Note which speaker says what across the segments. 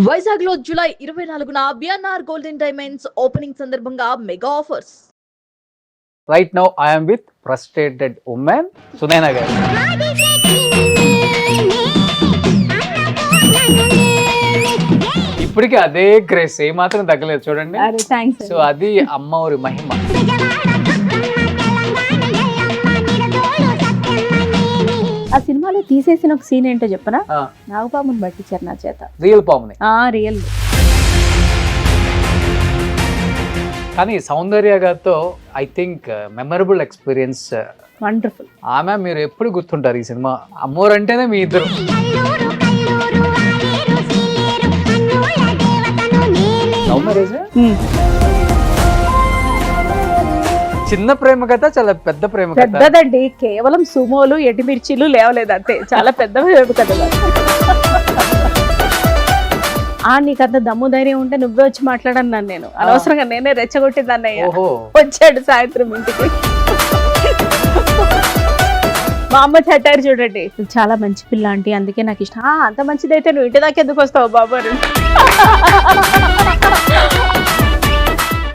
Speaker 1: వైజాగ్ లో జూలై 24న BNR Golden Diamonds opening సందర్భంగా mega offers.
Speaker 2: Right now I am with frustrated woman Sunaina garu. ఇప్పటికీ అదే grace ఏ మాత్రం తగ్గలేదు చూడండి. సో అది అమ్మ ఊరి మహిమ.
Speaker 3: ఆ సినిమాలో తీసేసిన ఒక సీన్ ఏంటో చెప్పనా? నాగపాముని పట్టించారు నా చేత.
Speaker 2: రియల్ పాముని.
Speaker 3: రియల్.
Speaker 2: కానీ సౌందర్య గారితో I think memorable experience.
Speaker 3: Wonderful.
Speaker 2: ఆమె మీరు ఎప్పుడు గుర్తుంటారు ఈ సినిమా. అమ్మోరు అంటేనే మీ ఇద్దరు. Love marriage? చిన్న ప్రేమ కథ, చాలా పెద్ద ప్రేమ కథ.
Speaker 3: పెద్దదండి, కేవలం సుమోలు ఎటిమిర్చీలు లేవలేదు అంతే. చాలా పెద్ద ప్రేమ కథ. నీకంత దమ్ము ధైర్యం ఉంటే నువ్వే వచ్చి మాట్లాడన్నాను నేను. అనవసరంగా నేనే రెచ్చగొట్టింది అన్నయ్య. వచ్చాడు సాయంత్రం ఇంటికి. మా అమ్మ చట్టారు చూడండి, చాలా మంచి పిల్ల ఆంటీ, అందుకే నాకు ఇష్టం. అంత మంచిదైతే నువ్వు ఇంటి దాకా ఎందుకు వస్తావు బాబు?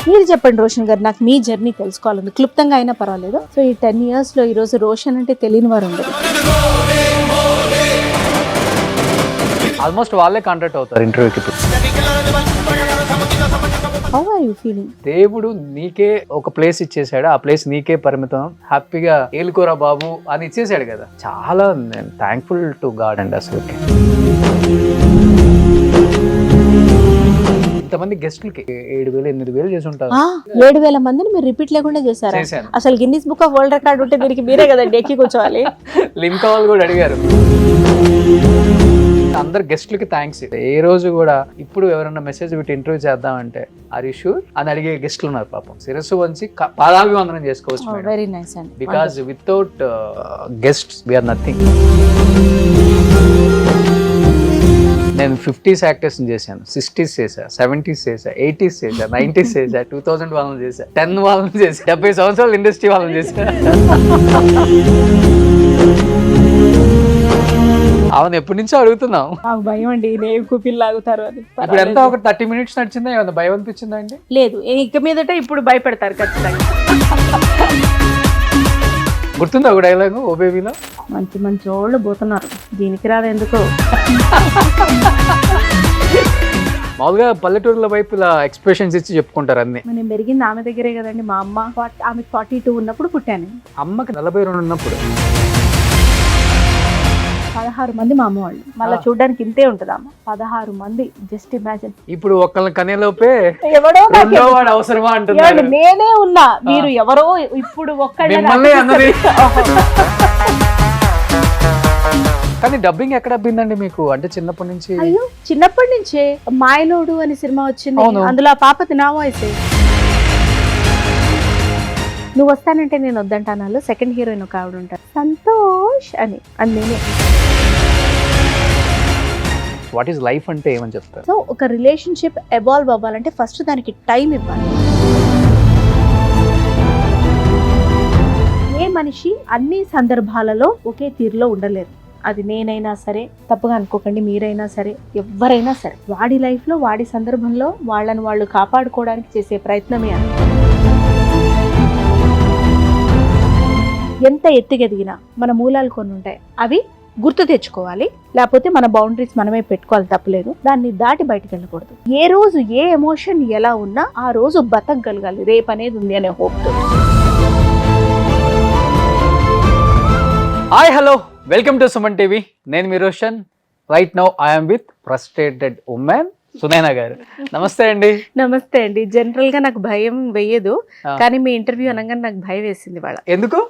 Speaker 3: మీరు చెప్పండి రోషన్ గారు, నాకు మీ జర్నీ తెలుసుకోవాలండి, క్లుప్తంగా అయినా పర్వాలేదు. సో ఈ 10 years లో ఈరోజు రోషన్ అంటే తెలియని వారు ఉండదు.
Speaker 2: ఆల్మోస్ట్ వాళ్ళే కాంటాక్ట్ అవుతారు ఇంటర్వ్యూకి.
Speaker 3: How are you feeling?
Speaker 2: దేవుడు నీకే ఒక ప్లేస్ ఇచ్చేసాడు, ఆ ప్లేస్ నీకే పరిమితం, హ్యాపీగా ఏలుకోరా బాబు అని ఇచ్చేసాడు కదా. చాలా నేను థ్యాంక్ఫుల్ టు గాడ్ అండి. అసలు ఇంతమంది గెస్ట్లకి 7,000 8,000 చేసి ఉంటారు.
Speaker 3: 7,000 మందిని మీరు రిపీట్ లేకుండా చేశారు. అసలు Guinness book of world record ఉంటే దీనికి మీరే కదండి ఎక్కి కూర్చోవాలి.
Speaker 2: లింక్ వాళ్ళు కూడా అడిగారు. అందరు గెస్ట్లకి థ్యాంక్స్. ఏ రోజు కూడా ఇప్పుడు ఎవరైనా మెసేజ్ పెట్టి ఇంటర్వ్యూ చేద్దామంటే ఆర్ యు షూర్ అని అడిగే గెస్ట్లు ఉన్నారు. పాపం శిరస్సు వంచి పాదాభివందనం చేసుకోవచ్చు.
Speaker 3: వెరీ నైస్ అండి.
Speaker 2: Because without guests we are nothing. నేను 50s యాక్టర్స్ చేశాను, 60s చేశా, 70s చేశా, 80s చేశా, 90s చేశా, 2000 వాళ్ళని చేశా, 10 వాళ్ళని చేశా, 70 సంవత్సరాలు ఇండస్ట్రీ వాళ్ళని చేశా. అవును, ఎప్పటి నుంచో అడుగుతున్నాం.
Speaker 3: భయం అండి, కూపిల్ లాగుతారు అని.
Speaker 2: ఇప్పుడు ఎంత ఒక 30 minutes నడిచిందా? ఏమన్నా భయం అనిపించిందా అండి?
Speaker 3: లేదు, ఇక మీదట ఇప్పుడు భయపెడతారు ఖచ్చితంగా.
Speaker 2: గుర్తుందా ఒక డైలాగు ఓ బేబీలో?
Speaker 3: మంచి మంచి వాళ్ళు పోతున్నారు, దీనికి రాదు ఎందుకు.
Speaker 2: మామూలుగా పల్లెటూరుల వైపు ఇలా ఎక్స్ప్రెషన్స్ ఇచ్చి చెప్పుకుంటారు అన్ని.
Speaker 3: నేను పెరిగింది ఆమె దగ్గరే కదండి. మా అమ్మ ఆమె 42 ఉన్నప్పుడు పుట్టాను.
Speaker 2: అమ్మకి 42 ఉన్నప్పుడు
Speaker 3: 16 మంది మా అమ్మ వాళ్ళు. మళ్ళీ చూడడానికి ఇంతే ఉంటుంది అమ్మ. 16 మంది, జస్ట్ ఇమాజిన్.
Speaker 2: ఇప్పుడు ఒక్కళ్ళ కనేలోపే
Speaker 3: ఎవడో
Speaker 2: వాడు అవసరమా అంటున్నారు.
Speaker 3: నేనే ఉన్నా, మీరు ఎవరో ఇప్పుడు ఒక్కడే.
Speaker 2: కానీ డబ్బింగ్ ఎక్కడ అబ్బిందండి మీకు? అంటే చిన్నప్పటి నుంచి?
Speaker 3: అయ్యో, చిన్నప్పటి నుంచే. మాయనోడు అని సినిమా వచ్చింది, అందులో ఆ పాపతి నా వాయిసే. నువ్వు వస్తానంటే నేను వద్దంటాను. సెకండ్ హీరోయిన్ ఒక ఆవిడ ఉంటారు, సంతోష్ అని, అది నేనే.
Speaker 2: వాట్ ఈస్ లైఫ్ అంటే ఏమని చెప్తారు?
Speaker 3: సో ఒక రిలేషన్షిప్ ఎవాల్వ్ అవ్వాలంటే ఫస్ట్ దానికి టైం ఇవ్వాలి. ఏ మనిషి అన్ని సందర్భాలలో ఒకే తీరులో ఉండలేరు. అది నేనైనా సరే, తప్పుగా అనుకోకండి, మీరైనా సరే, ఎవరైనా సరే. వాడి లైఫ్లో వాడి సందర్భంలో వాళ్ళని వాళ్ళు కాపాడుకోవడానికి చేసే ప్రయత్నమే అది. ఎంత ఎత్తుకెదిగినా మన మూలాలు కొన్ని ఉంటాయి, అవి గుర్తు తెచ్చుకోవాలి. లేకపోతే మన బౌండరీస్ మనమే పెట్టుకోవాలి, తప్పలేదు. దాన్ని దాటి బయటకు వెళ్ళకూడదు. ఏ రోజు ఏ ఎమోషన్ ఎలా ఉన్నా ఆ రోజు బతకగలగాలి. రేపు అనేది ఉంది అనే హోప్తో.
Speaker 2: Hi, hello, welcome to Suman TV. నేను మీ Roshan. Right now I'm with frustrated women Sunaina గారు. నమస్తే అండి.
Speaker 3: నమస్తే అండి. జనరల్ గా నాకు భయం వేయదు, కానీ మీ ఇంటర్వ్యూ అనగానే నాకు భయం వేసింది. వాళ్ళ
Speaker 2: ఎందుకు?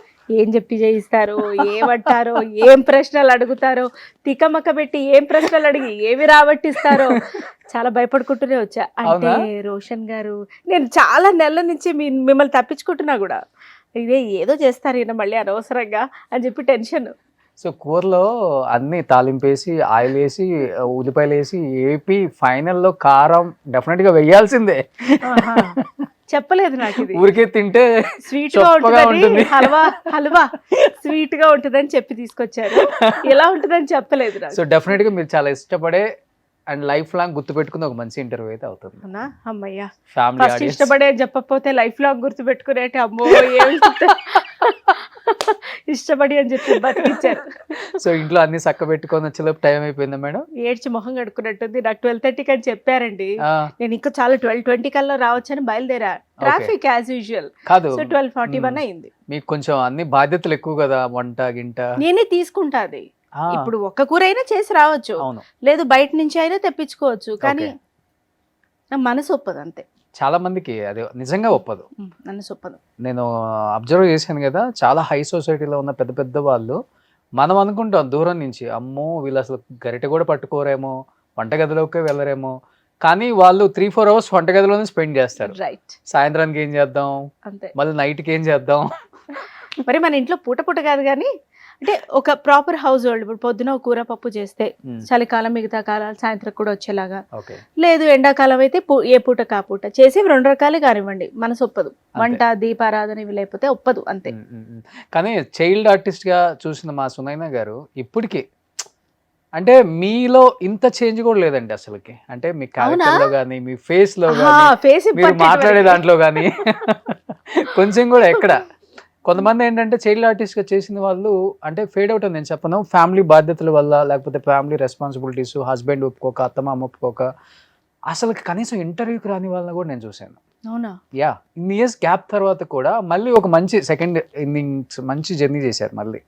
Speaker 3: ఏం చెప్పి చేయిస్తారో, ఏమంటారో, ఏం ప్రశ్నలు అడుగుతారో, తికమక పెట్టి ఏం ప్రశ్నలు అడిగి ఏమి రాబట్టిస్తారో చాలా భయపడుకుంటూనే వచ్చా. అంటే రోషన్ గారు, నేను చాలా నెలల నుంచి మిమ్మల్ని తప్పించుకుంటున్నా కూడా, ఇదే ఏదో చేస్తారు ఈయన మళ్ళీ అనవసరంగా అని చెప్పి టెన్షన్.
Speaker 2: సో కూరలో అన్ని తాలింపేసి, ఆయిల్ వేసి, ఉల్లిపాయలు వేసి ఏపీ ఫైనల్లో కారం డెఫినెట్ గా వేయాల్సిందే.
Speaker 3: చెప్పలేదు నాకు, ఇది
Speaker 2: ఊరికే తింటే
Speaker 3: స్వీట్ గా ఉంటుంది, హల్వా స్వీట్ గా ఉంటుందని చెప్పి తీసుకొచ్చారు. ఎలా ఉంటుందని చెప్పలేదు.
Speaker 2: సో డెఫినెట్ గా మీరు చాలా ఇష్టపడే అండ్ లైఫ్ లాంగ్ గుర్తుపెట్టుకుని ఒక మంచి ఇంటర్వ్యూ అయితే అవుతుంది.
Speaker 3: అవునా అమ్మయ్యా.
Speaker 2: ఫ్యామిలీ
Speaker 3: ఫస్ట్
Speaker 2: ఆడియన్స్
Speaker 3: ఇష్టపడే చెప్పకపోతే లైఫ్ లాంగ్ గుర్తు పెట్టుకునేటి అమ్మో ఏమి ఇష్టపడి అని చెప్పి బతికిచ్చారు.
Speaker 2: సో ఇంట్లో అన్ని చక్క పెట్టుకొని వచ్చేలోపు టైం అయిపోయిందా మేడం?
Speaker 3: ఏడ్చి మొహం కడుక్కున్నట్టుంది. నాకు 12:30 అని చెప్పారండి. నేను ఇంకా చాలా 12:20 కల్లా రావచ్చని బయలుదేరా. Traffic as usual.
Speaker 2: కాదు,
Speaker 3: సో 12:41 అయింది.
Speaker 2: మీకు కొంచెం అన్ని బాధ్యతలు ఎక్కువ కదా, వంట గింట.
Speaker 3: నేనే తీసుకుంటాది.
Speaker 2: ఆ,
Speaker 3: ఇప్పుడు ఒక్క కూర అయినా చేసి రావచ్చు,
Speaker 2: అవును.
Speaker 3: లేదు బయట నుంచి అయినా తెప్పించుకోవచ్చు, కానీ
Speaker 2: Okay.
Speaker 3: నా మనసు ఒప్పదు అంతే.
Speaker 2: చాలా మందికి అది నిజంగా ఒప్పదు.
Speaker 3: మనసు ఒప్పదు.
Speaker 2: నేను అబ్జర్వ్ చేశాను కదా, చాలా హై సొసైటీలో ఉన్న పెద్ద పెద్ద వాళ్ళు, మనం అనుకుంటాం దూరం నుంచి, అమ్మో వీళ్ళు అసలు గరిటె కూడా పట్టుకోరేమో, వంటగదిలోకే వెళ్ళరేమో, కానీ వాళ్ళు 3-4 అవర్స్ వంటగదిలోనే స్పెండ్ చేస్తారు.
Speaker 3: రైట్,
Speaker 2: సాయంత్రానికి ఏం చేద్దాం,
Speaker 3: అంతే.
Speaker 2: మళ్ళీ నైట్కి ఏం చేద్దాం.
Speaker 3: మరి మన ఇంట్లో పూట పూట కాదు కానీ, అంటే ఒక ప్రాపర్ హౌస్ హోల్డ్. ఇప్పుడు పొద్దున ఒక కూర పప్పు చేస్తే చలికాలం మిగతా కాలాలు సాయంత్రం కూడా వచ్చేలాగా,
Speaker 2: ఓకే.
Speaker 3: లేదు ఎండాకాలం అయితే ఏ పూట కాపూట చేసి 2 రకాలు కానివ్వండి, మనసు ఒప్పదు. వంట దీపారాధన ఇవి లేకపోతే ఒప్పదు అంతే.
Speaker 2: కానీ చైల్డ్ ఆర్టిస్ట్ గా చూసిన మా సునైనా గారు ఇప్పటికి అంటే మీలో ఇంత చేంజ్ కూడా లేదండి అసలుకి. అంటే మీ క్యారెక్టర్ లో కానీ, మీ ఫేస్ లో కానీ,
Speaker 3: ఫేస్
Speaker 2: మీరు మాట్లాడే దాంట్లో కానీ కొంచెం కూడా ఎక్కడ. కొంతమంది ఏంటంటే చైల్డ్ ఆర్టిస్ట్ గా చేసిన వాళ్ళు అంటే ఫేడ్ అవుట్ అని నేను చెప్పను, ఫ్యామిలీ బాధ్యతల వల్ల, లేకపోతే ఫ్యామిలీ రెస్పాన్సిబిలిటీస్, హస్బెండ్ ఒప్పుకోక, అత్తమామ ఒప్పుకోక, అసలు కనీసం ఇంటర్వ్యూకి రాని వాళ్ళని కూడా నేను చూశాను.
Speaker 3: అవునా?
Speaker 2: యా, ఇన్ని ఇయర్స్ గ్యాప్ తర్వాత కూడా మళ్ళీ ఒక మంచి సెకండ్ ఇన్నింగ్స్ మంచి జర్నీ చేశారు మళ్ళీ.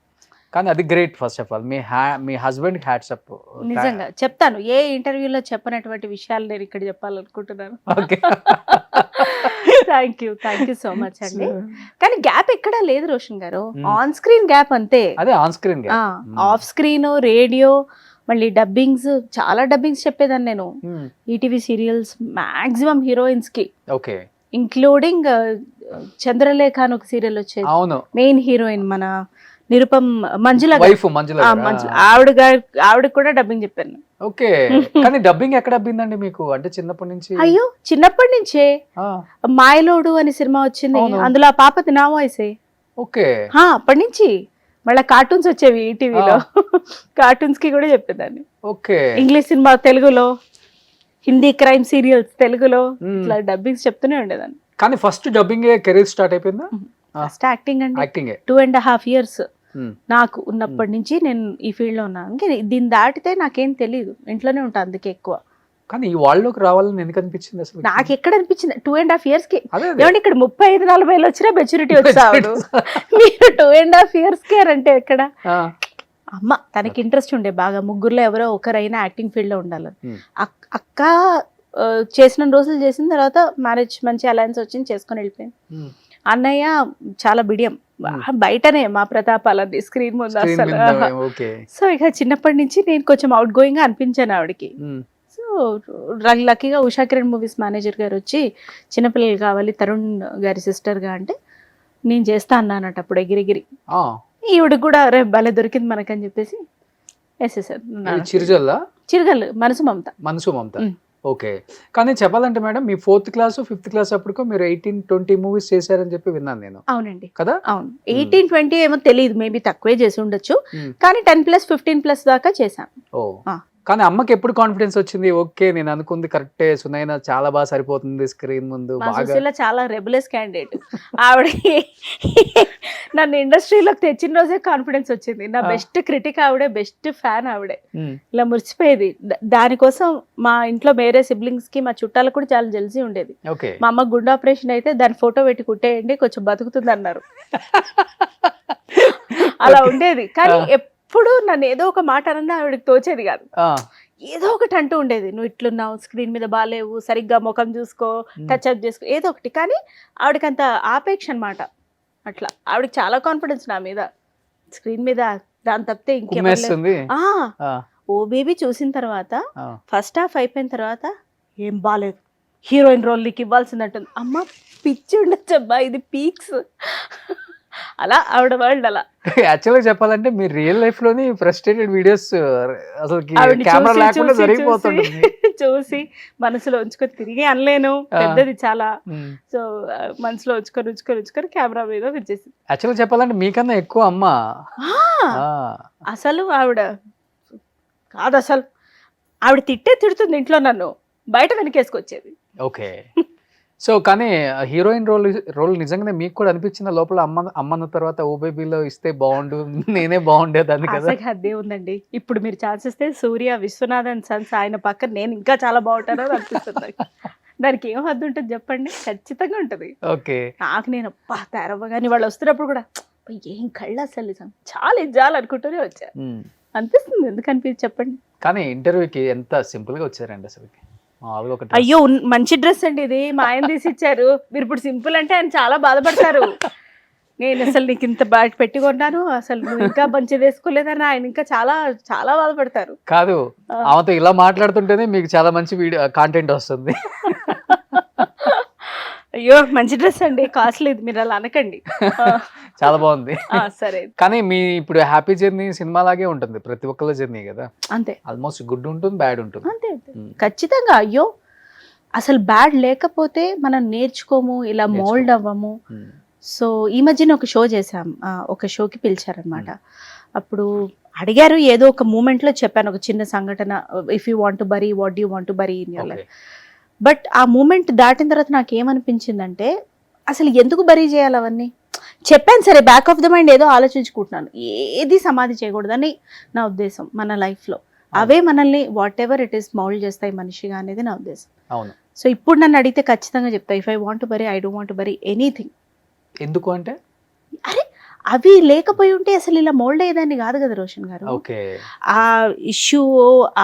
Speaker 2: కానీ అది great. First of all me husband hats up.
Speaker 3: నిజంగా చెప్తాను, ఏ ఇంటర్వ్యూలో చెప్పనటువంటి విషయాలు నేను ఇక్కడ చెప్పాలనుకుంటున్నాను.
Speaker 2: Okay,
Speaker 3: thank you so much అండి. కానీ గ్యాప్ ఎక్కడా లేదు రోషన్ గారు, ఆన్ స్క్రీన్ గ్యాప్ అంతే.
Speaker 2: అదే on screen
Speaker 3: off screen, radio, మళ్ళీ డబ్బింగ్స్, చాలా డబ్బింగ్స్ చెప్పేదాన్ని నేను. ఈటీవీ సీరియల్స్ మాక్సిమం హీరోయిన్స్ కి,
Speaker 2: ఓకే,
Speaker 3: ఇంక్లూడింగ్ చంద్రలేఖ అని ఒక సీరియల్ వచ్చేది.
Speaker 2: అవును,
Speaker 3: మెయిన్ హీరోయిన్ మన నిరుపమ్ మంజుల
Speaker 2: వైఫ్ మంజుల.
Speaker 3: ఆవిడ కూడా డబ్బింగ్ చెప్పాను.
Speaker 2: ఓకే, కానీ డబ్బింగ్ ఎక్కడ అబ్బిందండి మీకు? అంటే చిన్నప్పటి నుంచి?
Speaker 3: అయ్యో చిన్నప్పటి నుంచే. మాయలోడు అని సినిమా వచ్చింది, అందులో ఆ పాపది నా వాయిసే.
Speaker 2: ఓకే,
Speaker 3: అప్పటి నుంచి. మళ్ళీ కార్టూన్స్ వచ్చేవి ఈటీవీలో, కార్టూన్స్ కి కూడా చెప్పేదాన్ని.
Speaker 2: ఓకే,
Speaker 3: ఇంగ్లీష్ సినిమా తెలుగులో, హిందీ క్రైమ్ సీరియల్స్ తెలుగులో, ఇట్లా డబ్బింగ్స్ చెప్తూనే ఉండేదాన్ని.
Speaker 2: కానీ ఫస్ట్ డబ్బింగ్ కెరీర్ స్టార్ట్ అయిపోయిందా?
Speaker 3: ఫస్ట్ యాక్టింగ్ అండి.
Speaker 2: యాక్టింగ్
Speaker 3: 2.5 years నాకు ఉన్నప్పటి నుంచి నేను ఈ ఫీల్డ్ లో ఉన్నాను. దీన్ని దాటితే నాకేం తెలియదు, ఇంట్లోనే ఉంటాను అందుకే ఎక్కువ.
Speaker 2: కానీ ఈ వాళ్ళలోకి రావాలని ఎందుకు అనిపించింది అసలు?
Speaker 3: నాకు ఎక్కడ అనిపించింది 2.5 years కి.
Speaker 2: అదే
Speaker 3: ఏమంటే ఇక్కడ 35-40 వచ్చినా మెచ్యూరిటీ వచ్చాడు, మీరు 2.5 years కి అంటే ఎక్కడ? అమ్మ తనకి ఇంట్రెస్ట్ ఉండే బాగా, ముగ్గురులో ఎవరో ఒకరైనా యాక్టింగ్ ఫీల్డ్ లో ఉండాలని. అక్క చేసిన రోజులు చేసిన తర్వాత మ్యారేజ్ మంచి అలయన్స్ వచ్చింది, చేసుకొని వెళ్ళిపోయింది. అన్నయ్య చాలా బిడియం, బయటనే మా ప్రతాపాలన్నీ, స్క్రీన్ ముందు అసలు. సో ఇక చిన్నప్పటి నుంచి నేను కొంచెం అవుట్ గోయింగ్ గా అనిపించాను ఆవిడకి. సో లక్కీగా ఉషా కిరణ్ మూవీస్ మేనేజర్ గారు వచ్చి చిన్నపిల్లలు కావాలి తరుణ్ గారి సిస్టర్ గా అంటే నేను చేస్తా అన్నానట అప్పుడు ఎగిరిగిరి. ఈవిడికి కూడా రే భలే దొరికింది మనకని చెప్పేసి వేసేసారు. చిరుగల్లు మనసు మమత.
Speaker 2: ఓకే, కానీ చెప్పాలంటే మేడం మీ 4th class 5th class అప్పటికో మీరు 18-20 మూవీస్ చేశారని చెప్పి విన్నాను నేను.
Speaker 3: అవునండి
Speaker 2: కదా?
Speaker 3: అవును, 18-20 ఏమో తెలియదు, మేబీ తక్కువే చేసి ఉండొచ్చు, కానీ 10+, 15+ దాకా చేశాను.
Speaker 2: కానీ అమ్మకి ఎప్పుడు కాన్ఫిడెన్స్ వచ్చింది? ఓకే నేను అనుకుంది కరెక్టే, సునైనా చాలా బాగా సరిపోతుంది స్క్రీన్ ముందు.
Speaker 3: చాలా రెబులెస్ క్యాండిడేట్ ఆవిడ. నన్ను ఇండస్ట్రీలోకి తెచ్చిన రోజే కాన్ఫిడెన్స్ వచ్చింది. నా బెస్ట్ క్రిటిక్ ఆవిడే, బెస్ట్ ఫ్యాన్ ఆవిడే. ఇలా మురిచిపోయేది. దానికోసం మా ఇంట్లో వేరే సిబ్లింగ్స్ కి, మా చుట్టాలకు కూడా చాలా జెల్సీ ఉండేది. మా అమ్మ గుండె ఆపరేషన్ అయితే దాని ఫోటో పెట్టి కుట్టేయండి కొంచెం బతుకుతుంది అన్నారు. అలా ఉండేది. కానీ ఎప్పుడు నన్ను ఏదో ఒక మాట అన్నా ఆవిడకి తోచేది కాదు, ఏదో ఒకటి అంటూ ఉండేది. నువ్వు ఇట్లున్నావు, స్క్రీన్ మీద బాగాలేవు, సరిగ్గా ముఖం చూసుకో, టచ్ అప్ చేసుకో, ఏదో ఒకటి. కానీ ఆవిడకి అంత ఆపేక్ష అనమాట. అట్లా ఆవిడకి చాలా కాన్ఫిడెన్స్ నా మీద, స్క్రీన్ మీద. దాని తప్పితే ఇంకేమీ. ఓ బేబీ చూసిన తర్వాత ఫస్ట్ హాఫ్ అయిపోయిన తర్వాత ఏం బాగాలేదు, హీరోయిన్ రోల్ నీకు ఇవ్వాల్సిందంటుంది. అమ్మ పిచ్చి ఉండొచ్చబ్బా, ఇది పీక్స్. అలా ఆవిడ వరల్డ్ అలా.
Speaker 2: యాక్చువల్గా చెప్పాలంటే మీరు రియల్ లైఫ్ లోని ఫ్రస్ట్రేటెడ్ వీడియోస్ అసలు కెమెరా లేకుండా జరిగిపోతుంది.
Speaker 3: చూసి మనసులో ఉంచుకొని తిరిగి అనలేను, పెద్దది చాలా. సో మనసులో ఉంచుకొని కెమెరా మీద వచ్చేసి.
Speaker 2: యాక్చువల్గా చెప్పాలంటే మీకన్నా ఎక్కువ అమ్మ
Speaker 3: అసలు ఆవిడ కాదు. అసలు ఆవిడ తిడుతుంది ఇంట్లో నన్ను, బయట వెనకేసుకొచ్చేది.
Speaker 2: ఓకే. సో కానీ హీరోయిన్ రోల్ నిజంగానే మీకు కూడా అనిపించిన లోపల అమ్మన్న తర్వాత ఓ బేబీలో ఇస్తే బాగుండు, నేనే బాగుండేదాన్ని కదా?
Speaker 3: అసలు అదే ఉందండి. ఇప్పుడు మీరు ఛాన్స్ ఇస్తే సూర్య, విశ్వనాథన్ సన్స్ ఆయన పక్కన నేను ఇంకా చాలా బాగుంటానో అనిపిస్తుంది నాకు. దానికి ఏం హద్దు ఉంటుంది చెప్పండి? ఖచ్చితంగా ఉంటుంది.
Speaker 2: ఓకే.
Speaker 3: నాకు నేను అబ్బా తెరవగాని వాళ్ళు వస్తున్నప్పుడు కూడా ఏం కళ్ళు అసలు నిజం చాలా ఇజ్జాలనుకుంటూనే వచ్చా అనిపిస్తుంది. ఎందుకు అనిపించి చెప్పండి?
Speaker 2: కానీ ఇంటర్వ్యూకి ఎంత సింపుల్ గా వచ్చారండి అసలు. మామూలుగా ఒక
Speaker 3: అయ్యో మంచి డ్రెస్ అండి ఇది, మా ఆయన తీసి ఇచ్చారు. మీరు ఇప్పుడు సింపుల్ అంటే ఆయన చాలా బాధపడతారు. నేను అసలు నీకు ఇంత బాగా పెట్టుకున్నాను, అసలు నువ్వు ఇంకా మంచిది వేసుకోలేదని ఆయన ఇంకా చాలా చాలా బాధపడతారు.
Speaker 2: కాదు, ఆమెతో ఇలా మాట్లాడుతుంటేనే మీకు చాలా మంచి వీడియో కాంటెంట్ వస్తుంది.
Speaker 3: అయ్యో మంచి డ్రెస్ అండి, కాస్ట్లీ, మీరు అలా అనకండి.
Speaker 2: చాలా బాగుంది.
Speaker 3: సరే.
Speaker 2: కానీ మీ ఇప్పుడు హ్యాపీ జర్నీ సినిమా లాగే ఉంటుంది, ప్రతి ఒక్కళ్ళ జర్నీ కదా.
Speaker 3: అంతే,
Speaker 2: ఆల్మోస్ట్ గుడ్ ఉంటుంది, బ్యాడ్ ఉంటుంది.
Speaker 3: అంతే ఖచ్చితంగా. అయ్యో అసలు బ్యాడ్ లేకపోతే మనం నేర్చుకోము, ఇలా మోల్డ్ అవ్వము. సో ఈ మధ్యన ఒక షో చేసాం, ఒక షోకి పిలిచారనమాట. అప్పుడు అడిగారు, ఏదో ఒక మూమెంట్ లో చెప్పాను ఒక చిన్న సంఘటన, if you want to bury what you want to bury in your life. But ఆ మూమెంట్ దాటిన తర్వాత నాకు ఏమనిపించిందంటే అసలు ఎందుకు బరీ చేయాలి అవన్నీ. చెప్పాను సరే, బ్యాక్ ఆఫ్ ద మైండ్ ఏదో ఆలోచించుకుంటున్నాను, ఏది సమాధి చేయకూడదని నా ఉద్దేశం. మన లైఫ్లో అవే మనల్ని what ever it is mould చేస్తాయి మనిషిగా అనేది నా ఉద్దేశం.
Speaker 2: అవును.
Speaker 3: సో ఇప్పుడు నన్ను అడిగితే ఖచ్చితంగా చెప్తా, if I want to bury I don't want to bury anything.
Speaker 2: ఎందుకు అంటే
Speaker 3: అరే అవి లేకపోయి ఉంటే అసలు ఇలా మోల్డ్ అయ్యేదాన్ని కాదు కదా రోషన్ గారు. ఆ ఇష్యూ,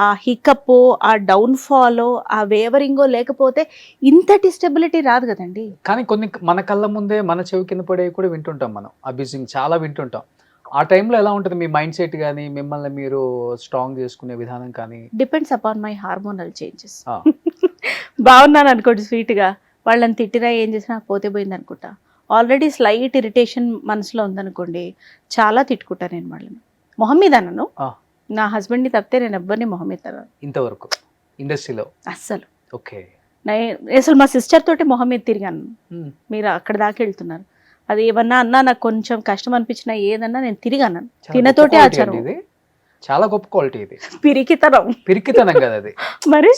Speaker 3: ఆ హికప్, ఆ డౌన్ ఫాల్, ఆ వేవరింగో లేకపోతే ఇంతటి స్టెబిలిటీ రాదు కదండి.
Speaker 2: కానీ కొన్ని మన కళ్ళ ముందే మన చెవి కింద పడే కూడా వింటుంటాం మనం, అబ్యూజింగ్ చాలా వింటుంటాం. ఆ టైంలో ఎలా ఉంటుంది మీ మైండ్ సెట్ కానీ, మిమ్మల్ని మీరు స్ట్రాంగ్ చేసుకునే విధానం కానీ?
Speaker 3: Depends upon my hormonal changes. బాగున్నాను అనుకోండి స్వీట్గా, వాళ్ళని తిట్టినా ఏం చేసినా పోతే పోయింది అనుకుంటా. ఆల్రెడీ స్లైట్ ఇరిటేషన్ మనసులో ఉందనుకోండి, చాలా తిట్టుకుంటా నేను వాళ్ళని. మొహం మీద అన్నాను, నా హస్బెండ్ని తప్పితే నేను ఎవ్వరిని మొహం మీద అన్నాను
Speaker 2: ఇంతవరకు ఇండస్ట్రీలో అస్సలు.
Speaker 3: ఓకే. అసలు మా సిస్టర్ తోటి మొహం మీద తిరిగాను. మీరు అక్కడ దాకా వెళ్తున్నారు, అది ఏమన్నా అన్నా నాకు కొంచెం కష్టం అనిపించినా ఏదన్నా నేను తిరిగి అన్నాను. తినతోటి ఆచారం,
Speaker 2: చాలా గొప్ప క్వాలిటీ ఇది.
Speaker 3: పిరికితనం
Speaker 2: కదా అది.
Speaker 3: మరి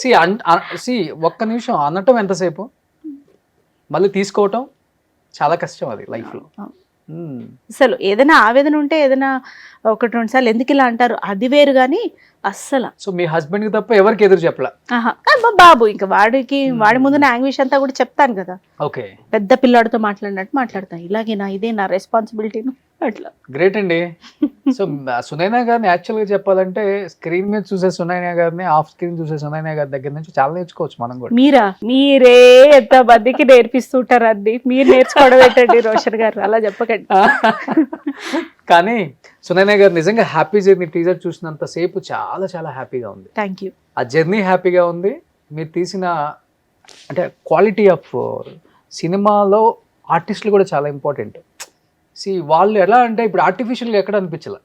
Speaker 2: ఒక్క నిమిషం అనటం ఎంతసేపు, మళ్ళీ తీసుకోవటం చాలా కష్టం అది లైఫ్ లో.
Speaker 3: అసలు ఏదైనా ఆవేదన ఉంటే ఏదైనా ఒకటి రెండు సార్లు ఎందుకు ఇలా అంటారు అది వేరు, కానీ అస్సలు.
Speaker 2: సో మీ హస్బెండ్ కి తప్ప ఎవరికి ఎదురు చెప్పలా?
Speaker 3: బాబు ఇంకా వాడి ముందు నా యాంగ్విష్ అంతా కూడా చెప్తాను కదా.
Speaker 2: ఓకే.
Speaker 3: పెద్ద పిల్లాడితో మాట్లాడినట్టు మాట్లాడతాను, ఇలాగేనా ఇదే నా రెస్పాన్సిబిలిటీను అట్లా.
Speaker 2: గ్రేట్ అండి. సో సునైనా గారిని యాక్చువల్ గా చెప్పాలంటే స్క్రీన్ మీద చూసే సునైనా గారిని, ఆఫ్ స్క్రీన్ చూసే సునైనా గారి దగ్గర నుంచి చాలా నేర్చుకోవచ్చు మనం కూడా.
Speaker 3: మీరే ఎంత మందికి నేర్పిస్తుంటారు అండి, మీరు నేర్చుకోవడం ఏంటండి రోషన్ గారు, అలా చెప్పకండి.
Speaker 2: కానీ సునైనా గారు నిజంగా హ్యాపీ జర్నీ టీజర్ చూసినంత సేపు చాలా చాలా హ్యాపీగా ఉంది.
Speaker 3: Thank you.
Speaker 2: ఆ జర్నీ హ్యాపీగా ఉంది. మీరు తీసిన అంటే క్వాలిటీ ఆఫ్ సినిమాలో ఆర్టిస్టులు కూడా చాలా ఇంపార్టెంట్. వాళ్ళు ఎలా అంటే ఇప్పుడు ఆర్టిఫిషియల్గా ఎక్కడ అనిపించలే,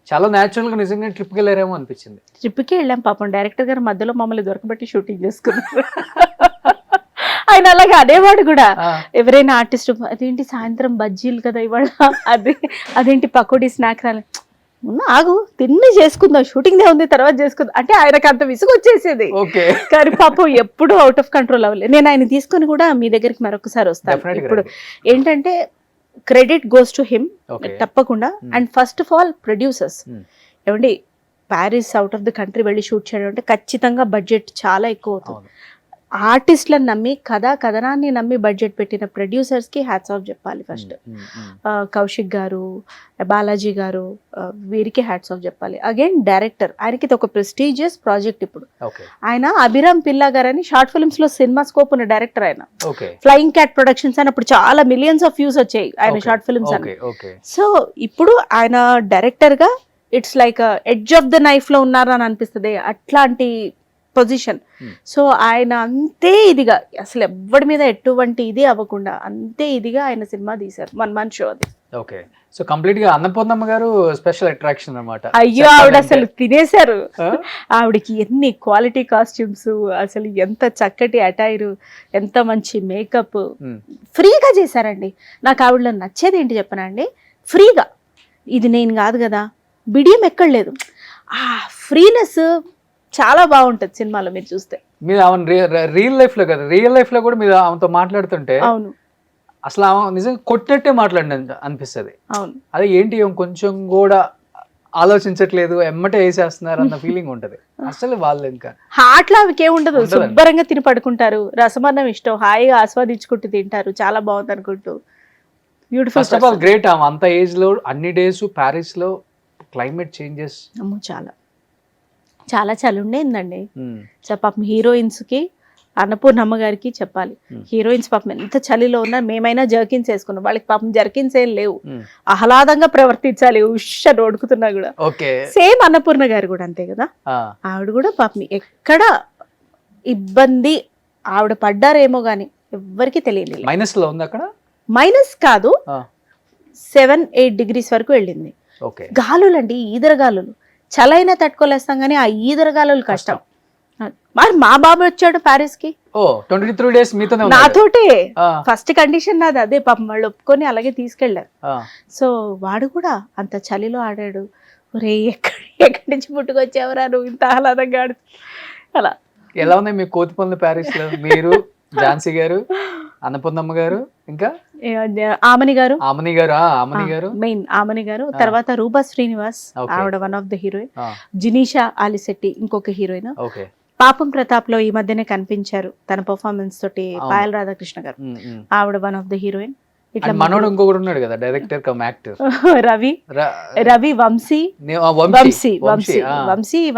Speaker 2: చాలా న్యాచురల్గా నిజంగా ట్రిప్కి వెళ్ళారేమో అనిపించింది.
Speaker 3: ట్రిప్కి వెళ్ళాం పాపం, డైరెక్టర్ గారు మధ్యలో మమ్మల్ని దొరకబట్టి షూటింగ్ చేసుకున్నారు. ఆయన అలాగే అనేవాడు కూడా, ఎవరైనా ఆర్టిస్ట్ అదేంటి సాయంత్రం బజ్జీలు కదా ఇవాళ, అదేంటి పకోడీ స్నాక్ రాలే, ఆగు తిన్ని చేసుకుందాం, షూటింగ్ దే ఉంది తర్వాత చేసుకుందాం అంటే ఆయనకు అంత విసుగు వచ్చేసేది. కానీ పాపం ఎప్పుడు అవుట్ ఆఫ్ కంట్రోల్ అవ్వలేదు. నేను ఆయన తీసుకొని కూడా మీ దగ్గరికి మరొకసారి వస్తాను. ఇప్పుడు ఏంటంటే క్రెడిట్ గోస్ టు హిమ్ తప్పకుండా. And first of all producers, ఏమండి Paris out of the country వెళ్ళి షూట్ చేయడం అంటే ఖచ్చితంగా బడ్జెట్ చాలా ఎక్కువ అవుతుంది. ఆర్టిస్ట్లను నమ్మి కథనాన్ని నమ్మి బడ్జెట్ పెట్టిన ప్రొడ్యూసర్స్కి హ్యాట్స్ ఆఫ్ చెప్పాలి ఫస్ట్. కౌశిక్ గారు, బాలాజీ గారు, వీరికి హ్యాట్స్ ఆఫ్ చెప్పాలి. అగైన్ డైరెక్టర్, ఆయనకి ఇది ఒక ప్రెస్టీజియస్ ప్రాజెక్ట్. ఇప్పుడు ఆయన అభిరామ్ పిల్లా గారు అని షార్ట్ ఫిల్మ్స్ లో సినిమా స్కోప్ ఉన్న డైరెక్టర్. ఆయన ఫ్లయింగ్ క్యాట్ ప్రొడక్షన్స్ అని అప్పుడు చాలా మిలియన్స్ ఆఫ్ వ్యూస్ వచ్చాయి ఆయన షార్ట్ ఫిల్మ్స్ అని. సో ఇప్పుడు ఆయన డైరెక్టర్ గా it's like edge of the knife లో ఉన్నారు అని అనిపిస్తుంది, అట్లాంటి పొజిషన్. సో ఆయన అంతే ఇదిగా, అసలు ఎవ్వడి మీద ఎటువంటి ఇది అవ్వకుండా అంతే ఇదిగా ఆయన సినిమా తీశారు. 1 month షో అది.
Speaker 2: ఓకే. సో కంప్లీట్ గా అన్నపూర్ణమ్మ గారు స్పెషల్ అట్రాక్షన్ అన్నమాట.
Speaker 3: అయ్యో ఆవిడ అసలు తినేశారు. ఆవిడకి ఎన్ని క్వాలిటీ కాస్ట్యూమ్స్, అసలు ఎంత చక్కటి అటైర్, ఎంత మంచి మేకప్, ఫ్రీగా చేశారండి. నాకు ఆవిడలో నచ్చేది ఏంటి చెప్పనండి, ఫ్రీగా. ఇది నేను కాదు కదా, బిడియం ఎక్కడ లేదు, ఆ ఫ్రీనెస్ చాలా బాగుంటది సినిమాలో మీరు చూస్తే.
Speaker 2: మీరు ఆమె రియల్ లైఫ్ లో కదా, రియల్ లైఫ్ లో కూడా మీరు ఆమెతో మాట్లాడుతుంటే
Speaker 3: అవును
Speaker 2: అసలు ఆమె నిజంగా కొట్టినట్టే మాట్లాడిన అనిపిస్తుంది.
Speaker 3: అవును
Speaker 2: అదే ఏంటి ఏం కొంచెం కూడా ఆలోచించట్లేదు, ఎమ్మటే వేసేస్తున్నారు అన్న ఫీలింగ్ ఉంటది. అసలు వాళ్ళు ఇంకా
Speaker 3: హార్ట్ లో అవికే ఉండదు,
Speaker 2: ఉండదండి.
Speaker 3: శుభ్రంగా తిని పడుకుంటారు, రసమన్నం ఇష్టం, హాయిగా ఆస్వాదించుకుంటూ తింటారు, చాలా బాగుంది అనుకుంటూ. Beautiful.
Speaker 2: First of all great. ఆమె అంత ఏజ్ లో అన్ని డేస్ ప్యారిస్ లో క్లైమేట్ చేంజెస్.
Speaker 3: అమ్మో చాలా చాలా చలి ఉండేందండి. పాపం హీరోయిన్స్ కి, అన్నపూర్ణమ్మ గారికి చెప్పాలి, హీరోయిన్స్ పాపం ఎంత చలిలో ఉన్నా మేమైనా జర్కిన్స్ వేసుకున్నాం, వాళ్ళకి పాపం జర్కిన్స్ ఏం లేవు, ఆహ్లాదంగా ప్రవర్తించాలి ఉష్షని వణుకుతున్నా కూడా. సేమ్ అన్నపూర్ణ గారు కూడా అంతే కదా, ఆవిడ కూడా పాపం ఎక్కడ ఇబ్బంది ఆవిడ పడ్డారేమో గాని ఎవ్వరికి తెలియదు.
Speaker 2: మైనస్ లో ఉంది అక్కడ,
Speaker 3: మైనస్ కాదు 7-8 degrees వరకు వెళ్ళింది. గాలులండి, ఈదరగాలులు, చలైనా తట్టుకోలేస్తాం కానీ ఆ ఈదరగాలులు కష్టం. మరి మా బాబు వచ్చాడు ప్యారిస్ కి,
Speaker 2: 23 days మీతోనే
Speaker 3: నాతోటే. ఫస్ట్ కండిషన్ నాది అదే, పాపం వాళ్ళు ఒప్పుకొని అలాగే తీసుకెళ్లారు. సో వాడు కూడా అంత చలిలో ఆడాడు. ఒరే ఎక్కడి నుంచి పుట్టుకొచ్చేవరా నువ్వు ఇంత ఆహ్లాదంగా ఆడు. అలా
Speaker 2: ఎలా ఉన్నాయి మీ కోతి పనులు ప్యారిస్ లో? మీరు, ఝాన్సీ గారు, అన్నపూర్ణమ్మ గారు, ఇంకా
Speaker 3: ఆమని గారు,
Speaker 2: ఆమని గారు
Speaker 3: మెయిన్ ఆమని గారు, తర్వాత రూపా శ్రీనివాస్ ఆవిడ వన్ ఆఫ్ ద హీరోయిన్, జినీషా ఆలిశెట్టి ఇంకొక హీరోయిన్, పాపం ప్రతాప్ లో ఈ మధ్యనే కనిపించారు తన పర్ఫార్మెన్స్ తోటి, పాయల్ రాధాకృష్ణ గారు ఆవిడ వన్ ఆఫ్ ద హీరోయిన్. ఇట్లా
Speaker 2: మనోడు ఇంకొకడు ఉన్నాడు కదా director come actor,
Speaker 3: Ravi Vamsi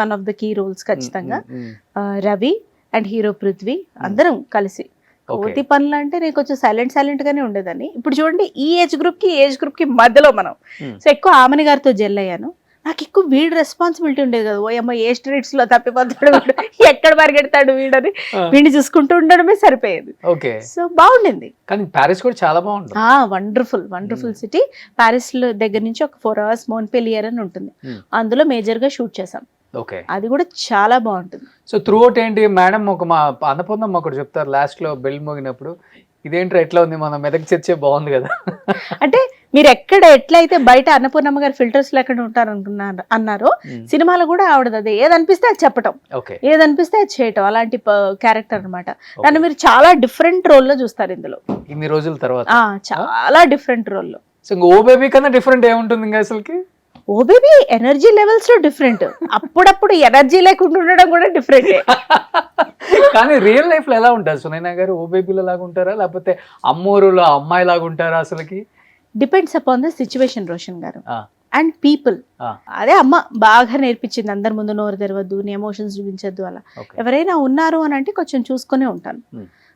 Speaker 3: one of the key roles ఖచ్చితంగా. రవి అండ్ హీరో పృథ్వీ అందరం కలిసి. కోతి పనులు అంటే నేను కొంచెం సైలెంట్ గానే ఉండేదాన్ని. ఇప్పుడు చూడండి ఈ ఏజ్ గ్రూప్ కి మధ్యలో మనం, సో ఎక్కువ ఆమని గారితో జెల్ అయ్యాను. నాకు ఎక్కువ వీడి రెస్పాన్సిబిలిటీ ఉండేది కదా, ఓ అమ్మ ఏ స్ట్రీట్స్ లో తప్పిపోతాడు ఎక్కడ పరిగెడతాడు వీడని, వీడిని చూసుకుంటూ ఉండడమే సరిపోయేది. సో బాగుండింది.
Speaker 2: కానీ ప్యారిస్ కూడా చాలా బాగుంది.
Speaker 3: Wonderful city. ప్యారిస్ లో దగ్గర నుంచి ఒక 4 hours మోన్పెలియర్ అని ఉంటుంది, అందులో మేజర్ గా షూట్ చేసాం. అది కూడా చాలా బాగుంటుంది.
Speaker 2: సో త్రూ అవుట్ ఏంటి మేడం, ఒక మా అన్నపూర్ణమ్మ ఒకటి చెప్తారు లాస్ట్ లో బెల్ మోగినప్పుడు, ఇదేంట్రా ఎట్లా ఉంది మన మెదక్ చర్చే బాగుంది కదా.
Speaker 3: అంటే మీరు ఎట్లయితే బయట అన్నపూర్ణమ్మ గారు ఫిల్టర్స్ లేకుండా ఉంటారు అన్నారో, సినిమాలో కూడా ఆవిడది అదే, ఏదనిపిస్తే అది చెప్పటం, ఏదనిపిస్తే అది చేయటం, అలాంటి క్యారెక్టర్ అనమాట. నన్ను మీరు చాలా డిఫరెంట్ రోల్ లో చూస్తారు ఇందులో
Speaker 2: ఇన్ని రోజుల తర్వాత,
Speaker 3: చాలా డిఫరెంట్ రోల్ లో.
Speaker 2: సో ఓ బేబీ కన్నా డిఫరెంట్ ఏముంటుంది ఇంకా అసలుకి?
Speaker 3: ఓ బేబీ ఎనర్జీ లెవెల్స్ లో డిఫరెంట్, అప్పుడప్పుడు ఎనర్జీ లేకుండా ఉండడం కూడా డిఫరెంట్.
Speaker 2: కానీ రియల్ లైఫ్ లో ఎలా ఉంటారు సునైనా గారు? ఓ బేబీలో లాగా ఉంటారా, లేకపోతే అమ్మోరులో అమ్మాయి లాగా ఉంటారా అసలుకి?
Speaker 3: Depends upon the situation Roshan గారు అండ్ పీపుల్. అదే అమ్మ బాగా నేర్పించింది, అందరి ముందు నోరు తెరవద్దు, నీ ఎమోషన్స్ చూపించద్దు అలా. ఎవరైనా ఉన్నారు అని అంటే కొంచెం చూసుకునే ఉంటాను.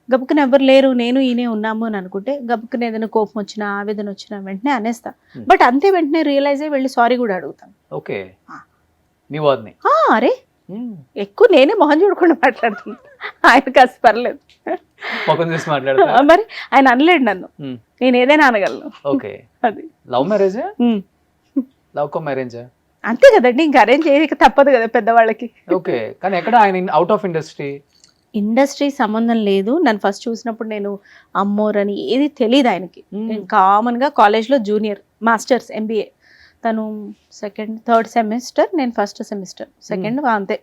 Speaker 3: గబుక్కున ఎవరు లేరు, నేను ఈయనే ఉన్నాము అని అనుకుంటే గబుక్కున ఏదైనా కోపం వచ్చినా ఆవేదన వచ్చినా వెంటనే అనేస్తా. బట్ అంతే వెంటనే రియలైజ్ అయ్యి వెళ్ళి సారీ కూడా అడుగుతాను. అరే ఎక్కువ నేనే మొహం చూడకుండా మాట్లాడుతున్నా, ఆయన కాస్త పర్లేదు. మరి ఆయన అనలేడు నన్ను, నేను ఏదైనా అనగలను. అది
Speaker 2: love marriage, love come marriage
Speaker 3: అంతే కదండి, ఇంకా అరేంజ్ చేయక తప్పదు కదా పెద్దవాళ్ళకి.
Speaker 2: ఓకే, కానీ ఎక్కడ ఆయన అవుట్ ఆఫ్ ఇండస్ట్రీ
Speaker 3: సంబంధం లేదు. నన్ను ఫస్ట్ చూసినప్పుడు నేను అమ్మోర్ అని ఏది తెలియదు ఆయనకి. నేను కామన్ గా కాలేజ్ లో జూనియర్, మాస్టర్స్ MBA, తను థర్డ్ సెమిస్టర్, నేను ఫస్ట్ సెమిస్టర్ సెకండ్, అంతే.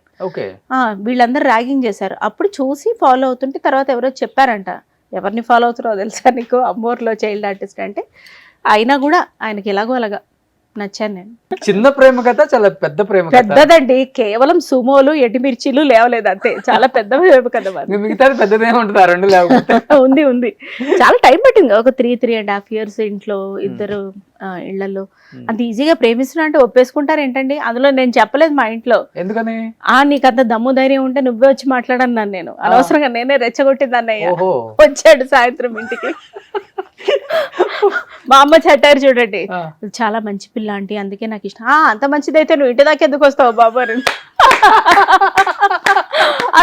Speaker 3: వీళ్ళందరూ ర్యాగింగ్ చేశారు. అప్పుడు చూసి ఫాలో అవుతుంటే తర్వాత ఎవరో చెప్పారంట, ఎవరిని ఫాలో అవుతారో తెలుసా నీకు, అమ్మోర్లో చైల్డ్ ఆర్టిస్ట్ అంటే. అయినా కూడా ఆయనకి ఎలాగో అలాగా నచ్చాను నేను.
Speaker 2: చిన్న ప్రేమ కథ, చాలా పెద్ద ప్రేమ కథ.
Speaker 3: పెద్దదండి, కేవలం సుమోలు ఎటిమిర్చీలు లేవలేదు అంతే, చాలా పెద్ద ప్రేమ కథ.
Speaker 2: మిగతాది పెద్దదే ఉంటుంది, రెండు లేకపోతే.
Speaker 3: ఉంది చాలా టైం పట్టింది, ఒక 3.5 years ఇంట్లో, ఇద్దరు ఇళ్లలో. అంత ఈజీగా ప్రేమిస్తున్నా అంటే ఒప్పేసుకుంటారు ఏంటండి? అందులో నేను చెప్పలేదు మా ఇంట్లో.
Speaker 2: ఎందుకని?
Speaker 3: నీకు అంత దమ్ము ధైర్యం ఉంటే నువ్వే వచ్చి మాట్లాడన్నాను నేను. అనవసరంగా నేనే రెచ్చగొట్టింది అన్నయ్య. వచ్చాడు సాయంత్రం ఇంటికి, మా అమ్మ చట్టారు చూడండి, చాలా మంచి పిల్ల ఆంటీ, అందుకే నాకు ఇష్టం. అంత మంచిదైతే నువ్వు ఇంటి దాకా ఎందుకు వస్తావు బాబు అని.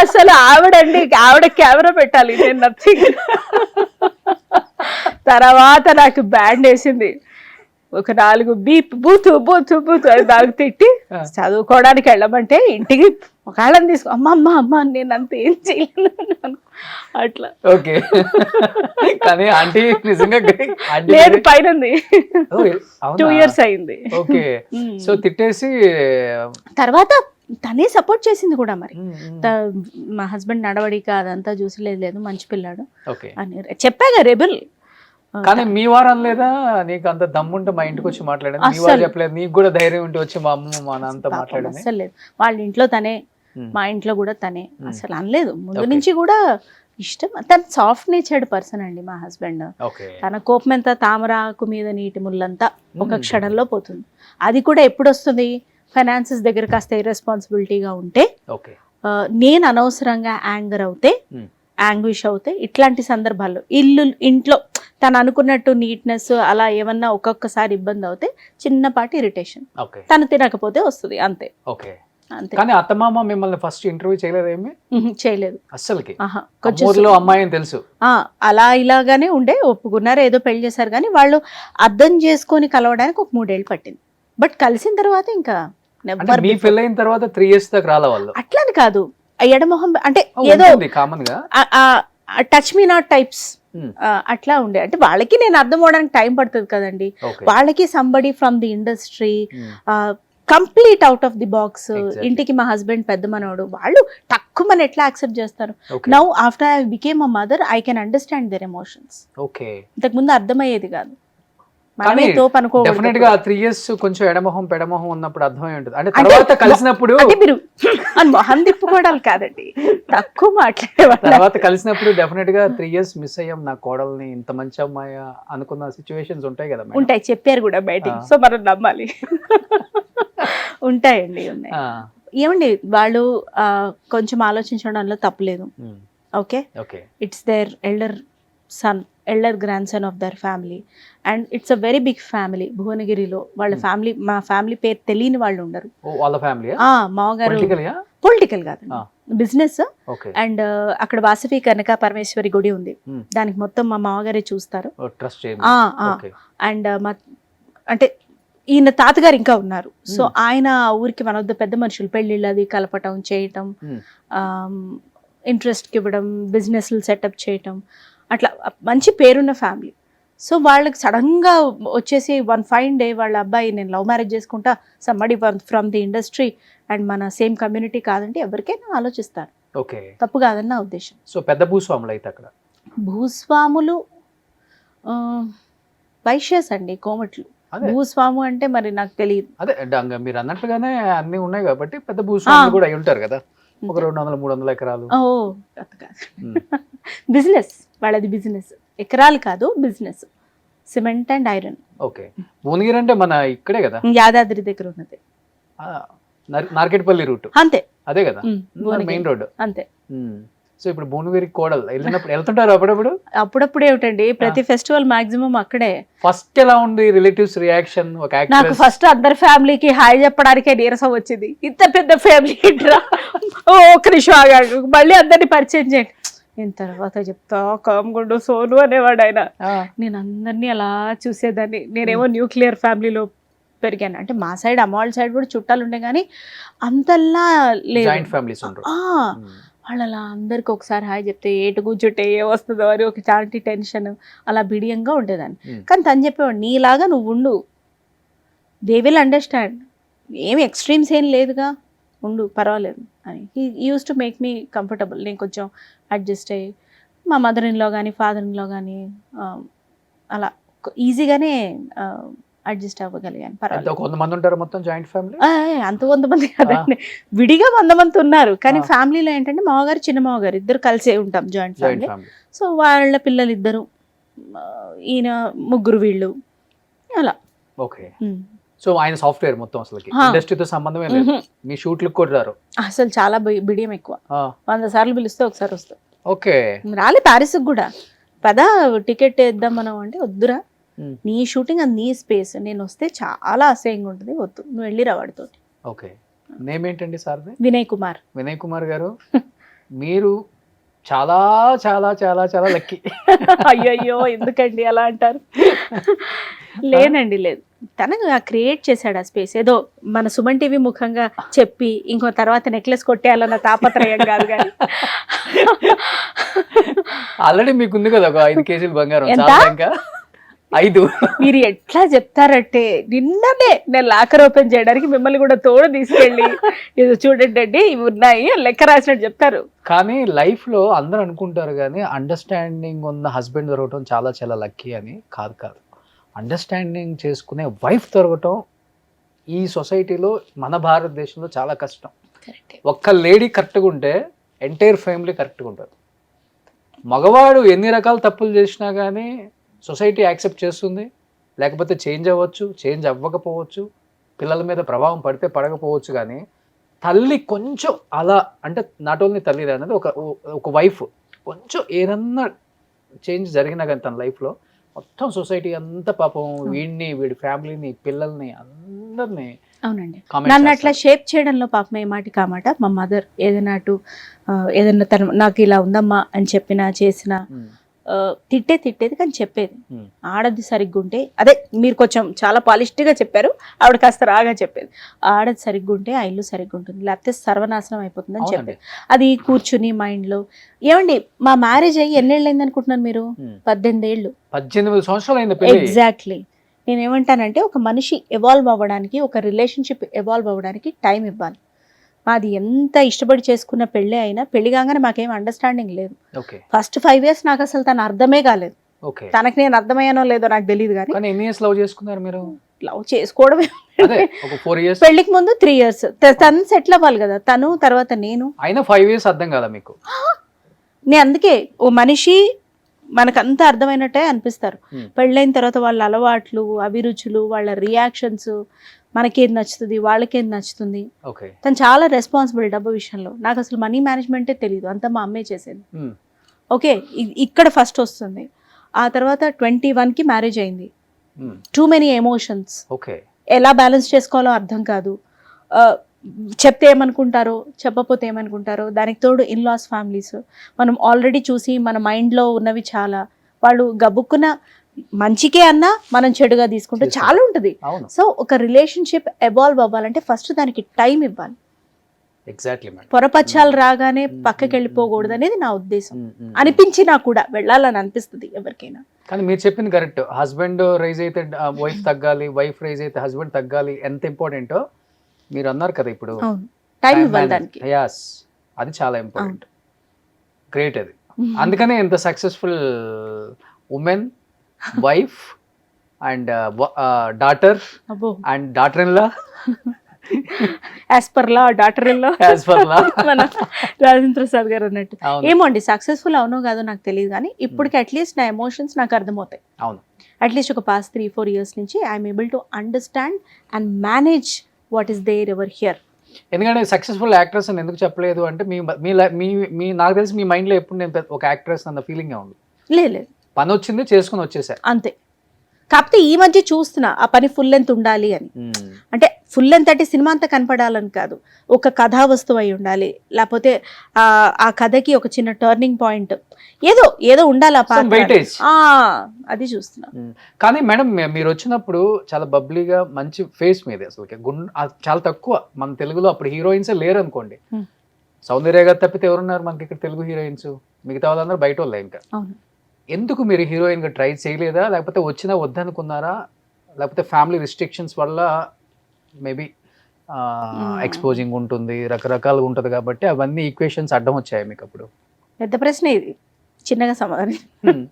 Speaker 3: అసలు ఆవిడ కెమెరా పెట్టాలి, నేను నథింగ్. తర్వాత నాకు బ్యాండ్ వేసింది, ఒక 4 బీప్ బూతు బూతు బూతు అని దానికి తిట్టి, చదువుకోవడానికి వెళ్ళమంటే ఇంటికి ఒకళ్ళని తీసుకో, అమ్మ నేను అంత ఏం చేయలేను అట్లా.
Speaker 2: ఓకే, కానీ ఆంటీ నిజంగా
Speaker 3: లేదు పైన 2 years అయింది.
Speaker 2: ఓకే, సో తిట్టేసి
Speaker 3: తర్వాత తనే సపోర్ట్ చేసింది కూడా మరి. మా హస్బెండ్ నడవడిక అదంతా చూసి లేదు మంచి పిల్లాడు
Speaker 2: ఓకే
Speaker 3: అని చెప్పాగా రెబెల్.
Speaker 2: కానీ మీ వారం లేదా నీకు అంత దమ్ముంటే మా ఇంటికి వచ్చి మాట్లాడండి, మీ వారు చెప్పలేదు, నీకు కూడా ధైర్యం ఉంటే వచ్చి మా అమ్మ మా నాన్నతో మాట్లాడండి.
Speaker 3: అసలు లేదు, వాళ్ళ ఇంట్లో తనే, మా ఇంట్లో కూడా తనే, అసలు అనలేదు ముందు నుంచి కూడా. ఇష్టం, తను సాఫ్ట్ నేచర్డ్ పర్సన్ అండి మా హస్బెండ్. తన కోపం ఎంత తామరాకు మీద నీటి ముళ్ళంతా ఒక క్షణంలో పోతుంది. అది కూడా ఎప్పుడు వస్తుంది, ఫైనాన్సెస్ దగ్గర కాస్త ఇర్రెస్పాన్సిబిలిటీగా ఉంటే, నేను అనవసరంగా యాంగర్ అవుతే, యాంగ్విష్ అవుతే, ఇట్లాంటి సందర్భాల్లో ఇంట్లో తను అనుకున్నట్టు నీట్నెస్ అలా ఏమన్నా ఒక్కొక్కసారి ఇబ్బంది అవుతే చిన్నపాటి ఇరిటేషన్, తను తినకపోతే వస్తుంది అంతే. అంతే.
Speaker 2: కానీ అత్తమామ మిమ్మల్ని ఫస్ట్ ఇంటర్వ్యూ చేయలేదేమి?
Speaker 3: చేయలేదు
Speaker 2: అస్సలకి.
Speaker 3: కొంచెం
Speaker 2: అమ్మాయి అని తెలుసు,
Speaker 3: అలా ఇలాగానే ఉండే, ఒప్పుకున్నారు, ఏదో పెళ్లి చేశారు. కానీ వాళ్ళు అర్థం చేసుకొని కలవడానికి ఒక 3 ఏళ్ళు పట్టింది. బట్ కలిసిన తర్వాత ఇంకా
Speaker 2: మీ పెళ్ళైన తర్వాత 3 years దాకా రాలే వాళ్ళు.
Speaker 3: అట్లని కాదు, ఎడమొహం అంటే ఏదో
Speaker 2: కామన్ గా
Speaker 3: టచ్ మీ నాట్ టైప్స్ అట్లా ఉండే. అంటే వాళ్ళకి నేను అర్థం అవడానికి టైం పడుతుంది కదండి. వాళ్ళకి somebody from the industry, complete out of the box. ఇంటికి మా హస్బెండ్ పెద్ద మనోడు, వాళ్ళు తక్కువ మన ఎట్లా యాక్సెప్ట్ చేస్తారు. Now after I became a mother I can understand their emotions. ఇంతకు ముందు అర్థమయ్యేది కాదు.
Speaker 2: డెఫినెట్ గా 3 years కొంచెం ఎడమొహం పెడమొహం ఉన్నప్పుడు అర్థమై ఉంటుంది. అంటే తర్వాత కలిసినప్పుడు
Speaker 3: మీరు మొహం తిప్పుకోవడాలు కాదండి, తక్కువ మాట్లాడేవాళ్ళు.
Speaker 2: తర్వాత కలిసినప్పుడు డెఫినెట్ గా 3 years మిస్ అయ్యాం నా కోడల్ని, ఇంత మంచి అమ్మాయి అనుకున్న సిచ్యువేషన్స్ ఉంటాయి కదా.
Speaker 3: ఉంటాయి, చెప్పారు కూడా బయటికి, సో మనం నమ్మాలి. ఉంటాయండి, ఉన్నాయి. ఏమండి వాళ్ళు కొంచెం ఆలోచించడంలో తప్పులేదు. Okay, it's there elder grand son of their family and it's a very big family. భువనగిరిలో వాళ్ళ ఫ్యామిలీ, మా ఫ్యామిలీ పేరు తెలియని వాళ్ళు ఉండరు. మామగారు పొలిటికల్ కాదు, బిజినెస్. అండ్ అక్కడ వాసవి కనక పరమేశ్వరి గుడి ఉంది, దానికి మొత్తం మా మామగారే చూస్తారు. అండ్ అంటే ఈయన తాతగారు ఇంకా ఉన్నారు. సో ఆయన ఊరికి మన వద్ద పెద్ద మనుషులు, పెళ్లిళ్ళు అది కలపటం చేయటం, ఇంట్రెస్ట్కి ఇవ్వడం, బిజినెస్లు సెటప్ చేయటం, అట్లా మంచి పేరున్న ఫ్యామిలీ. సో వాళ్ళకి సడన్గా వచ్చేసి వన్ ఫైన్ డే వాళ్ళ అబ్బాయి నేను లవ్ మ్యారేజ్ చేసుకుంటా, సమ్మడి ఫ్రమ్ ది ఇండస్ట్రీ అండ్ మన సేమ్ కమ్యూనిటీ కాదంటే ఎవరికైనా ఆలోచిస్తారు, తప్పు కాదని నా ఉద్దేశం.
Speaker 2: సో పెద్ద భూస్వాములు అయితే అక్కడ
Speaker 3: భూస్వాములు వైశ్యస్ అండి, కోమట్లు. భూస్వాము అంటే మరి నాకు తెలియదు.
Speaker 2: అదే మీరు అన్నట్టుగానే అన్ని ఉన్నాయి కాబట్టి పెద్ద భూస్వాములు కూడా అయి ఉంటారు కదా, ఒక 200-300 ఎకరాలు.
Speaker 3: బిజినెస్ వాళ్ళది, బిజినెస్ ఎకరాలు కాదు, business cement and iron.
Speaker 2: Okay, Bhuvanagiri అంటే మన ఇక్కడే కదా,
Speaker 3: యాదాద్రి దగ్గర ఉన్నది,
Speaker 2: నార్కెట్పల్లి రూట్.
Speaker 3: అంతే,
Speaker 2: అదే కదా మెయిన్ రోడ్,
Speaker 3: అంతే.
Speaker 2: సో ఇప్పుడు భువనగిరి కోడలు వెళ్ళినప్పుడు వెళ్తుంటారు అప్పుడప్పుడు?
Speaker 3: అప్పుడప్పుడు ఏమిటండి, ప్రతి ఫెస్టివల్ మాక్సిమం అక్కడే.
Speaker 2: ఫస్ట్ ఎలా ఉంది రిలేటివ్స్ రియాక్షన్?
Speaker 3: నాకు ఫస్ట్ అందరి ఫ్యామిలీకి హాయ్ చెప్పడానికే నీరసం వచ్చింది. ఇంత పెద్ద ఫ్యామిలీ ఒక నిమిషం ఆగాడు, మళ్ళీ అందరినీ పరిచయం చేయండి. నేను తర్వాత చెప్తా కామ్గుండు సోను అనేవాడు ఆయన. నేను అందరినీ అలా చూసేదాన్ని. నేనేమో న్యూక్లియర్ ఫ్యామిలీలో పెరిగాను, అంటే మా సైడ్ అమ్మ వాళ్ళ సైడ్ కూడా చుట్టాలు ఉండే కానీ అంతల్లా లేదు. వాళ్ళు అలా అందరికి ఒకసారి హాయ్ చెప్తే ఏటు కూర్చుంటే ఏ వస్తుందో అని ఒక చాంటి టెన్షన్, అలా బిడియంగా ఉండేదాన్ని. కానీ తను చెప్పేవాడు నీలాగా నువ్వు ఉండు, దే విల్ అండర్స్టాండ్, ఏమి ఎక్స్ట్రీమ్స్ ఏం లేదుగా, ఉండు పర్వాలేదు అని. He use to make me comfortable. నేను కొంచెం అడ్జస్ట్ అయ్యి మా మదర్ ఇన్లో కానీ ఫాదర్ ఇన్లో కానీ అలా ఈజీగానే అడ్జస్ట్ అవ్వగలిగాను.
Speaker 2: కొంతమంది ఉంటారు మొత్తం జాయింట్ ఫ్యామిలీ,
Speaker 3: అంత 100 మంది కదండి, విడిగా 100 మంది ఉన్నారు. కానీ ఫ్యామిలీలో ఏంటంటే మామగారు చిన్న మామగారు ఇద్దరు కలిసే ఉంటాం, జాయింట్ ఫ్యామిలీ. సో వాళ్ళ పిల్లలు 2, ఈయన 3 వీళ్ళు అలా.
Speaker 2: ఓకే, సో ఆయన సాఫ్ట్వేర్ మొత్తం అసలు ఇండస్ట్రీతో సంబంధమే లేదు, మీ షూట్లకు కూడా రారు
Speaker 3: అసలు. చాలా బిడియం ఎక్కువ, 100 సార్లు పిలిస్తే ఒకసారి వస్తాం.
Speaker 2: ఓకే,
Speaker 3: రాలే ప్యారిస్కి కూడా, పదా టికెట్ వేద్దాం మనం అంటే వద్దురా, నీ షూటింగ్ అది నీ స్పేస్, నేను వస్తే చాలా అసహ్యంగా ఉంటుంది, వద్దు నువ్వు వెళ్ళి రావాడితో.
Speaker 2: ఓకే, నేమ్ ఏంటండి సార్?
Speaker 3: వినయ్ కుమార్.
Speaker 2: వినయ్ కుమార్ గారు, మీరు చాలా చాలా చాలా చాలా లక్కీ.
Speaker 3: అయ్యయ్యో ఎందుకండి అలా అంటారు? లేనండి, లేదు, తనకు క్రియేట్ చేశాడు ఆ స్పేస్. ఏదో మన సుమన్ టీవీ ముఖంగా చెప్పి ఇంకో తర్వాత నెక్లెస్ కొట్టేయాలన్న తాపత్రయం కాదు కానీ.
Speaker 2: ఆల్రెడీ మీకుంది కదా ఒక 5 కేజీలు బంగారం. 5
Speaker 3: మీరు ఎట్లా చెప్తారంటే నిన్ననే నేను లాకర్ ఓపెన్ చేయడానికి మిమ్మల్ని కూడా తోడు తీసుకెళ్ళి ఇది చూడండి అండి ఇవి ఉన్నాయి లెక్క రాసినట్టు చెప్తారు.
Speaker 2: కానీ లైఫ్ లో అందరూ అనుకుంటారు కానీ అండర్స్టాండింగ్ ఉన్న హస్బెండ్ దొరకటం చాలా చాలా లక్కీ అని. కాదు, అండర్స్టాండింగ్ చేసుకునే వైఫ్ దొరకటం ఈ సొసైటీలో మన భారతదేశంలో చాలా కష్టం. ఒక్క లేడీ కరెక్ట్గా ఉంటే ఎంటైర్ ఫ్యామిలీ కరెక్ట్గా ఉంటుంది. మగవాడు ఎన్ని రకాల తప్పులు చేసినా కానీ సొసైటీ యాక్సెప్ట్ చేస్తుంది, లేకపోతే చేంజ్ అవ్వచ్చు, చేంజ్ అవ్వకపోవచ్చు, పిల్లల మీద ప్రభావం పడితే పడకపోవచ్చు. కానీ తల్లి కొంచెం అలా అంటే నాట్ ఓన్లీ తల్లి అనేది ఒక వైఫ్ కొంచెం ఏదన్నా చేంజ్ జరిగినా కానీ తన లైఫ్లో మొత్తం సొసైటీ అంతా పాపం వీడిని, వీడి ఫ్యామిలీని, పిల్లల్ని అందరినీ.
Speaker 3: అవునండి, నన్ను అట్లా షేప్ చేయడంలో పాపం ఏ మాటి కామాట మా మదర్ ఏదైనా ఏదైనా తను నాకు ఇలా ఉందమ్మా అని చెప్పినా చేసినా తిట్టేది కానీ చెప్పేది. ఆడది సరిగ్గా ఉంటే అదే మీరు కొంచెం చాలా పాలిష్డ్గా చెప్పారు, ఆవిడ కాస్త రాగా చెప్పేది. ఆడది సరిగ్గా ఉంటే ఆ ఇల్లు సరిగ్గా ఉంటుంది, లేకపోతే సర్వనాశనం అయిపోతుంది అని చెప్పేది. అది కూర్చుని మైండ్లో. ఏమండి మా మ్యారేజ్ అయ్యి ఎన్నేళ్ళు అయింది అనుకుంటున్నారు మీరు? 18 ఏళ్ళు.
Speaker 2: 18 సంవత్సరాలు.
Speaker 3: ఎగ్జాక్ట్లీ. నేనేమంటానంటే ఒక మనిషి ఎవాల్వ్ అవ్వడానికి, ఒక రిలేషన్షిప్ ఎవాల్వ్ అవ్వడానికి టైం ఇవ్వాలి. మాది ఎంత ఇష్టపడి చేసుకున్న పెళ్ళే అయినా పెళ్లి కాగానే మాకేం అండర్స్టాండింగ్ లేదు. ఫస్ట్ 5 years నాకు అసలు తను అర్థమే కాలేదు. తనకి నేను అర్థమయ్యానో లేదో నాకు తెలియదు. కానీ లవ్ చేసుకోవడమే. పెళ్లికి ముందు 3 years తను సెటిల్ అవ్వాలి కదా, తను తర్వాత నేను.
Speaker 2: 5 years అర్థం కదా మీకు?
Speaker 3: నేను అందుకే ఓ మనిషి మనకు అంత అర్థమైనట్టే అనిపిస్తారు. పెళ్ళైన తర్వాత వాళ్ళ అలవాట్లు, అభిరుచులు, వాళ్ళ రియాక్షన్స్, మనకేది నచ్చుతుంది, వాళ్ళకేది నచ్చుతుంది. తను చాలా రెస్పాన్సిబుల్ డబ్బు విషయంలో. నాకు అసలు మనీ మేనేజ్మెంటే తెలియదు, అంతా మా అమ్మే చేసేది. ఓకే, ఇక్కడ ఫస్ట్ వస్తుంది. ఆ తర్వాత 21కి మ్యారేజ్ అయింది. టూ మెనీ ఎమోషన్స్, ఎలా బ్యాలెన్స్ చేసుకోవాలో అర్థం కాదు. చెప్తే ఏమనుకుంటారో, చెప్పకపోతే ఏమనుకుంటారో. దానికి తోడు ఇన్లాస్ ఫ్యామిలీస్ మనం ఆల్రెడీ చూసి మన మైండ్లో ఉన్నవి చాలా. వాళ్ళు గబుక్కున మంచికే అన్నా మనం చెడుగా తీసుకుంటే చాలా ఉంటుంది. సో ఒక రిలేషన్షిప్ ఎవాల్వ్ అవ్వాలంటే ఫస్ట్ దానికి టైం ఇవ్వాలి. పొరపచ్చాలు రాగానే పక్కకి వెళ్ళిపోకూడదు అనేది నా ఉద్దేశం. అనిపించినా కూడా వెళ్ళాలని అనిపిస్తుంది ఎవరికైనా.
Speaker 2: కానీ మీరు చెప్పింది కరెక్ట్. హస్బెండ్ రైజ్ అయితే వైఫ్ తగ్గాలి, వైఫ్ రైజ్ అయితే హస్బెండ్ తగ్గాలి. ఎంత ఇంపార్టెంటో మీరు అన్నారు కదా ఇప్పుడు.
Speaker 3: టైం ఇవ్వాలి దానికి.
Speaker 2: అది చాలా ఇంపార్టెంట్. గ్రేట్ అది. అందుకనే ఎంత successful women, wife and daughter and daughter in law,
Speaker 3: as per law daughter in law, మన రాజేంద్ర ప్రసాద్ గారు అన్నట్టు. ఏమో అండి, సక్సెస్ఫుల్ అవునో కాదో నాకు తెలియదు, కానీ ఇప్పటికి అట్లీస్ట్ నా ఎమోషన్స్ నాకు అర్థమవుతాయి. అట్లీస్ట్ ఒక పాస్ట్ 3-4 years నుంచి I'm able to understand and manage what is there ever here.
Speaker 2: ఎందుకంటే సక్సెస్ఫుల్ యాక్ట్రెస్ అని ఎందుకు చెప్పలేదు అంటే మీ నాకు తెలిసి మీ మైండ్లో ఎప్పుడు నేను ఒక యాక్ట్రెస్ అన్న ఫీలింగ్ ఉంది.
Speaker 3: లేదు,
Speaker 2: పని వచ్చింది చేసుకుని వచ్చేసా అంతే.
Speaker 3: కాకపోతే ఈ మధ్య చూస్తున్నా ఆ పని ఫుల్ లెంత్ ఉండాలి అని. అంటే ఫుల్ లెంత్ అంటే సినిమా అంతా కనపడాలని కాదు, ఒక కథా వస్తువు అయి ఉండాలి, లేకపోతే ఆ కథకి ఒక చిన్న టర్నింగ్ పాయింట్ ఏదో ఉండాలి. అది చూస్తున్నా.
Speaker 2: కానీ మేడం మీరు వచ్చినప్పుడు చాలా బబ్లీగా మంచి ఫేస్ మీద, అసలు చాలా తక్కువ మన తెలుగులో అప్పుడు హీరోయిన్స్ లేరు అనుకోండి. సౌందర్య గారు తప్పితే ఎవరున్నారు మనకి ఇక్కడ తెలుగు హీరోయిన్స్? మిగతా వాళ్ళందరూ బయట వాళ్ళే. ఇంకా ఎందుకు మీరు హీరోయిన్ గా ట్రై చేయలేదా, లేకపోతే వచ్చినా వద్దనుకున్నారా, లేకపోతే ఫ్యామిలీ రిస్ట్రిక్షన్స్ వల్ల మేబీ ఎక్స్పోజింగ్ ఉంటుంది, రకరకాలుగా ఉంటుంది కాబట్టి అవన్నీ ఈక్వేషన్స్ అడ్డం వచ్చాయి మీకు అప్పుడు?
Speaker 3: పెద్ద ప్రశ్న ఇది, చిన్నగా సమాధానం.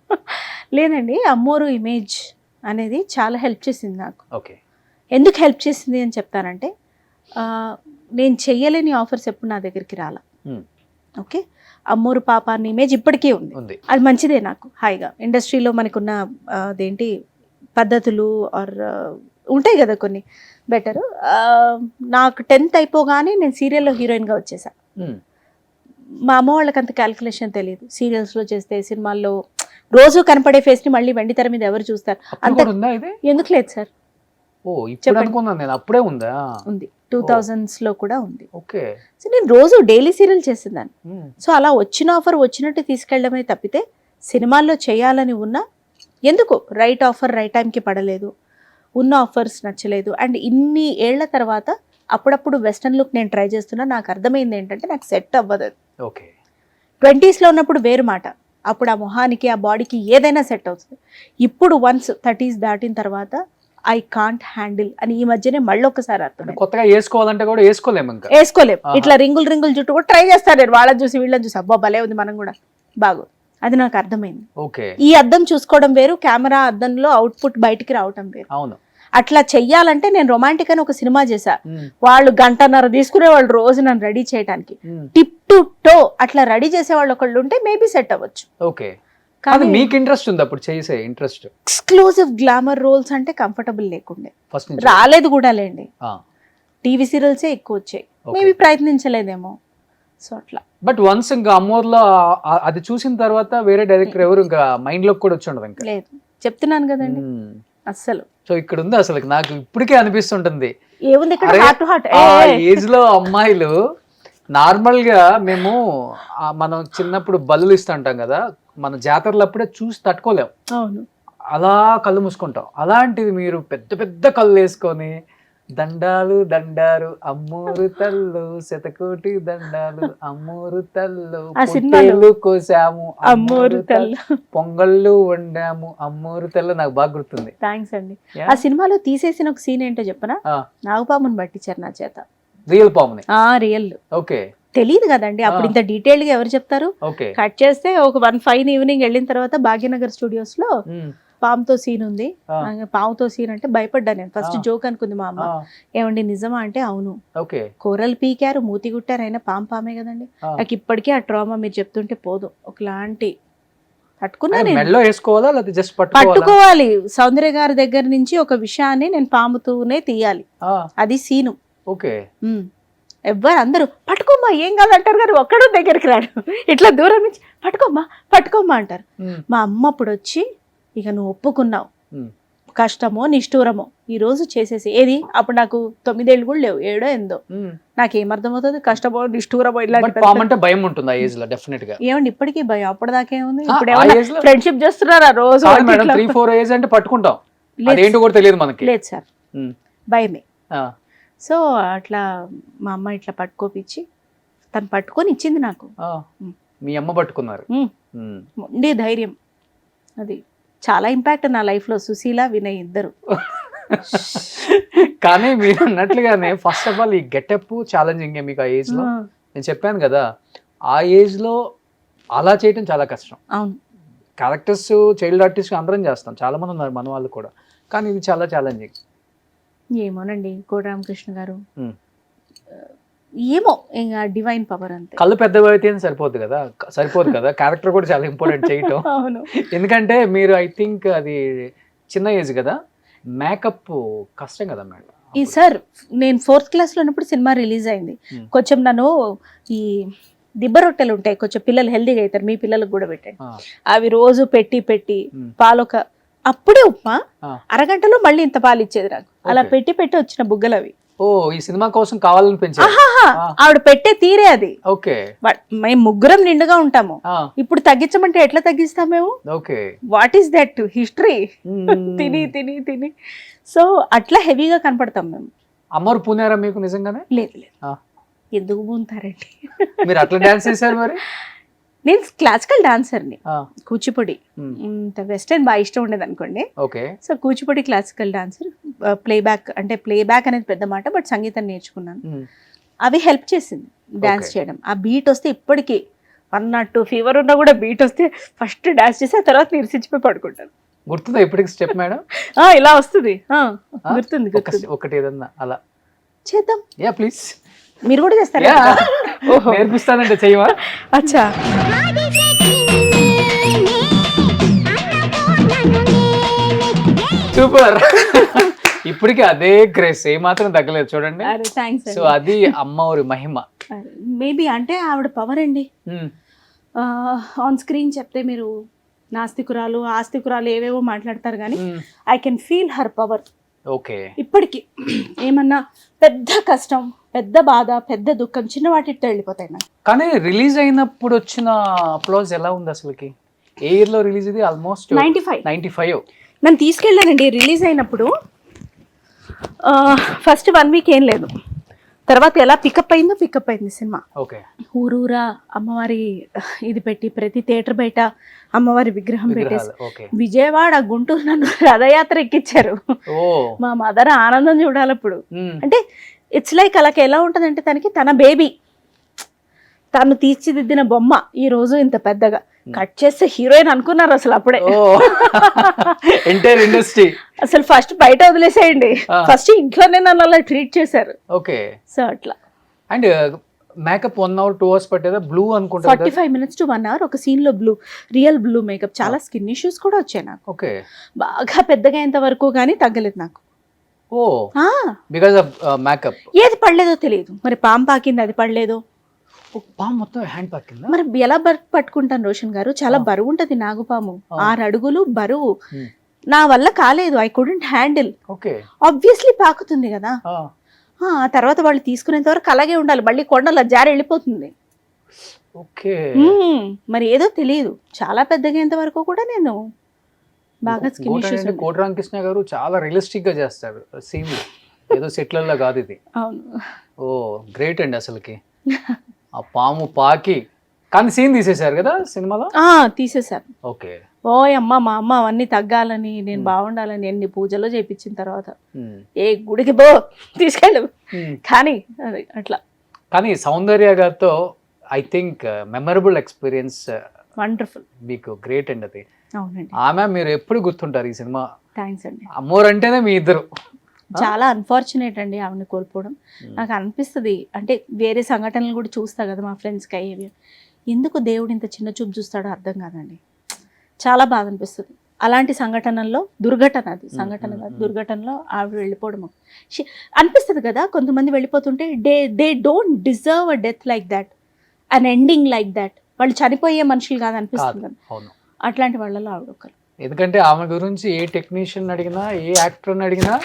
Speaker 3: లేదండి, అమ్మోరు ఇమేజ్ అనేది చాలా హెల్ప్ చేసింది నాకు.
Speaker 2: ఓకే,
Speaker 3: ఎందుకు హెల్ప్ చేసింది అని చెప్తానంటే, నేను చెయ్యలేని ఆఫర్స్ ఎప్పుడు నా దగ్గరికి రాలా. ఓకే, అమ్మోరు పాప అన్న ఇమేజ్ ఇప్పటికీ ఉంది. అది మంచిదే నాకు. హాయిగా ఇండస్ట్రీలో మనకున్న అదేంటి పద్ధతులు ఆర్ ఉంటాయి కదా కొన్ని, బెటర్. నాకు 10th అయిపోగానే నేను సీరియల్లో హీరోయిన్గా వచ్చేసా. మా అమ్మ వాళ్ళకి అంత క్యాల్కులేషన్ తెలియదు. సీరియల్స్లో చేస్తే సినిమాల్లో రోజు కనపడే ఫేస్ని మళ్ళీ వెండి తెర మీద ఎవరు చూస్తారు? అంత ఎందుకు లేదు సార్? ఉంది, 2000s లో కూడా ఉంది. సో నేను రోజు డైలీ సీరియల్ చేసేదాన్ని. సో అలా వచ్చిన ఆఫర్ వచ్చినట్టు తీసుకెళ్ళడమే తప్పితే సినిమాల్లో చేయాలని ఉన్నా ఎందుకు రైట్ ఆఫర్ రైట్ టైంకి పడలేదు, ఉన్న ఆఫర్స్ నచ్చలేదు. అండ్ ఇన్ని ఏళ్ల తర్వాత అప్పుడప్పుడు వెస్టర్న్ లుక్ నేను ట్రై చేస్తున్నా. నాకు అర్థమైంది ఏంటంటే నాకు సెట్ అవ్వదు. 20s లో ఉన్నప్పుడు వేరు మాట, అప్పుడు ఆ మొహానికి ఆ బాడీకి ఏదైనా సెట్ అవుతుంది. ఇప్పుడు వన్స్ 30s దాటిన తర్వాత ఐ కాంట్ హ్యాండిల్ అని ఈ మధ్యనే మళ్ళీ ఒకసారి అర్థం.
Speaker 2: కొత్తగా వేసుకోవాలంటే కూడా వేసుకోలేము, ఇంకా
Speaker 3: వేసుకోలేము.
Speaker 2: ఆహా.
Speaker 3: ఇట్లా రింగులు జుట్టు కూడా ట్రై చేస్తారు నేను, వాళ్ళని చూసి వీళ్ళని చూసి అబ్బా భలే ఉంది మనం కూడా బాగోదు. అది నాకు అర్థమైంది.
Speaker 2: ఓకే,
Speaker 3: ఈ అద్దం చూసుకోవడం వేరు, కెమెరా అద్దంలో అవుట్పుట్ బయటికి రావటం వేరు.
Speaker 2: అవును.
Speaker 3: అట్లా చెయ్యాలంటే నేను రొమాంటిక్ అని ఒక సినిమా చేశా. వాళ్ళు 1.5 గంట తీసుకునే వాళ్ళు రోజు నన్ను రెడీ చేయడానికి, టిప్ టు టో అట్లా రెడీ చేసే వాళ్ళు ఒకళ్ళు ఉంటే మేబీ సెట్ అవ్వచ్చు.
Speaker 2: ఓకే, కానీ మీకు ఇంట్రెస్ట్ ఉంది అప్పుడు చేసే ఇంట్రెస్ట్?
Speaker 3: ఎక్స్క్లూజివ్ గ్లామర్ రోల్స్ అంటే కంఫర్టబుల్ లేకుండే,
Speaker 2: ఫస్ట్
Speaker 3: రాలేదు కూడా లేండి. టీవీ సీరియల్సే ఎక్కువ వచ్చాయి, మేబీ ప్రయత్నించలేదేమో. సో అట్లా.
Speaker 2: బట్ వన్స్ ఇంకా అమ్మోర్లో అది చూసిన తర్వాత వేరే డైరెక్టర్ ఎవరు ఇంకా మైండ్ లోకి కూడా వచ్చి ఉండదు ఇంకా?
Speaker 3: లేదు, చెప్తున్నాను కదండి అస్సలు.
Speaker 2: సో ఇక్కడ ఉంది అసలు నాకు ఇప్పటికే అనిపిస్తుంటుంది,
Speaker 3: ఏముంది ఇక్కడ హార్ట్ టు హార్ట్.
Speaker 2: ఏజ్ లో అమ్మాయిలు నార్మల్ గా మేము మనం చిన్నప్పుడు బల్లులు ఇస్తుంటాం కదా, మన జాతరలప్పుడే చూసి తట్టుకోలేం,
Speaker 3: అవును,
Speaker 2: అలా కళ్ళు మూసుకుంటాం. అలాంటిది మీరు పెద్ద పెద్ద కళ్ళు వేసుకొని దండాలు దండారు అమ్మూరు తల్లు శతకోటి దండాలు అమ్మూరు తల్లు పొట్టేలు కోసాము అమ్మూరు తల్లు పొంగళ్ళు వండాము అమ్మూరు తల్లు నాకు బాగా గుర్తుంది.
Speaker 3: థ్యాంక్స్ అండి. ఆ సినిమాలో తీసేసిన ఒక సీన్ ఏంటో చెప్పనా? నాగపాముని పట్టించారు నా చేత.
Speaker 2: రియల్ పాముని?
Speaker 3: రియల్.
Speaker 2: ఓకే,
Speaker 3: తెలియదు కదండి అప్పుడు, ఇంత డీటెయిల్ గా ఎవరు చెప్తారు? కట్ చేస్తే ఒక 1 ఫైన్ ఈవినింగ్ వెళ్ళిన తర్వాత భాగ్యనగర్ స్టూడియోస్ లో పాముతో సీన్ ఉంది. పాముతో సీన్ అంటే భయపడ్డా నేను. ఫస్ట్ జోక్ అనుకుంది మా అమ్మ. ఏమండి నిజమా అంటే అవును. కూరలు పీకారు, మూతి గుట్టారు, అయినా పామే కదండి. నాకు ఇప్పటికీ ఆ ట్రామా మీరు చెప్తుంటే పోదు, ఒకలాంటి పట్టుకోవాలి. సౌందర్య గారి దగ్గర నుంచి ఒక విషయాన్ని నేను పాముతూనే తీయాలి, అది సీను. ఎవ్వరు అందరూ పట్టుకోమ్మా ఏం కాదంటారు కానీ ఒక్కడో దగ్గరికి రాడు, ఇట్లా దూరం నుంచి పట్టుకోమ్మా అంటారు. మా అమ్మ అప్పుడు వచ్చి ఇక నువ్వు ఒప్పుకున్నావు, కష్టమో నిష్ఠూరమో ఈ రోజు చేసేసి. ఏది అప్పుడు నాకు 9 ఏళ్ళు కూడా లేవు, 7 8 నాకేమర్థమవుతుంది కష్టమో నిష్ఠూరమో ఇలాంటి
Speaker 2: భయం ఉంటుంది ఆ ఏజ్ లో డెఫినెట్ గా.
Speaker 3: ఏమండి ఇప్పటికీ భయం, అప్పటిదాకా ఏముంది, ఇప్పుడు ఫ్రెండ్షిప్ చేస్తున్నారా రోజు?
Speaker 2: 3-4 ఏజ్ అంటే పట్టుకుంటాం, అదేంటో కూడా తెలియదు మనకి.
Speaker 3: లేదు సార్, భయమే. సో అట్లా మా అమ్మ ఇట్లా పట్టుకోపిచ్చి తను పట్టుకొని ఇచ్చింది నాకు.
Speaker 2: మీ అమ్మ పట్టుకున్నారు,
Speaker 3: ఉండే ధైర్యం అది చాలా ఇంపాక్ట్ నా లైఫ్ లో. సుశీల, వినయ్ ఇద్దరు.
Speaker 2: కానీ మీరు అన్నట్లుగానే ఫస్ట్ ఆఫ్ ఆల్ ఈ గెటప్ ఛాలెంజింగ్ మీకు ఆ ఏజ్ లో. నేను చెప్పాను కదా, ఆ ఏజ్ లో అలా చేయటం చాలా కష్టం.
Speaker 3: అవును,
Speaker 2: క్యారెక్టర్స్ చైల్డ్ ఆర్టిస్ట్ అందరం చేస్తాం, చాలా మంది ఉన్నారు మన వాళ్ళు కూడా, కానీ ఇది చాలా ఛాలెంజింగ్.
Speaker 3: ఏమోనండి కోట రామకృష్ణ గారు, ఏమో ఇంకా డివైన్ పవర్ అంతే.
Speaker 2: కళ్ళు పెద్దవి అయితే సరిపోదు కదా, క్యారెక్టర్ కూడా చాలా ఇంపార్టెంట్ చేయటం.
Speaker 3: అవును,
Speaker 2: ఎందుకంటే మీరు ఐ థింక్ అది చిన్న ఏజ్ కదా, మేకప్ కష్టం కదా మేడం.
Speaker 3: ఈ సార్ నేను 4th క్లాస్ లో ఉన్నప్పుడు సినిమా రిలీజ్ అయింది. కొంచెం నన్ను ఈ దిబ్బ రొట్టెలు ఉంటాయి, కొంచెం పిల్లలు హెల్దీగా అవుతారు, మీ పిల్లలకు కూడా పెట్టండి, అవి రోజు పెట్టి పాలొక అప్పుడే ఉప్మా అరగంటలో మళ్ళీ ఇంత పాలు ఇచ్చేది నాకు. అలా పెట్టి వచ్చిన బుగ్గలు అవి.
Speaker 2: ఈ సినిమా కోసం కావాలని పెంచారు.
Speaker 3: ఆవిడ పెట్టే తీరే అది.
Speaker 2: ఓకే,
Speaker 3: మేము ముగ్గురం నిండుగా ఉంటాము, ఇప్పుడు తగ్గించమంటే ఎట్లా తగ్గిస్తాం మేము? What is that history? తిని సో అట్లా హెవీగా కనపడతాం మేము.
Speaker 2: అమ్మవారు పూనారా మీకు నిజంగానే?
Speaker 3: లేదు, ఎందుకు పూనుతారండి?
Speaker 2: మీరు అట్లా డాన్స్ చేశారు మరి?
Speaker 3: నేను క్లాసికల్ డాన్సర్ని, కూచిపూడి. వెస్టర్న్ బాగా ఇష్టం ఉండేది అనుకోండి. So Kuchipudi classical dancer. Playback అనేది పెద్ద మాట, బట్ సంగీతం నేర్చుకున్నాను. అవి హెల్ప్ చేసింది డాన్స్ చేయడం. ఆ బీట్ వస్తే ఇప్పటికీ 102 ఫీవర్ ఉన్నా కూడా బీట్ వస్తే ఫస్ట్ డాన్స్ చేసి ఆ తర్వాత నిరసించిపోయి పడుకుంటాను.
Speaker 2: గుర్తుందా ఇప్పటికి స్టెప్ మేడం?
Speaker 3: ఇలా వస్తుంది, గుర్తుంది.
Speaker 2: ఒకటి ఏదన్నా అలా
Speaker 3: చేద్దాం.
Speaker 2: Yeah please.
Speaker 3: మీరు కూడా చేస్తారా?
Speaker 2: నేర్పిస్తానంటే చెయ్యవా?
Speaker 3: అచ్చా,
Speaker 2: సూపర్. ఇప్పటికి అదే గ్రేస్ ఏమాత్రం తగ్గలేదు చూడండి. సో అది అమ్మవారి మహిమ.
Speaker 3: మేబీ అంటే ఆవిడ పవర్ అండి. ఆన్ స్క్రీన్ చెప్తే మీరు నాస్తికురాలు ఆస్తికురాలు ఏవేవో మాట్లాడతారు కానీ I can feel her power.
Speaker 2: Okay,
Speaker 3: ఇప్పటికి ఏమన్నా పెద్ద కష్టం, పెద్ద బాధ, పెద్ద దుఃఖం, చిన్న వాటితో వెళ్ళిపోతాయి నాకు.
Speaker 2: కానీ రిలీజ్ అయినప్పుడు వచ్చిన అప్లాజ్ ఎలా ఉంది అసలుకి? ఏ ఇయర్ లో రిలీజ్ ఇది? ఆల్మోస్ట్ 95.
Speaker 3: నన్ను తీసుకెళ్ళానండి రిలీజ్ అయినప్పుడు. ఫస్ట్ 1 వీక్ ఏం లేదు, తర్వాత ఎలా పికప్ అయింది సినిమా.
Speaker 2: ఓకే.
Speaker 3: ఊరూరా అమ్మవారి ఇది పెట్టి ప్రతి థియేటర్ బయట అమ్మవారి విగ్రహం పెట్టేసి
Speaker 2: ఓకే.
Speaker 3: విజయవాడ గుంటూరు నన్ను రథయాత్ర ఎక్కించారు.
Speaker 2: ఓ.
Speaker 3: మా మదర్ ఆనందం చూడాలి అప్పుడు. అంటే ఇట్స్ లైక్ అలాగే ఎలా ఉంటదంటే తనకి తన బేబీ తను తీర్చిదిద్దిన బొమ్మ ఈ రోజు ఇంత పెద్దగా కట్ చేస్తే హీరోయిన్ అనుకున్నారు అసలు అప్పుడే.
Speaker 2: ఎంటైర్ ఇండస్ట్రీ
Speaker 3: అసలు ఫస్ట్ బయట వదిలేసేయండి, ఫస్ట్ ఇంట్లోనే నన్ను అలా ట్రీట్ చేశారు.
Speaker 2: ఓకే.
Speaker 3: సో అట్లా.
Speaker 2: అండ్ మేకప్ 1 hour 2 hours పట్టేదా? బ్లూ అనుకుంటా.
Speaker 3: 45 minutes to 1 hour ఒక సీన్ లో బ్లూ, రియల్ బ్లూ మేకప్. చాలా స్కిన్ ఇష్యూస్ కూడా వచ్చాయి నాకు.
Speaker 2: ఓకే.
Speaker 3: బాగా పెద్దగా అయ్యేంత వరకు కానీ తగ్గలేదు నాకు.
Speaker 2: ఓ, బికాజ్ ఆఫ్ మేకప్.
Speaker 3: ఏది పడలేదో తెలియదు, మరి పాము పాకింది అది పడలేదో.
Speaker 2: పాము మొత్తం హ్యాండ్ పాకిందా?
Speaker 3: మరి ఎలా పట్టుకుంటాను రోషన్ గారు, చాలా బరువు ఉంటది నాగుపాము, 6 అడుగులు బరువు. నా వల్ల కాలేదు, I couldn't handle.
Speaker 2: Okay.
Speaker 3: Obviously పాకుతుంది కదా. తర్వాత వాళ్ళు తీసుకునేంత వరకు అలాగే ఉండాలి, మళ్ళీ కొండల జారి వెళ్ళిపోతుంది.
Speaker 2: ఓకే.
Speaker 3: మరి ఏదో తెలియదు, చాలా పెద్దగా అయ్యేంత వరకు కూడా నేను బాగా స్కిన్ ఇష్యూస్.
Speaker 2: కోటి రామకృష్ణ గారు చాలా రియలిస్టిక్ గా చేస్తారు సీన్, ఏదో సెట్లల్లో కాదు ఇది.
Speaker 3: అవును.
Speaker 2: ఓ గ్రేట్ అండి అసలుకి. ఆ పాము పాకి కానీ సీన్ తీసేశారు కదా సినిమాలో?
Speaker 3: తీసేశారు.
Speaker 2: ఓకే.
Speaker 3: ఓ అమ్మ, మా అమ్మ అవన్నీ తగ్గాలని, నేను బాగుండాలని ఎన్ని పూజలో చేయించిన తర్వాత ఏ గుడికి పో తీసుకెళ్ళు కానీ అది అట్లా.
Speaker 2: కానీ సౌందర్య గారితో I think memorable experience.
Speaker 3: Wonderful.
Speaker 2: మీకు గ్రేట్ అండి అది.
Speaker 3: అవునండి.
Speaker 2: ఆమె మీరు ఎప్పుడు గుర్తుంటారు ఈ సినిమా.
Speaker 3: థ్యాంక్స్ అండి.
Speaker 2: అమ్మోరు అంటేనే మీ ఇద్దరు.
Speaker 3: చాలా అన్ఫార్చునేట్ అండి ఆవిడని కోల్పోవడం. నాకు అనిపిస్తుంది, అంటే వేరే సంఘటనలు కూడా చూస్తా కదా మా ఫ్రెండ్స్కి అయ్యేవి, ఎందుకు దేవుడు ఇంత చిన్న చూపు చూస్తాడో అర్థం కాదండి. చాలా బాధ అనిపిస్తుంది. అలాంటి సంఘటనల్లో దుర్ఘటన, అది సంఘటన కాదు, దుర్ఘటనలో ఆవిడ వెళ్ళిపోవడం అనిపిస్తుంది కదా. కొంతమంది వెళ్ళిపోతుంటే they don't deserve a death like that, an ending like that. వాళ్ళు చనిపోయే మనుషులు కాదు అనిపిస్తుంది కదా. అట్లాంటి వాళ్ళలో ఆవిడ ఒకరు.
Speaker 2: ఎందుకంటే ఆమె గురించి ఏ టెక్నీషియన్ అడిగినా, ఏ యాక్టర్ని అడిగినా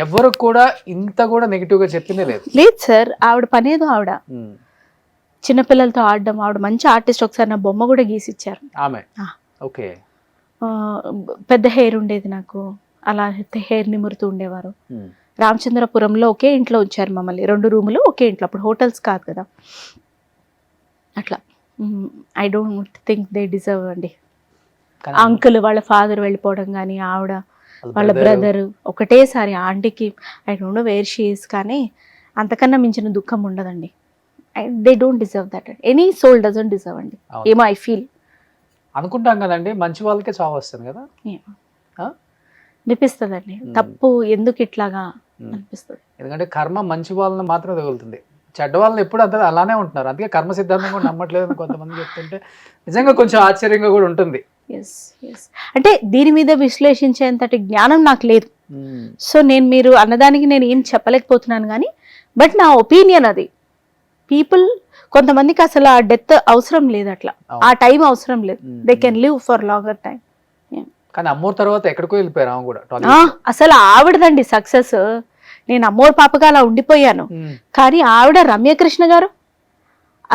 Speaker 2: ఎవరు కూడా ఇంత కూడా నెగిటివ్ గా చెప్పిందే లేదు.
Speaker 3: లేదు సార్, ఆవిడ పనేదో ఆవిడ చిన్నపిల్లలతో ఆడడం. ఆవిడ మంచి ఆర్టిస్ట్. ఒకసారి నా బొమ్మ కూడా గీసిచ్చారు
Speaker 2: ఆమె. ఓకే.
Speaker 3: పెద్ద హెయిర్ ఉండేది నాకు, అలా హెయిర్ నిమురుతూ ఉండేవారు. రామచంద్రపురంలో ఒకే ఇంట్లో ఉంచారు మమ్మల్ని, 2 రూములు ఒకే ఇంట్లో. అప్పుడు హోటల్స్ కాదు కదా అట్లా. I don't think they deserve అండి. అంకుల్ వాళ్ళ ఫాదర్ వెళ్ళిపోవడం కానీ, ఆవిడ వాళ్ళ బ్రదర్ ఒకటేసారి ఆంటీకి I don't know where she is, కానీ అంతకన్నా మించిన దుఃఖం ఉండదండి. They don't deserve that. Any soul doesn't deserve అండి. ఏమో ఐ ఫీల్
Speaker 2: అనుకుంటాం కదండి, మంచి వాళ్ళకే చావు వస్తుంది కదా
Speaker 3: అనిపిస్తుందండి. తప్పు ఎందుకు ఇట్లాగా అనిపిస్తుంది.
Speaker 2: ఎందుకంటే కర్మ మంచి వాళ్ళని మాత్రమే తగులుతుంది, చెడ్డ వాళ్ళని ఎప్పుడు అంతా అలానే ఉంటున్నారు. అందుకే కర్మ సిద్ధాంతం కూడా నమ్మట్లేదు కొంతమంది చెప్తుంటే నిజంగా కొంచెం ఆశ్చర్యంగా కూడా ఉంటుంది.
Speaker 3: అంటే దీని మీద విశ్లేషించేంతటి జ్ఞానం నాకు లేదు. సో మీరు అన్నదానికి నేను ఏం చెప్పలేకపోతున్నాను, కానీ బట్ నా ఒపీనియన్ అది. పీపుల్ కొంతమందికి అసలు ఆ డెత్ అవసరం లేదు, అట్లా ఆ టైం అవసరం లేదు. They can live for longer time.
Speaker 2: కానీ అమ్మోరు తర్వాత ఎక్కడికో వెళ్ళిపోయారు ఆమె కూడా.
Speaker 3: అసలు ఆవిడదండి సక్సెస్. నేను అమ్మోరు పాపగా అలా ఉండిపోయాను, కానీ ఆవిడ రమ్యకృష్ణ గారు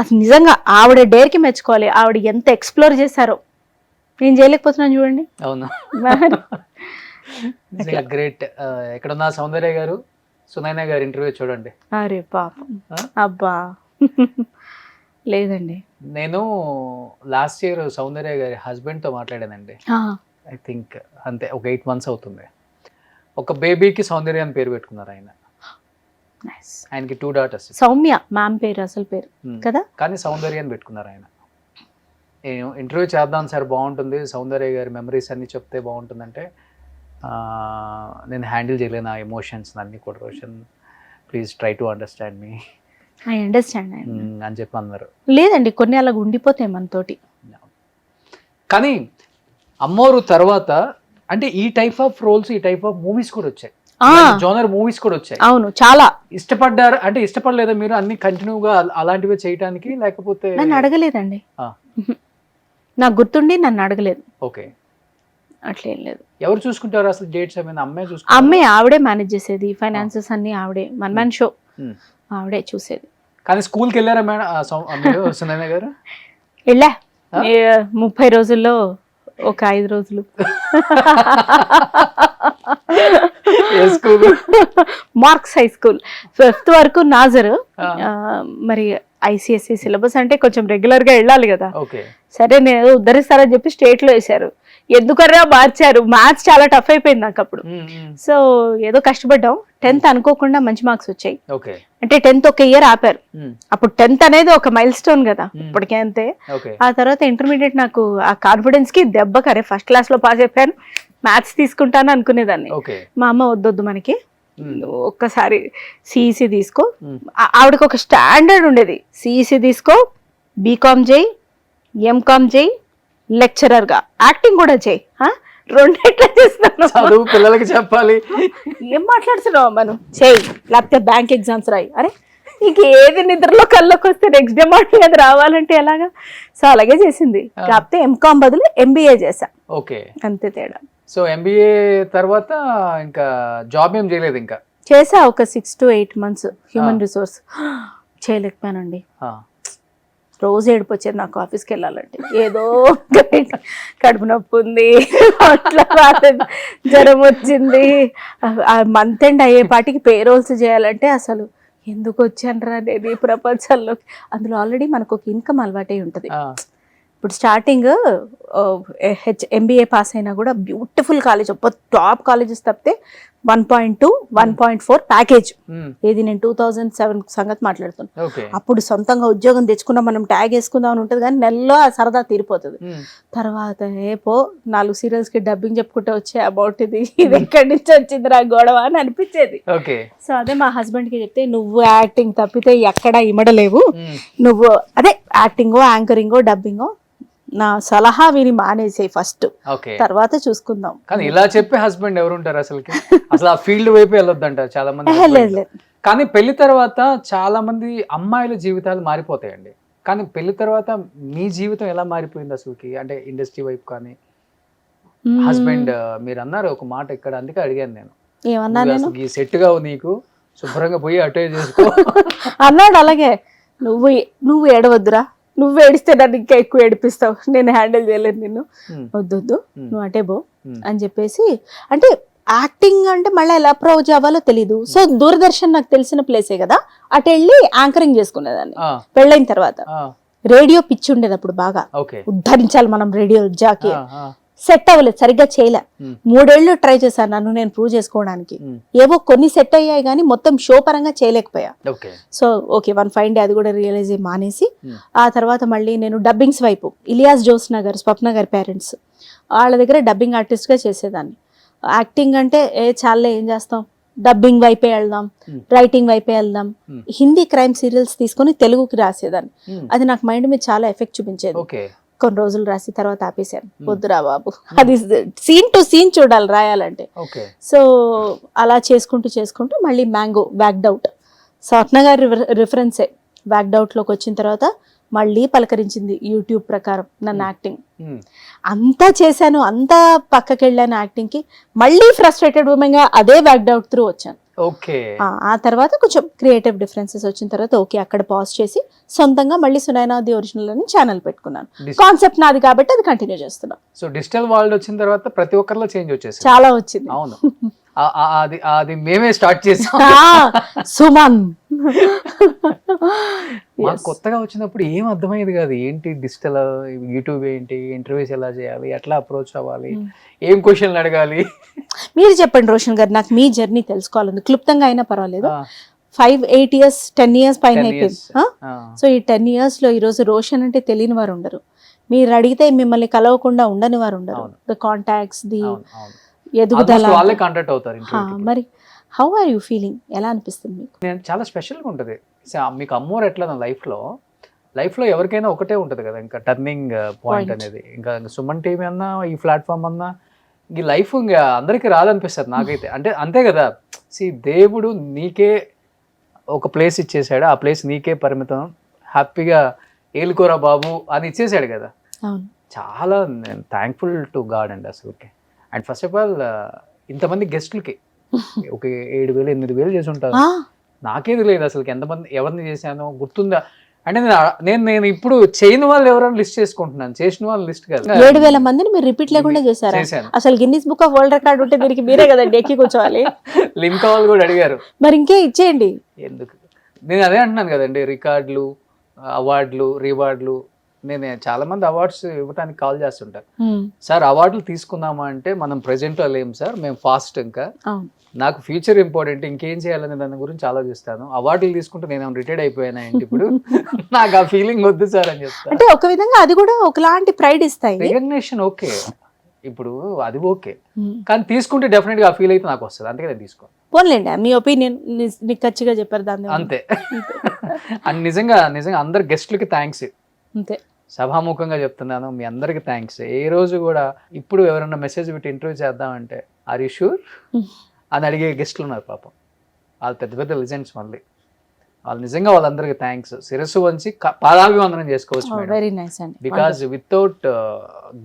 Speaker 3: అసలు నిజంగా ఆవిడ డేర్కి మెచ్చుకోవాలి. ఆవిడ ఎంత ఎక్స్ప్లోర్ చేశారో నేను చేయలేకపోతున్నాను చూడండి.
Speaker 2: అవునా, గ్రేట్. ఎక్కడున్నా సౌందర్య గారు, సునైనా గారి ఇంటర్వ్యూ చూడండి.
Speaker 3: అరే పాపం, అబ్బా లేదండి.
Speaker 2: నేను లాస్ట్ ఇయర్ సౌందర్య గారి హస్బెండ్తో మాట్లాడానండి. ఐ థింక్ అంతే, ఒక 8 months అవుతుంది. ఒక బేబీకి సౌందర్య అని పేరు పెట్టుకున్నారు ఆయన. ఆయనకి 2 daughters.
Speaker 3: సౌమ్య మ్యామ్ పేరు, అసలు పేరు కదా,
Speaker 2: కానీ సౌందర్య అని పెట్టుకున్నారు ఆయన. ఇంటర్వ్యూ చేద్దాం సార్, బాగుంటుంది, సౌందర్య గారి మెమరీస్ అన్ని చెప్తే బాగుంటుందంటే నేను హ్యాండిల్ చేయలేను ఆ ఎమోషన్స్ అన్ని కూడా. Roshan please try to understand me.
Speaker 3: I understand
Speaker 2: అని చెప్పి అన్నారు.
Speaker 3: లేదండి, కొన్ని అలాగ ఉండిపోతాయి మనతోటి.
Speaker 2: కానీ అమ్మోరు తర్వాత అంటే ఈ టైప్ ఆఫ్ రోల్స్, ఈ టైప్ ఆఫ్ మూవీస్ కూడా వచ్చాయి, జోనర్ మూవీస్ కూడా వచ్చాయి.
Speaker 3: అవును, చాలా
Speaker 2: ఇష్టపడ్డారు. అంటే ఇష్టపడలేదా మీరు అన్ని కంటిన్యూగా అలాంటివి చేయడానికి? లేకపోతే
Speaker 3: నన్ను అడగలేదండి, నాకు గుర్తుండి నన్ను అడగలేదు.
Speaker 2: ఓకే,
Speaker 3: అట్లేం లేదు.
Speaker 2: ఎవరు చూసుకుంటారు అసలు డేట్స్? అమ్మే
Speaker 3: అమ్మే, ఆవిడే మేనేజ్ చేసేది, ఫైనాన్సెస్ అన్ని ఆవిడే, వన్ మ్యాన్ షో ఆవిడే చూసేది.
Speaker 2: కానీ స్కూల్కి వెళ్ళారా మేడం సునైనా గారు?
Speaker 3: వెళ్ళా, 30 రోజుల్లో ఒక 5 రోజులు.
Speaker 2: ఏ school?
Speaker 3: Marks high school. 5th వరకు నాజర్. మరి ఐసిఎస్సి సిలబస్ అంటే కొంచెం రెగ్యులర్ గా వెళ్ళాలి కదా.
Speaker 2: ఓకే.
Speaker 3: సరే నేను ఉద్ధరిస్తారని చెప్పి స్టేట్ లో వేశారు. ఎందుకన్నా మార్చారు, మ్యాథ్స్ చాలా టఫ్ అయిపోయింది నాకు అప్పుడు. సో ఏదో కష్టపడ్డాం. 10th అనుకోకుండా మంచి మార్క్స్ వచ్చాయి.
Speaker 2: ఓకే.
Speaker 3: అంటే 10th ఒక ఇయర్ ఆపారు. అప్పుడు 10th అనేది ఒక మైల్ స్టోన్ కదా, ఇప్పటికే అంతే.
Speaker 2: ఓకే.
Speaker 3: ఆ తర్వాత ఇంటర్మీడియట్ నాకు ఆ కాన్ఫిడెన్స్ కి దెబ్బ కరే. ఫస్ట్ క్లాస్ లో పాస్ అయిపోయాను, మ్యాథ్స్ తీసుకుంటాను అనుకునేదాన్ని.
Speaker 2: ఓకే.
Speaker 3: మా అమ్మ వద్దొద్దు మనకి, ఒక్కసారి సిఈసి తీసుకో. ఆవిడకి ఒక స్టాండర్డ్ ఉండేది, సిఈసి తీసుకో, బీకామ్ చేయి, ఎంకామ్ చేయి, లెక్చరర్ గా యాక్టింగ్ కూడా చేయి. రెండేట్లా చేస్తాను,
Speaker 2: చదువు పిల్లలకి చెప్పాలి.
Speaker 3: ఏం మాట్లాడుతున్నావు మనం, చేయి, లేకపోతే బ్యాంక్ ఎగ్జామ్స్ రాయి. అరే నీకు ఏది నిద్రలో కళ్ళకి వస్తే నెక్స్ట్ డే మార్నింగ్ అది రావాలంటే ఎలాగా? సో అలాగే చేసింది. కాకపోతే ఎంకామ్ బదులు ఎంబీఏ చేశా.
Speaker 2: ఓకే.
Speaker 3: అంతే తేడా.
Speaker 2: సో ఎంబీఏ తర్వాత ఇంకా జాబ్ ఏం చేయలేదు ఇంకా?
Speaker 3: చేసా ఒక 6 to 8 months హ్యూమన్ రిసోర్స్. చేయలేకపోయానండి. రోజు ఏడుపు వచ్చేది నాకు ఆఫీస్కి వెళ్ళాలంటే. ఏదో కడుపు నొప్పి ఉంది, అట్లా జ్వరం వచ్చింది. ఆ మంత్ ఎండ్ అయ్యేపాటికి పేరోల్స్ చేయాలంటే అసలు ఎందుకు వచ్చానరా నేను ఈ ప్రపంచంలో. అందులో ఆల్రెడీ మనకు ఒక ఇన్కమ్ అలవాటే ఉంటుంది. ఇప్పుడు స్టార్టింగ్ ఎంబీఏ పాస్ అయినా కూడా బ్యూటిఫుల్ కాలేజ్, టాప్ కాలేజెస్ తప్పితే 1.2, 1.4 ప్యాకేజ్. ఏది నేను 2007 సంగతి మాట్లాడుతున్నాను. అప్పుడు సొంతంగా ఉద్యోగం తెచ్చుకున్నా మనం ట్యాగ్ వేసుకుందాం అని ఉంటుంది, కానీ నెలలో ఆ సరదా తీరిపోతుంది. తర్వాత ఏపో 4 సీరియల్స్ కి డబ్బింగ్ చెప్పుకుంటే వచ్చే అమౌంట్ ఇది ఎక్కడి నుంచి వచ్చింది రా గొడవ అని అనిపించేది. సో అదే మా హస్బెండ్ కి చెప్తే, నువ్వు యాక్టింగ్ తప్పితే ఎక్కడా ఇమడలేవు, నువ్వు అదే యాక్టింగో యాంకరింగో డబ్బింగో నా సలహా విని మానేసేయి ఫస్ట్, తర్వాత చూసుకుందాం.
Speaker 2: కానీ ఇలా చెప్పే హస్బెండ్ ఎవరు ఉంటారు అసలుకి? అసలు ఆ ఫీల్డ్ వైపు వెళ్ళొద్దంటారు చాలా మంది.
Speaker 3: లేదు.
Speaker 2: కానీ పెళ్లి తర్వాత చాలా మంది అమ్మాయిల జీవితాలు మారిపోతాయండి. కానీ పెళ్లి తర్వాత మీ జీవితం ఎలా మారిపోయింది అసలుకి? అంటే ఇండస్ట్రీ వైపు కానీ హస్బెండ్, మీరు అన్నారు ఒక మాట ఇక్కడ, అందుకే అడిగాను నేను.
Speaker 3: ఏమన్నా నేను
Speaker 2: ఈ సెట్ గా నీకు శుభ్రంగా పోయి అటే చేసుకో
Speaker 3: అన్నాడు. అలాగే నువ్వు ఏడవద్దురా, నువ్వు ఏడిస్తే నన్ను ఇంకా ఎక్కువ ఏడిపిస్తావు, నేను హ్యాండిల్ చేయలేను నిన్ను, వద్దొద్దు నువ్వు అటే బో అని చెప్పేసి. అంటే యాక్టింగ్ అంటే మళ్ళీ ఎలా అప్రోచ్ అవ్వాలో తెలీదు. సో దూరదర్శన్ నాకు తెలిసిన ప్లేసే కదా, అటు వెళ్ళి యాంకరింగ్ చేసుకునేదాన్ని. పెళ్ళైన తర్వాత రేడియో పిచ్చి ఉండేది అప్పుడు బాగా, ఉద్ధరించాలి మనం రేడియో జాకీ. సెట్ అవ్వలేదు, సరిగ్గా చేయలే. 3 ఏళ్ళు ట్రై చేశాను నన్ను నేను ప్రూవ్ చేసుకోవడానికి. ఏవో కొన్ని సెట్ అయ్యాయి కానీ మొత్తం షో పరంగా చేయలేకపోయా. సో ఓకే, 1 fine day అది కూడా రియలైజ్ అయ్యి మానేసి, ఆ తర్వాత మళ్ళీ నేను డబ్బింగ్స్ వైపు, ఇలియాస్ జోస్నా గారు, స్వప్న గారి పేరెంట్స్, వాళ్ళ దగ్గర డబ్బింగ్ ఆర్టిస్ట్ గా చేసేదాన్ని. యాక్టింగ్ అంటే చాలే ఏం చేస్తాం, డబ్బింగ్ వైపే వెళ్దాం, రైటింగ్ వైపే వెళ్దాం. హిందీ క్రైమ్ సీరియల్స్ తీసుకొని తెలుగుకి రాసేదాన్ని. అది నాకు మైండ్ మీద చాలా ఎఫెక్ట్ చూపించేది. కొన్ని రోజులు రాసి తర్వాత ఆపేశాను, వద్దురా బాబు, అది సీన్ టు సీన్ చూడాలి రాయాలంటే. సో అలా చేసుకుంటూ మళ్ళీ మ్యాంగో వ్యాక్డ్ అవుట్, స్వప్న గారి రిఫరెన్సే వ్యాక్డ్ అవుట్ లోకి వచ్చిన తర్వాత మళ్ళీ పలకరించింది యూట్యూబ్ ప్రకారం నన్ను. యాక్టింగ్ అంతా చేశాను, అంతా పక్కకి వెళ్ళాను యాక్టింగ్ కి. మళ్ళీ ఫ్రస్ట్రేటెడ్ ఉమెన్ గా అదే వ్యాక్డ్ అవుట్ త్రూ వచ్చాను. ఆ తర్వాత కొంచెం క్రియేటివ్ డిఫరెన్సెస్ వచ్చిన తర్వాత ఓకే అక్కడ పాజ్ చేసి సొంతంగా మళ్ళీ సునైనా ది ఒరిజినల్ అని ఛానల్ పెట్టుకున్నాను. కాన్సెప్ట్ నాది కాబట్టి అది కంటిన్యూ చేస్తున్నా.
Speaker 2: సో డిజిటల్ వరల్డ్ వచ్చిన తర్వాత ప్రతి ఒక్కరిలో చేంజ్ వచ్చేసి
Speaker 3: చాలా వచ్చింది.
Speaker 2: అవును, అది మేమే స్టార్ట్ చేసాం.
Speaker 3: సుమన్
Speaker 2: మాకు కొత్తగా వచ్చినప్పుడు ఏం అర్థమయ్యేది కాదు, ఏంటి డిజిటల్, యూట్యూబ్ ఏంటి, ఇంటర్వ్యూస్ ఎలా చేయాలి, ఎట్లా అప్రోచ్ అవ్వాలి, ఏం క్వశ్చన్లు అడగాలి.
Speaker 3: మీరు చెప్పండి రోషన్ గారు, నాకు మీ జర్నీ తెలుసుకోవాలండి, క్లుప్తంగా అయినా పర్వాలేదు. 5-8 years 10 years పైన అయిపోయింది. సో ఈ 10 years లో ఈరోజు రోషన్ అంటే తెలియని వారు ఉండరు, మీరు అడిగితే మిమ్మల్ని కలవకుండా ఉండని వారు ఉండరు. ద కాంటాక్ట్స్, ది ఎదుగుదల, మరి హౌ ఆర్ యూ ఫీలింగ్, ఎలా అనిపిస్తుంది మీకు?
Speaker 2: నేను చాలా స్పెషల్గా ఉంటుంది. మీకు అమ్మోర్ ఎట్లా నా లైఫ్లో ఎవరికైనా ఒకటే ఉంటుంది కదా, ఇంకా టర్నింగ్ పాయింట్ అనేది. ఇంకా సుమన్ టీవీ అన్నా, ఈ ప్లాట్ఫామ్ అన్నా, ఈ లైఫ్ ఇంకా అందరికీ రాదనిపిస్తుంది నాకైతే. అంటే అంతే కదా, దేవుడు నీకే ఒక ప్లేస్ ఇచ్చేసాడు, ఆ ప్లేస్ నీకే పరిమితం, హ్యాపీగా ఏలుకోరా బాబు అని ఇచ్చేసాడు కదా. చాలా నేను థ్యాంక్ఫుల్ టు గాడ్ అండి అసలుకి. అండ్ ఫస్ట్ ఆఫ్ ఆల్ ఇంతమంది గెస్టులకి ఒక 7,000-8,000 చేసి ఉంటారు. నాకేది లేదు అసలు ఎంతమంది ఎవరిని చేశానో గుర్తుందా. అంటే నేను ఇప్పుడు చేయని వాళ్ళు ఎవరైనా లిస్ట్ చేసుకుంటున్నాను, చేసిన వాళ్ళు లిస్ట్ కాదు.
Speaker 3: 7,000 మందిని మీరు రిపీట్ లేకుండా చేశారా?
Speaker 2: చేశాను.
Speaker 3: అసలు Guinness book of world record ఉంటే దీనికి మీరే కదండి ఎక్కి కూర్చోవాలి.
Speaker 2: లింక్ వాళ్ళు కూడా అడిగారు
Speaker 3: మరి ఇంకే ఇచ్చేయండి.
Speaker 2: ఎందుకు, నేను అదే అంటున్నాను కదండి, రికార్డులు, అవార్డులు, రివార్డులు. నేను చాలా మంది అవార్డ్స్ ఇవ్వడానికి కాల్ చేస్తుంటారు. సార్ అవార్డులు తీసుకుందామా అంటే మనం ప్రెజెంట్ లో లేము సార్, మేము ఫాస్ట్, ఇంకా నాకు ఫ్యూచర్ ఇంపార్టెంట్, ఇంకేం చేయాలని దాని గురించి ఆలోచిస్తాను. అవార్డులు తీసుకుంటే నేను రిటైర్డ్ అయిపోయాను ఏంటి ఇప్పుడు, నాకు ఆ ఫీలింగ్ వద్దు సార్ అని చెప్తాను.
Speaker 3: అంటే ఒక విధంగా అది కూడా ఒకలాంటి ప్రైడ్ ఇస్తాయి.
Speaker 2: రికగ్నిషన్ ఓకే, ఇప్పుడు అది ఓకే, కానీ తీసుకుంటే డెఫినెట్ గా ఆ ఫీల్ అయితే నాకు వస్తుంది, అందుకే నేను తీసుకోను.
Speaker 3: పోన్లేండి, మీ ఒపీనియన్ నిక్కచ్చిగా చెప్పారు దాన్ని.
Speaker 2: అంతే. అండ్ నిజంగా అందరు గెస్ట్లకి థ్యాంక్స్,
Speaker 3: అంతే
Speaker 2: సభాముఖంగా చెప్తున్నాను, మీ అందరికి థ్యాంక్స్. ఏ రోజు కూడా ఇప్పుడు ఎవరైనా మెసేజ్ పెట్టి ఇంటర్వ్యూ చేద్దామంటే ఆర్ యూ షూర్ అని అడిగే గెస్ట్లు ఉన్నారు పాపం, వాళ్ళు పెద్ద పెద్ద లెజెండ్స్. మళ్ళీ వాళ్ళు నిజంగా వాళ్ళందరికీ థ్యాంక్స్, శిరస్సు వంచి పాదాభివందనం చేసుకోవచ్చు.
Speaker 3: వెరీ నైస్ అండి,
Speaker 2: because without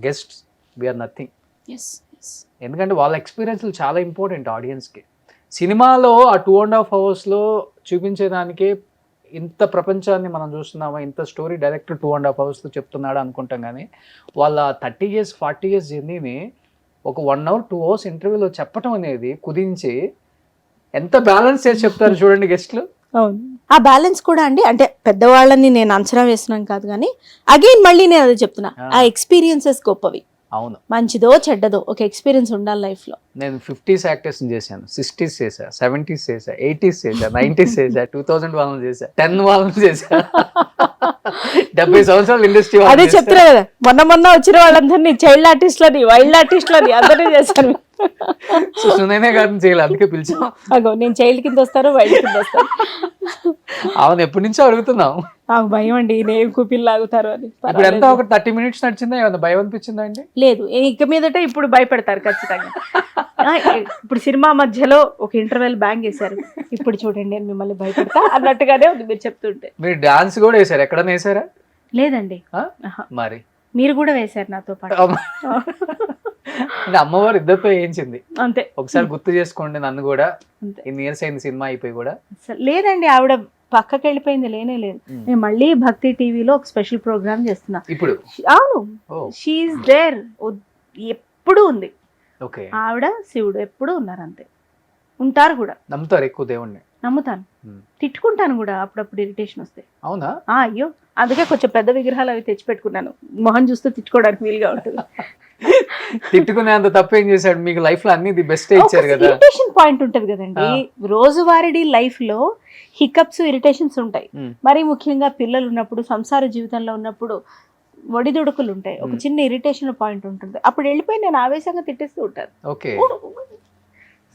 Speaker 2: guests we are nothing. ఎందుకంటే వాళ్ళ ఎక్స్పీరియన్స్లు చాలా ఇంపార్టెంట్ ఆడియన్స్కి. సినిమాలో ఆ 2.5 hours చూపించేదానికే ఇంత ప్రపంచాన్ని మనం చూస్తున్నామా, ఇంత స్టోరీ డైరెక్టర్ 2.5 hours చెప్తున్నాడు అనుకుంటాం, కానీ వాళ్ళ 30 years 40 years జర్నీని ఒక 1 hour 2 hours ఇంటర్వ్యూలో చెప్పటం అనేది కుదించి ఎంత బ్యాలెన్స్ చేసి చెప్తారు చూడండి గెస్ట్లు.
Speaker 3: అవును, ఆ బ్యాలెన్స్ కూడా అండి, అంటే పెద్దవాళ్ళని నేను అంచనా వేస్తున్నాను కాదు, కానీ అగైన్ మళ్ళీ నేను అదే చెప్తున్నా, ఆ ఎక్స్పీరియన్సెస్ గొప్పవి.
Speaker 2: అవును,
Speaker 3: మంచిదో చెడ్డదో ఒక ఎక్స్పీరియన్స్ ఉండాలి లైఫ్ లో.
Speaker 2: నేను 50s యాక్టర్స్ చేశాను, 60s చేశా, 70s చేశా, 80s చేశా, 90s చేశా, 2000 వాళ్ళని చేశా, 10 వాళ్ళని చేశా, 70 సంవత్సరాలు ఇండస్ట్రీ.
Speaker 3: అదే చెప్తున్నా కదా, మొన్న వచ్చిన వాళ్ళందరినీ చైల్డ్ ఆర్టిస్ట్లని, వైల్డ్ ఆర్టిస్ట్లని అందరినీ చేశాను.
Speaker 2: సునైనా గారిని చేయాలి, అందుకే పిలిచాం.
Speaker 3: అగో నేను చైల్డ్ కింద వస్తాను, వైల్డ్ కింద వస్తాను.
Speaker 2: అవును, ఎప్పటి నుంచో అడుగుతున్నాం.
Speaker 3: నాకు భయం అండి, నేను కూపిల్ లాగుతారు అని.
Speaker 2: ఇప్పుడు ఎంత ఒక 30 minutes నడిచిందా, ఏమన్నా భయం అనిపించిందా అండి?
Speaker 3: లేదు, ఇక మీదట ఇప్పుడు భయపెడతారు ఖచ్చితంగా. ఇప్పుడు సినిమా మధ్యలో ఒక ఇంటర్వెల్ బ్యాంగ్ వేశారు, ఇప్పుడు చూడండి నేను మిమ్మల్ని భయపెడతా అన్నట్టుగానే ఉంది మీరు చెప్తుంటే.
Speaker 2: మీరు డాన్స్ కూడా వేసారు, ఎక్కడన్నా వేసారా?
Speaker 3: లేదండి.
Speaker 2: మరి
Speaker 3: మీరు కూడా వేశారు నాతో పాటు.
Speaker 2: అంటే అమ్మవారు ఇద్దరితో వేయించింది
Speaker 3: అంతే.
Speaker 2: ఒకసారి గుర్తు చేసుకోండి నన్ను కూడా, ఇన్ని ఇయర్స్ అయింది సినిమా అయిపోయి కూడా.
Speaker 3: లేదండి, ఆవిడ పక్కకి వెళ్ళిపోయింది, లేనే లేదు. నేను మళ్ళీ భక్తి టీవీలో ఒక స్పెషల్ ప్రోగ్రామ్ చేస్తున్నా ఇప్పుడు. అవును, షీఈస్ దేర్, ఎప్పుడు ఉంది.
Speaker 2: ఓకే,
Speaker 3: ఆవిడ శివుడు ఎప్పుడు ఉన్నారు, అంతే ఉంటారు కూడా.
Speaker 2: నమ్ముతారు ఎక్కువ దేవుణ్ణి?
Speaker 3: నమ్ముతాను, తిట్టుకుంటాను కూడా అప్పుడప్పుడు ఇరిటేషన్ వస్తే.
Speaker 2: అవునా?
Speaker 3: అయ్యో, అందుకే కొంచెం పెద్ద విగ్రహాలు అవి తెచ్చి పెట్టుకున్నాను, మొహం చూస్తే తిట్టుకోవడానికి వీలుగా ఉంటుంది.
Speaker 2: తిట్టుకునే అంత తప్పేం చేశాడు మీకు లైఫ్ లో? అన్ని ది బెస్ట్ ఇచ్చారు కదా.
Speaker 3: ఇరిటేషన్ పాయింట్ ఉంటది కదండి, రోజువారీ లైఫ్ లో హికప్స్, ఇరిటేషన్స్ ఉంటాయి. మరి ముఖ్యంగా పిల్లలు ఉన్నప్పుడు, సంసార జీవితంలో ఉన్నప్పుడు ఒడిదుడుకులు ఉంటాయి, ఒక చిన్న ఇరిటేషన్ పాయింట్ ఉంటుంది. అప్పుడు వెళ్ళిపోయి నేను ఆవేశంగా తిట్టేస్తూ ఉంటాను.
Speaker 2: ఓకే,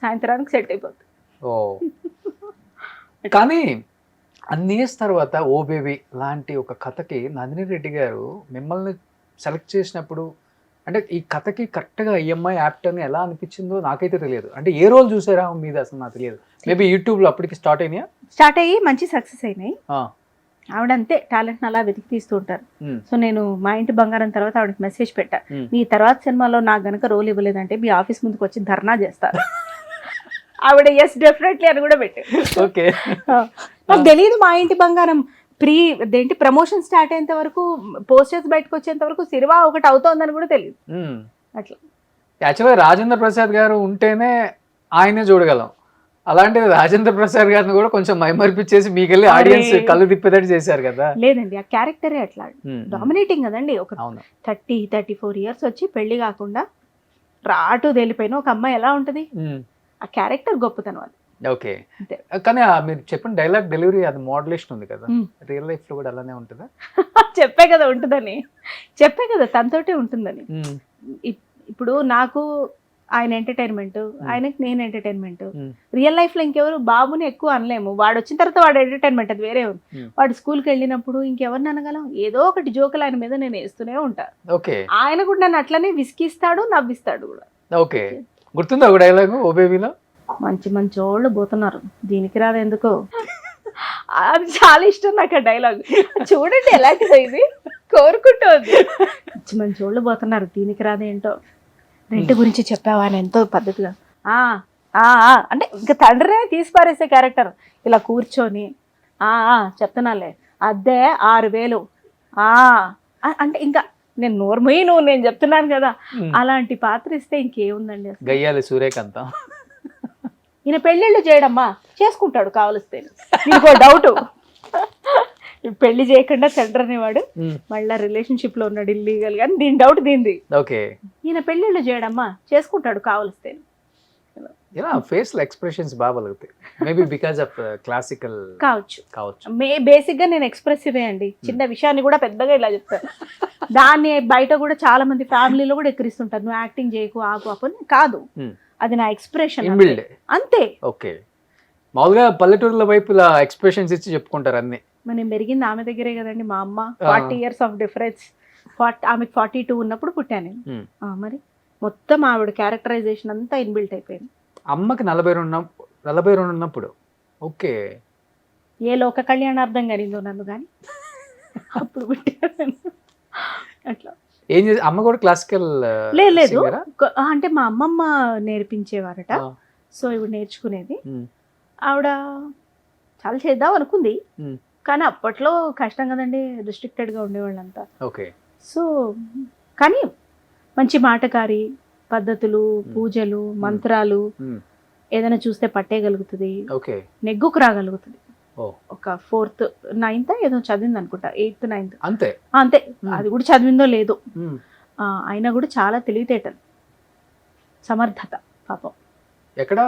Speaker 3: సాయంత్రానికి సెట్ అయిపోతుంది.
Speaker 2: ఓ, కానీ అన్ని ఇయర్స్ తర్వాత ఓ బేబీ లాంటి ఒక కథకి నందిని రెడ్డి గారు మిమ్మల్ని సెలెక్ట్ చేసినప్పుడు, అంటే ఈ కథకి కరెక్ట్గా ఈఎంఐ యాప్ట్ అని ఎలా అనిపించిందో నాకైతే తెలియదు. అంటే ఏ రోజు చూసారా మీద అసలు నాకు తెలియదు. మేబీ యూట్యూబ్లో అప్పటికి స్టార్ట్
Speaker 3: అయ్యి మంచి సక్సెస్ అయినాయి. ఆవిడ అంతే టాలెంట్ అలా వెతికి తీస్తూ ఉంటారు. సో నేను మా ఇంటి బంగారం తర్వాత ఆవిడకి మెసేజ్ పెట్టా, మీ తర్వాత సినిమాలో నాకు గనక రోల్ ఇవ్వలేదంటే మీ ఆఫీస్ ముందుకు వచ్చి ధర్నా చేస్తారు. ఆవిడ ఎస్ డెఫినెట్లీ అని కూడా పెట్టారు.
Speaker 2: ఓకే,
Speaker 3: నాకు తెలియదు మా ఇంటి బంగారం ప్రమోషన్ స్టార్ట్ అయ్యేంత వరకు, పోస్టర్స్ బయటకు వచ్చేంత వరకు సినిమా ఒకటి అవుతోందని కూడా తెలియదు. అట్లా
Speaker 2: యాక్చువల్గా రాజేంద్ర ప్రసాద్ గారు ఉంటేనే ఆయనే చూడగలం. అలాంటిది రాజేంద్ర ప్రసాద్ గారిని కూడా కొంచెం మైమర్పిచ్చేసి మీకెళ్ళి ఆడియన్స్ కళ్ళు తిప్పేటట్టు చేశారు కదా.
Speaker 3: లేదండి, ఆ క్యారెక్టరే అట్లా డామినేటింగ్ కదండి. ఒక 30-34 years వచ్చి పెళ్లి కాకుండా రాటు తెలిపోయిన ఒక అమ్మాయి ఎలా ఉంటది, ఆ క్యారెక్టర్ గొప్పతనం అది.
Speaker 2: ఓకే, కానీ మీరు చెప్పిన డైలాగ్ డెలివరీ అది మోడ్యులేషన్ ఉంది కదా, రియల్ లైఫ్ లో కూడా అలానే ఉంటుందా?
Speaker 3: చెప్పే కదా ఉంటుందని, చెప్పే కదా తనతోటే ఉంటుందని. ఇప్పుడు నాకు ఆయన ఎంటర్టైన్మెంట్, ఆయనకి నేను ఎంటర్టైన్మెంట్. రియల్ లైఫ్ లో ఇంకెవరు బాబుని ఎక్కువ అనలేము, వాడు వచ్చిన తర్వాత వాడు ఎంటర్టైన్మెంట్ అది వేరే ఉంది. వాడు స్కూల్కి వెళ్ళినప్పుడు ఇంకెవరిని అనగలం, ఏదో ఒకటి జోకులు ఆయన మీద నేను వేస్తూనే ఉంటాను. ఆయన కూడా నన్ను అట్లనే విసిగిస్తాడు, నవ్విస్తాడు కూడా.
Speaker 2: ఓకే, గుర్తుందా ఒక డైలాగ్ ఓ బేబీలో?
Speaker 3: మంచి మంచి వాళ్ళు పోతున్నారు దీనికి రాదు ఎందుకో, అది చాలా ఇష్టం నాకు ఆ డైలాగ్. చూడండి ఎలాంటిదో ఇది, కోరుకుంటోంది. మంచి మంచి వాళ్ళు పోతున్నారు దీనికి రాదేంటో. రెంట్ గురించి చెప్పావా అని ఎంతో పద్ధతిగా, అంటే ఇంకా తండ్రినే తీసి పారేసే క్యారెక్టర్. ఇలా కూర్చొని చెప్తున్నాలే అద్దె 6,000. అంటే ఇంకా నేను నోర్మయ్యి నేను చెప్తున్నాను కదా, అలాంటి పాత్ర ఇస్తే ఇంకేముందండి అసలు.
Speaker 2: గయ్యాలి సూర్యకాంతం.
Speaker 3: ఈయన పెళ్ళిళ్ళు చేయడమ్మా, చేసుకుంటాడు కావలిస్తే. నీకు డౌట్, పెళ్లి చేయకుండా సెంటర్ అనేవాడు మళ్ళా రిలేషన్షిప్ లో ఉన్నాడు ఇల్లీగల్, కానీ దీని డౌట్ దీనిది.
Speaker 2: ఓకే,
Speaker 3: ఈయన పెళ్ళిళ్ళు చేయడమ్మా, చేసుకుంటాడు కావలిస్తే.
Speaker 2: ఫేషియల్ ఎక్స్ప్రెషన్స్ బాగా పలుకుతాయి. మేబీ బికాజ్ ఆఫ్ క్లాసికల్ కావచ్చు.
Speaker 3: బేసిక్ గా నేను ఎక్స్ప్రెసివే అండి, చిన్న విషయాన్ని కూడా పెద్దగా ఇలా చెప్తాను. దాన్ని బయట కూడా చాలా మంది ఫ్యామిలీలో కూడా ఎక్కిరిస్తుంటారు, నువ్వు యాక్టింగ్ చేయకు ఆకు అప్పుడు. కాదు, అది నా ఎక్స్ప్రెషన్ అంతే.
Speaker 2: ఓకే, మామూలుగా పల్లెటూరుల వైపు ఇలా ఎక్స్ప్రెషన్స్ ఇచ్చి చెప్పుకుంటారు అన్ని.
Speaker 3: నేను పెరిగింది ఆమె దగ్గరే కదండి, మా అమ్మ 40 years ఆఫ్ డిఫరెన్స్. ఆమెకు 42 ఉన్నప్పుడు పుట్టాను నేను. మరి మొత్తం ఆవిడ క్యారెక్టరైజేషన్ అంతా ఇన్బిల్ట్ అయిపోయింది.
Speaker 2: అమ్మకి 42 ఉన్నప్పుడు. ఓకే,
Speaker 3: ఏ లోక కళ్యాణార్థం కనిందో నన్ను కానీ అప్పుడు పుట్టాను. అట్లా
Speaker 2: ఏం చేసి అమ్మ కూడా క్లాసికల్
Speaker 3: లేదు, అంటే మా అమ్మమ్మ నేర్పించేవారట. సో ఇవి నేర్చుకునేది. ఆవిడ చాలా చేద్దాం అనుకుంది, కానీ అప్పట్లో కష్టం కదండి, రిస్ట్రిక్టెడ్ గా ఉండేవాళ్ళంతా.
Speaker 2: ఓకే,
Speaker 3: సో కానీ మంచి మాటకారి, పద్ధతులు, పూజలు, మంత్రాలు, ఏదైనా చూస్తే పట్టేయగలుగుతుంది, నెగ్గుకు రాగలుగుతుంది. ఒక 4th 9th ఏదో చదివింది అనుకుంటా, 8th 9th అంతే. అది కూడా చదివిందో లేదో, అయినా కూడా చాలా తెలివితేటలు, సమర్థత పాపం.
Speaker 2: ఎక్కడ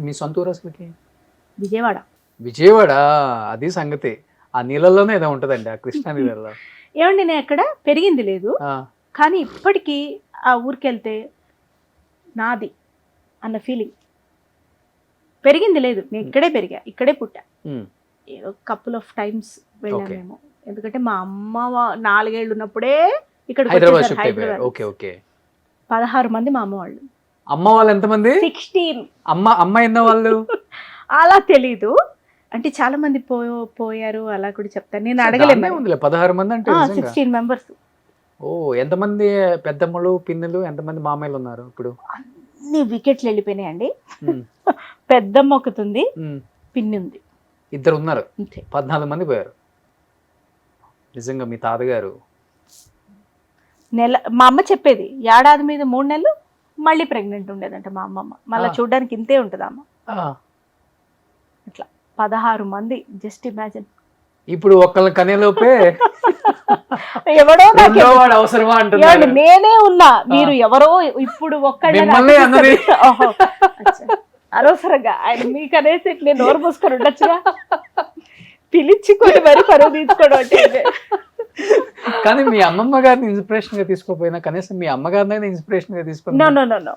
Speaker 2: మీ సొంత ఊరు అసలుకి?
Speaker 3: విజయవాడ.
Speaker 2: అది సంగతి. ఆ నీళ్ళలోనే ఏదో ఉంటదండి, ఆ కృష్ణా నీళ్ళలో.
Speaker 3: ఏమండి, నేను ఎక్కడ పెరిగింది లేదు, కానీ ఇప్పటికీ ఆ ఊరికి వెళ్తే నాది అన్న ఫీలింగ్. పెరిగింది లేదు, నేను ఇక్కడే పెరిగా, ఇక్కడే పుట్టా. ఏదో కపుల్ ఆఫ్ టైమ్స్ వెళ్ళాను మేము, ఎందుకంటే మా అమ్మ 4 ఏళ్ళు ఉన్నప్పుడే ఇక్కడ హైదరాబాద్. 16 మంది మా అమ్మ వాళ్ళు.
Speaker 2: అమ్మ వాళ్ళు ఎంతమంది?
Speaker 3: 16.
Speaker 2: అమ్మ ఎన్న వాళ్ళు
Speaker 3: అలా తెలీదు, అంటే చాలా మంది పోయారు అలా కూడా చెప్తాను, నేను అడగలేదు.
Speaker 2: 16 మంది అంటే
Speaker 3: 16 members.
Speaker 2: ఓ, ఎంతమంది పెద్దమ్మలు పిన్నులు, ఎంతమంది మామయ్యలు ఉన్నారు ఇప్పుడు?
Speaker 3: అన్ని వికెట్లు వెళ్ళిపోయినాయండి. పెద్దమ్మ ఒకటి ఉంది, పిన్ని ఉంది,
Speaker 2: 2 ఉన్నారు, 14 మంది పోయారు. నిజంగా మీ తాతగారు
Speaker 3: మా అమ్మ చెప్పేది, ఏడాది మీద 3 నెలలు మళ్ళీ ప్రెగ్నెంట్ ఉండేదంట మా అమ్మమ్మ. మళ్ళీ చూడడానికి ఇంతే ఉంటుంది అమ్మ. అట్లా 16 మంది, జస్ట్ ఇమాజిన్.
Speaker 2: ఇప్పుడు ఒక్కళ్ళ కనేలోపే
Speaker 3: ఎవడో
Speaker 2: అవసరమా అంటున్నాడు.
Speaker 3: నేనే ఉన్నా, మీరు ఎవరో ఇప్పుడు అనవసరంగా ఆయన మీకు అనేసి నేను నోరు మూసుకొని ఉండొచ్చుగా, పిలిచికొని మరి పరువు తీసుకోవడం అంటే.
Speaker 2: కానీ మీ అమ్మమ్మ గారిని ఇన్స్పిరేషన్ గా తీసుకోపోయినా కనీసం మీ అమ్మగారిని ఇన్స్పిరేషన్ గా తీసుకుని.
Speaker 3: నో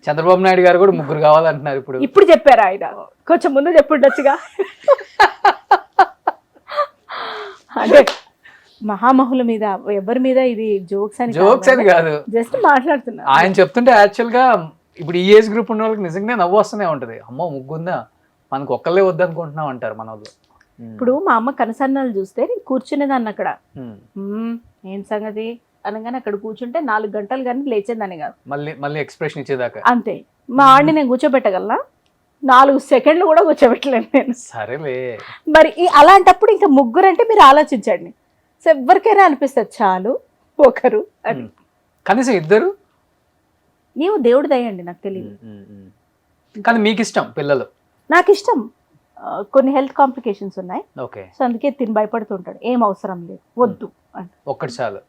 Speaker 2: చంద్రబాబు నాయుడు గారు కూడా 3 కావాలంటున్నారు ఇప్పుడు.
Speaker 3: ఇప్పుడు చెప్పారు ఆయన, కొంచెం ముందు చెప్పుండొచ్చుగా. అంటే మహామహుల మీద, ఎవరి మీద ఇది జోక్స్ అని
Speaker 2: కాదు,
Speaker 3: జస్ట్ మాట్లాడుతున్నా.
Speaker 2: ఆయన చెప్తుంటే యాక్చువల్ గా ఇప్పుడు ఈ ఏజ్ గ్రూప్ ఉన్న వాళ్ళకి నిజంగా నవ్వు వస్తూనే ఉంటది. అమ్మో, ముగ్గుందా, మనకు ఒక్కళ్ళే వద్దనుకుంటున్నాం అంటారు మన వాళ్ళు.
Speaker 3: ఇప్పుడు మా అమ్మ కనసన్నాలు చూస్తే నేను కూర్చునేదాన్ని అక్కడ, ఏం సంగతి అనగానే అక్కడ కూర్చుంటే 4 గంటలు కానీ లేచేదాన్ని కాదు,
Speaker 2: మళ్ళీ ఎక్స్ప్రెషన్ ఇచ్చేదాకా
Speaker 3: అంతే. మా ఆడిని నేను కూర్చోబెట్టగలనా? 4 సెకండ్లు కూడా కూర్చోబెట్టలేను నేను.
Speaker 2: సరేలే, మరి
Speaker 3: అలాంటప్పుడు ఇంకా ముగ్గురు అంటే మీరు ఆలోచించండి, సో ఎవరికైనా అనిపిస్తుంది చాలు ఒకరు అని.
Speaker 2: కనీసం 2
Speaker 3: ఏమో దేవుడి దయండి, నాకు తెలియదు.
Speaker 2: కానీ మీకు ఇష్టం పిల్లలు?
Speaker 3: నాకు ఇష్టం, కొన్ని హెల్త్ కాంప్లికేషన్స్ ఉన్నాయి, సో అందుకే తిని భయపడుతుంటాడు. ఏం అవసరం లేదు, వద్దు
Speaker 2: ఒక్కటి చాలు.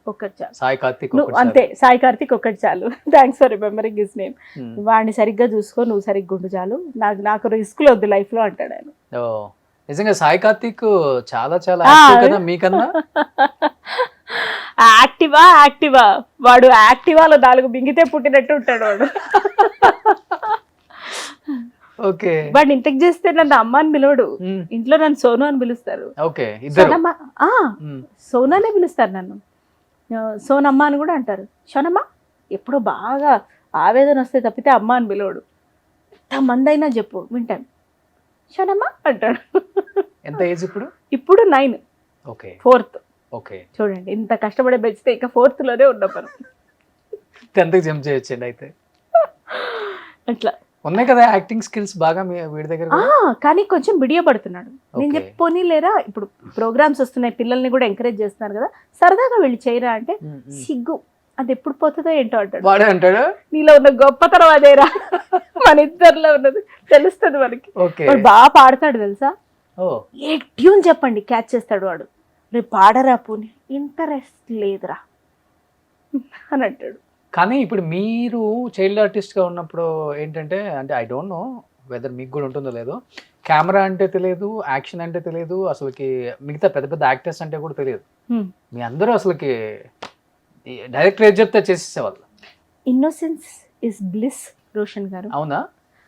Speaker 3: సాయి కార్తిక్ అంతే, సాయి కార్తిక్ ఒక్కటి చాలు. Thanks for remembering his name. వాడిని సరిగ్గా చూసుకో, నువ్వు సరిగ్గా ఉండు చాలు, నాకు రిస్క్ వద్దు లైఫ్ లో అంటాడు ఆయన.
Speaker 2: నిజంగా సాయి కార్తిక్ చాలా యాక్టివ్ కదా మీకన్నా.
Speaker 3: యాక్టివా వాడు యాక్టివాలో 4 బింగితే పుట్టినట్టు ఉంటాడు వాడు. వాడిని ఇంటెక్ట్ చేస్తే నన్ను అమ్మ అని పిలవడు, ఇంట్లో నన్ను సోను అని పిలుస్తారు. సోనానే పిలుస్తారు నన్ను, సోనమ్మ అని కూడా అంటారు. షోనమ్మ ఎప్పుడో బాగా ఆవేదన వస్తే తప్పితే అమ్మ అని పిలవడు. ఎంతమంది అయినా చెప్పు వింటాను, షోనమ్మ అంటాడు.
Speaker 2: ఎంత ఏజ్ ఇప్పుడు?
Speaker 3: ఇప్పుడు 9, 4th. చూడండి, ఇంత కష్టపడే బెచ్చితే ఇక 4th లోనే ఉన్న పని.
Speaker 2: 10th జంప్ చేయొచ్చండి అయితే.
Speaker 3: అట్లా
Speaker 2: ఉన్నాయి కదా యాక్టింగ్ స్కిల్స్ బాగా వీడి దగ్గర
Speaker 3: ఆ, కానీ కొంచెం బిడియ పడుతున్నాడు. నేను
Speaker 2: Okay.
Speaker 3: చెప్పి పోనీ లేరా, ఇప్పుడు ప్రోగ్రామ్స్ వస్తున్నాయి, పిల్లల్ని కూడా ఎంకరేజ్ చేస్తున్నారు కదా, సరదాగా వెళ్ళి చేయరా అంటే సిగ్గు, అది ఎప్పుడు పోతుందో ఏంటో అంటాడు.
Speaker 2: వాడే అంటాడు.
Speaker 3: నీలో ఉన్న గొప్పతనం అదేరా, మన ఇద్దరిలో ఉన్నది తెలుస్తుంది మనకి.
Speaker 2: ఓకే.
Speaker 3: వాడు బాగా పాడతాడు తెలుసా,
Speaker 2: ఓ
Speaker 3: ఏ ట్యూన్ చెప్పండి క్యాచ్ చేస్తాడు వాడు. రేపు పాడరా పోనీ, ఇంట్రెస్ట్ లేదురా అని అంటాడు.
Speaker 2: కానీ ఇప్పుడు మీరు చైల్డ్ ఆర్టిస్ట్గా ఉన్నప్పుడు ఏంటంటే, అంటే ఐ డోంట్ నో వెదర్ మీకు కూడా ఉంటుందో లేదో, కెమెరా అంటే తెలియదు, యాక్షన్ అంటే తెలియదు, అసలుకి మిగతా పెద్ద పెద్ద యాక్టర్స్ అంటే కూడా తెలియదు. మీ అందరూ అసలుకి డైరెక్ట్ ఏది చెప్తే చేసేసేవాళ్ళు.
Speaker 3: ఇన్నోసెన్స్ ఇస్ బ్లిస్ రోషన్ గారు.
Speaker 2: అవునా?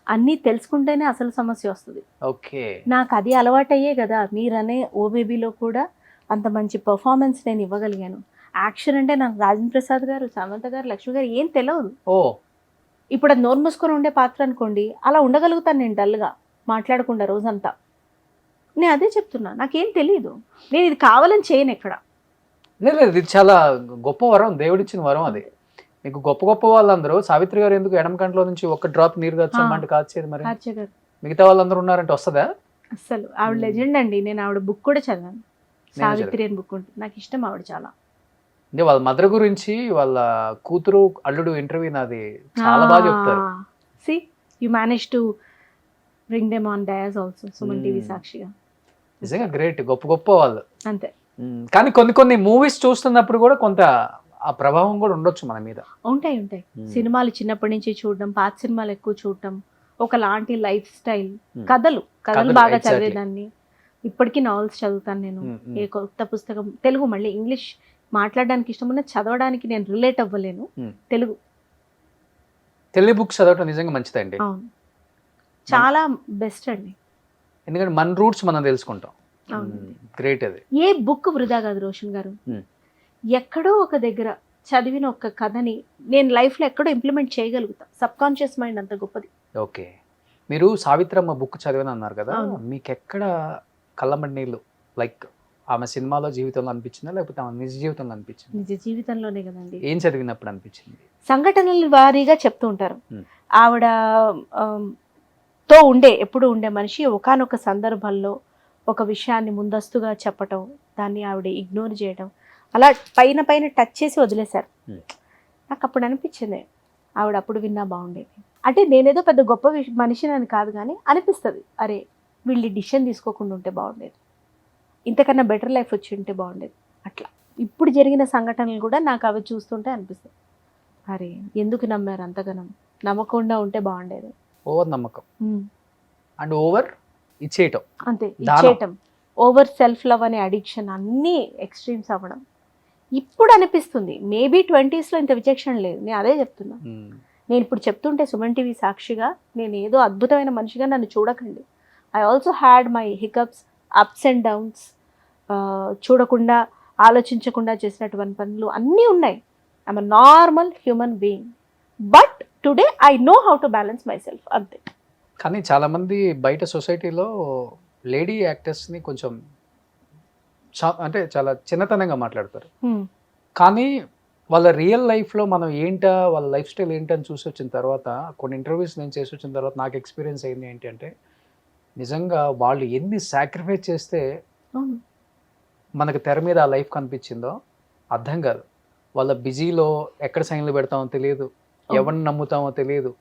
Speaker 3: అన్నీ తెలుసుకుంటేనే అసలు సమస్య వస్తుంది.
Speaker 2: ఓకే.
Speaker 3: నాకు అది అలవాటయ్యే కదా, మీరనే ఓ బేబీలో కూడా అంత మంచి పర్ఫార్మెన్స్ నేను ఇవ్వగలిగాను. యాక్షన్ అంటే నాకు రాజేంద్ర ప్రసాద్ గారు, సమంత గారు, లక్ష్మి గారు ఏం తెలియదు.
Speaker 2: ఓ
Speaker 3: ఇప్పుడు అది నోరు మూసుకొని ఉండే పాత్ర అనుకోండి, అలా ఉండగలుగుతాను నేను డల్గా మాట్లాడకుండా రోజంతా. నేను అదే చెప్తున్నా, నాకేం తెలియదు, నేను ఇది కావాలని చేయను ఎక్కడ.
Speaker 2: లేదు, ఇది చాలా గొప్ప వరం, దేవుడిచ్చిన వరం అది. మీకు గొప్ప గొప్ప వాళ్ళందరూ, సావిత్రి గారు ఎందుకు ఎడమ కంట్లో నుంచి ఒక్క డ్రాప్ నీరు కాచమంటే కాచేది, మరి
Speaker 3: కార్చే గారు
Speaker 2: మిగతా వాళ్ళందరూ ఉన్నారంటే వస్తుందా?
Speaker 3: అస్సలు ఆవిడ లెజెండ్ అండి. నేను ఆవిడ బుక్ కూడా చదివాను, సావిత్రి అని బుక్ ఉంటుంది, నాకు ఇష్టం ఆవిడ చాలా.
Speaker 2: అంటే వాళ్ళ మదర్ గురించి, వాళ్ళ కూతురు అల్లుడు ఇంటర్వ్యూ నాది చాలా బాగా చెప్తారు.
Speaker 3: C you manage to bring them on dais also, Suman TV సాక్షిగా.
Speaker 2: నిజంగా గ్రేట్, గొప్ప గొప్ప వాళ్ళు.
Speaker 3: అంతే.
Speaker 2: కానీ కొన్ని కొన్ని మూవీస్ చూస్తున్నప్పుడు కూడా కొంత ఆ ప్రభావం కూడా ఉండొచ్చు మన మీద.
Speaker 3: ఉంటాయి. సినిమాలు చిన్నప్పటి నుంచి చూడడం, పాత సినిమాలు ఎక్కువ చూడటం, ఒకలాంటి లైఫ్ స్టైల్, కథలు బాగా
Speaker 2: exactly.
Speaker 3: చదివేదాన్ని. ఇప్పటికీ నావెల్స్ చదువుతాను నేను. ఏ కొత్త పుస్తకం, తెలుగు మళ్ళీ ఇంగ్లీష్ మాట్లాడడానికి ఇష్టం ఉన్న, చదవడానికి నేను రిలేట్ అవ్వలేను. తెలుగు
Speaker 2: బుక్స్ చదవటం నిజంగా మంచిదండి.
Speaker 3: అవును, చాలా బెస్ట్ అండి.
Speaker 2: ఎందుకంటే మన రూట్స్ మనం తెలుసుకుంటాం. గ్రేట్ అది.
Speaker 3: ఏ బుక్ వృధా కాదు రోషన్ గారు. ఎక్కడో ఒక దగ్గర చదివిన ఒక కథని నేను లైఫ్లో ఎక్కడో ఇంప్లిమెంట్ చేయగలుగుతా. సబ్ కాన్షియస్ మైండ్ అంత గొప్పది.
Speaker 2: ఓకే. మీరు సావిత్రమ్మ బుక్ చదివాను అన్నారు కదా,
Speaker 3: అవును.
Speaker 2: మీకు ఎక్కడ కళ్ళమడి నీళ్ళు, లైక్ ఆమె సినిమాలో జీవితంలో అనిపించిందా, లేకపోతే ఆమె నిజ జీవితంలో అనిపించింది?
Speaker 3: నిజ జీవితంలోనే కదండి.
Speaker 2: ఏం చదివినప్పుడు అనిపించింది?
Speaker 3: సంఘటనల వారీగా చెప్తూ ఉంటారు. ఆవిడ ఎప్పుడు ఉండే మనిషి ఒకానొక సందర్భంలో ఒక విషయాన్ని ముందస్తుగా చెప్పటం, దాన్ని ఆవిడ ఇగ్నోర్ చేయడం, అలా పైన టచ్ చేసి వదిలేశారు. నాకు అప్పుడు అనిపించింది, ఆవిడ అప్పుడు విన్నా బాగుండేది. అంటే నేనేదో పెద్ద గొప్ప మనిషిని అని కాదు, కానీ అనిపిస్తుంది, అరే వీళ్ళు డిసిషన్ తీసుకోకుండా ఉంటే బాగుండేది, ఇంతకన్నా బెటర్ లైఫ్ వచ్చి ఉంటే బాగుండేది. అట్లా ఇప్పుడు జరిగిన సంఘటనలు కూడా నాకు అవి చూస్తుంటే అనిపిస్తుంది, అరే ఎందుకు నమ్మారు అంతగానం, నమ్మకుండా ఉంటే బాగుండేది.
Speaker 2: ఓవర్ నమ్మకం అండ్ ఓవర్ ఇచ్చేయటం,
Speaker 3: అంతే, ఇచ్చేయటం, ఓవర్ సెల్ఫ్ లవ్ అనే అడిక్షన్, అన్నీ ఎక్స్ట్రీమ్స్ అవ్వడం. ఇప్పుడు అనిపిస్తుంది మేబీ 20s ఇంత విచక్షణ లేదు. నేను అదే చెప్తున్నా. నేను ఇప్పుడు చెప్తుంటే సుమన్ టీవీ సాక్షిగా నేను ఏదో అద్భుతమైన మనిషిగా నన్ను చూడకండి. I also had my hiccups, ups and downs. చూడకుండా ఆలోచించకుండా చేసినటువంటి పనులు అన్నీ ఉన్నాయి. I'm a normal human being, but today I know how to balance my self, అంతే.
Speaker 2: కానీ చాలామంది బయట సొసైటీలో లేడీ యాక్టర్స్ని కొంచెం అంటే చాలా చిన్నతనంగా మాట్లాడతారు. కానీ వాళ్ళ రియల్ లైఫ్లో మనం ఏంటా, వాళ్ళ లైఫ్ స్టైల్ ఏంటని చూసి వచ్చిన తర్వాత, కొన్ని ఇంటర్వ్యూస్ నేను చేసి వచ్చిన తర్వాత నాకు ఎక్స్పీరియన్స్ అయింది ఏంటి అంటే, నిజంగా వాళ్ళు ఎన్ని సాక్రిఫైస్ చేస్తే మనకు తెర మీద ఆ లైఫ్ కనిపించిందో అర్థం కాదు. వాళ్ళ బిజీలో ఎక్కడ సైన్లు పెడతామో తెలియదు, ఎవరిని నమ్ముతామో తెలియదు,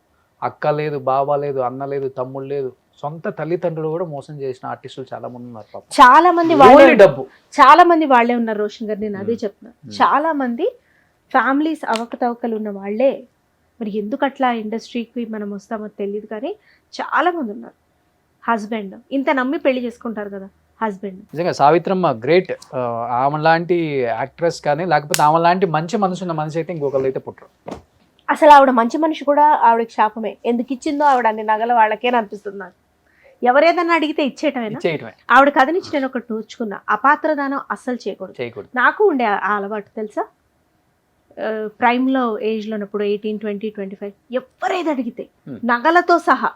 Speaker 2: అక్క లేదు, బావ లేదు, అన్న లేదు, తమ్ముడు లేదు, సొంత తల్లిదండ్రులు కూడా మోసం చేసిన ఆర్టిస్టులు చాలా మంది ఉన్నారు.
Speaker 3: చాలా మంది
Speaker 2: డబ్బు,
Speaker 3: చాలా మంది వాళ్ళే ఉన్నారు రోషన్ గారు. నేను అదే చెప్తున్నా, చాలా మంది ఫ్యామిలీస్ అవకతవకలు ఉన్న వాళ్ళే. మరి ఎందుకు అట్లా ఇండస్ట్రీకి మనం వస్తామో తెలియదు, కానీ చాలా మంది ఉన్నారు. హస్బెండ్ ఇంత నమ్మి పెళ్లి చేసుకుంటారు కదా, హస్బెండ్.
Speaker 2: నిజంగా సావిత్రమ్మ గ్రేట్. ఆమె లాంటి యాక్ట్రెస్ కానీ, లేకపోతే ఆమె లాంటి మంచి మనసు ఉన్న మనిషి అయితే ఇంకొకళ్ళు అయితే పుట్టరు.
Speaker 3: అసలు ఆవిడ మంచి మనిషి కూడా ఆవిడకి శాపమే. ఎందుకు ఇచ్చిందో ఆవిడ అన్ని నగల వాళ్ళకేనా అనిపిస్తుంది నాకు. ఎవరేదన్నా అడిగితే ఇచ్చేయటమేనా? ఆవిడ కథ నుంచి నేను ఒకటి నూర్చుకున్నా, అపాత్రదానం అస్సలు చేయకూడదు. నాకు ఉండే ఆ అలవాటు తెలుసా, ప్రైమ్లో ఏజ్లో ఉన్నప్పుడు 18, 20, 25 ఎవరేది అడిగితే నగలతో సహా,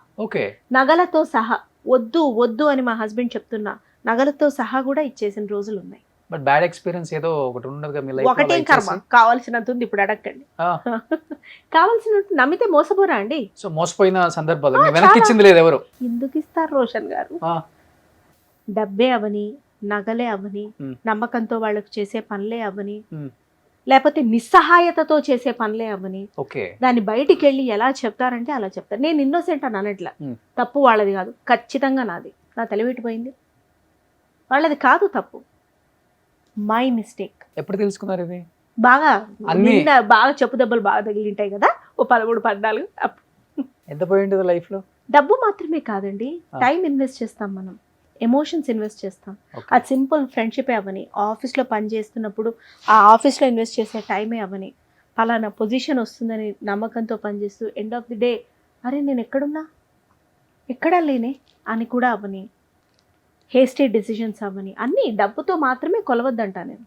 Speaker 3: నగలతో సహా వద్దు వద్దు అని మా హస్బెండ్ చెప్తున్నా, నగలతో సహా కూడా ఇచ్చేసిన రోజులు ఉన్నాయి.
Speaker 2: బట్ బ్యాడ్ ఎక్స్పీరియన్స్ ఏదో ఒకటి ఉండదు మీ లైఫ్
Speaker 3: ఒకటే కర్మ, కావాల్సినంత ఉంది, ఇప్పుడు అడగండి. కావాల్సినంత నమ్మితే మోసపోరా అండి?
Speaker 2: సో మోసపోయిన సందర్భాలు మీ వెనక్కి ఇచ్చింది లేదు ఎవరు?
Speaker 3: ఎందుకు ఇస్తారు రోషన్ గారు? డబ్బే అవని, నగలే అవని, నమ్మకంతో వాళ్ళకు చేసే పనులే అవని, లేకపోతే నిస్సహాయతతో చేసే పనులే అవని, దాన్ని బయటికి వెళ్ళి ఎలా చెప్తారంటే అలా చెప్తారు. నేను ఇన్నోసెంట్ అని అనట్లా, తప్పు వాళ్ళది కాదు, ఖచ్చితంగా నాది. నా తెలివిటిపోయింది, వాళ్ళది కాదు తప్పు, మై మిస్టేక్.
Speaker 2: ఎప్పుడు తెలుసుకున్నారు ఇది?
Speaker 3: బాగా బాగా చెప్పు దెబ్బలు బాగా తగిలింటాయి కదా, ఓ 13-14.
Speaker 2: ఎంత పోయింది లైఫ్ లో?
Speaker 3: డబ్బు మాత్రమే కాదండి, టైం ఇన్వెస్ట్ చేస్తాం మనం, ఎమోషన్స్ ఇన్వెస్ట్ చేస్తాం. అది సింపుల్ ఫ్రెండ్షిపే అవని, ఆఫీస్లో పని చేస్తున్నప్పుడు ఆ ఆఫీస్లో ఇన్వెస్ట్ చేసే టైమే అవని, పలానా పొజిషన్ వస్తుందని నమ్మకంతో పనిచేస్తూ ఎండ్ ఆఫ్ ది డే అరే నేను ఎక్కడున్నా, ఎక్కడా లేనే అని కూడా అవని, హేస్టీ డెసిషన్స్ అవని, అన్నీ డబ్బుతో మాత్రమే కొలవద్దంట నేను.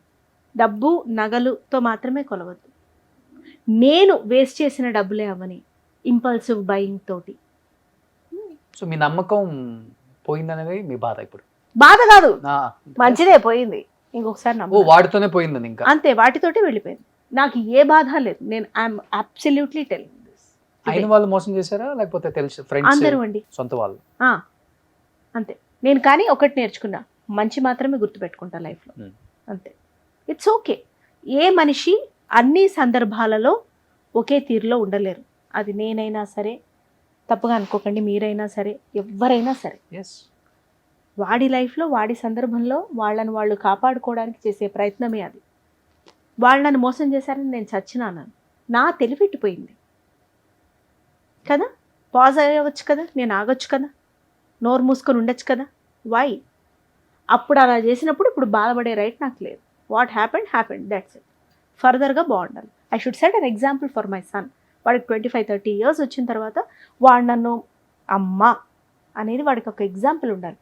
Speaker 3: డబ్బు నగలుతో మాత్రమే కొలవద్దు. నేను వేస్ట్ చేసిన డబ్బులే అవని, ఇంపల్సివ్ బయింగ్ తోటి.
Speaker 2: సో మీ నమ్మకం పోయిందనేది మీ బాధ? ఇప్పుడు
Speaker 3: బాధ కాదు, మంచిదే, పోయింది. ఇంకొకసారి నమ్మకం
Speaker 2: వాటితోనే పోయింది, ఇంకా అంతే,
Speaker 3: వాటితోటే వెళ్ళిపోయింది. నాకు ఏ బాధ లేదు. నేను ఐఎమ్ అబ్సల్యూట్లీ టెలింగ్ దిస్.
Speaker 2: అయిన వాళ్ళు మోసం చేశారా లేకపోతే తెలుసు ఫ్రెండ్స్?
Speaker 3: అందరూ అండి,
Speaker 2: సొంత వాళ్ళు.
Speaker 3: అంతే. నేను కానీ ఒకటి నేర్చుకున్నా, మంచి మాత్రమే గుర్తుపెట్టుకుంటా లైఫ్లో, అంతే. It's okay. ఏ మనిషి అన్ని సందర్భాలలో ఒకే తీరులో ఉండలేరు. అది నేనైనా సరే, తప్పుగా అనుకోకండి, మీరైనా సరే, ఎవరైనా సరే. వాడి లైఫ్లో వాడి సందర్భంలో వాళ్ళని వాళ్ళు కాపాడుకోవడానికి చేసే ప్రయత్నమే అది. వాళ్ళు నన్ను మోసం చేశారని నేను చచ్చినాను, నా తెలివిట్టిపోయింది కదా. పాజ్ అయ్యవచ్చు కదా, నేను ఆగొచ్చు కదా, నోరు మూసుకొని ఉండొచ్చు కదా. వై? అప్పుడు అలా చేసినప్పుడు ఇప్పుడు బాధపడే రైట్ నాకు లేదు. What happened, that's it. ఫర్దర్గా బాగుండాలి. I should set an example for my son. వాడికి 25-30 years వచ్చిన తర్వాత వాడు నన్ను అమ్మ అనేది వాడికి ఒక ఎగ్జాంపుల్ ఉండాలి.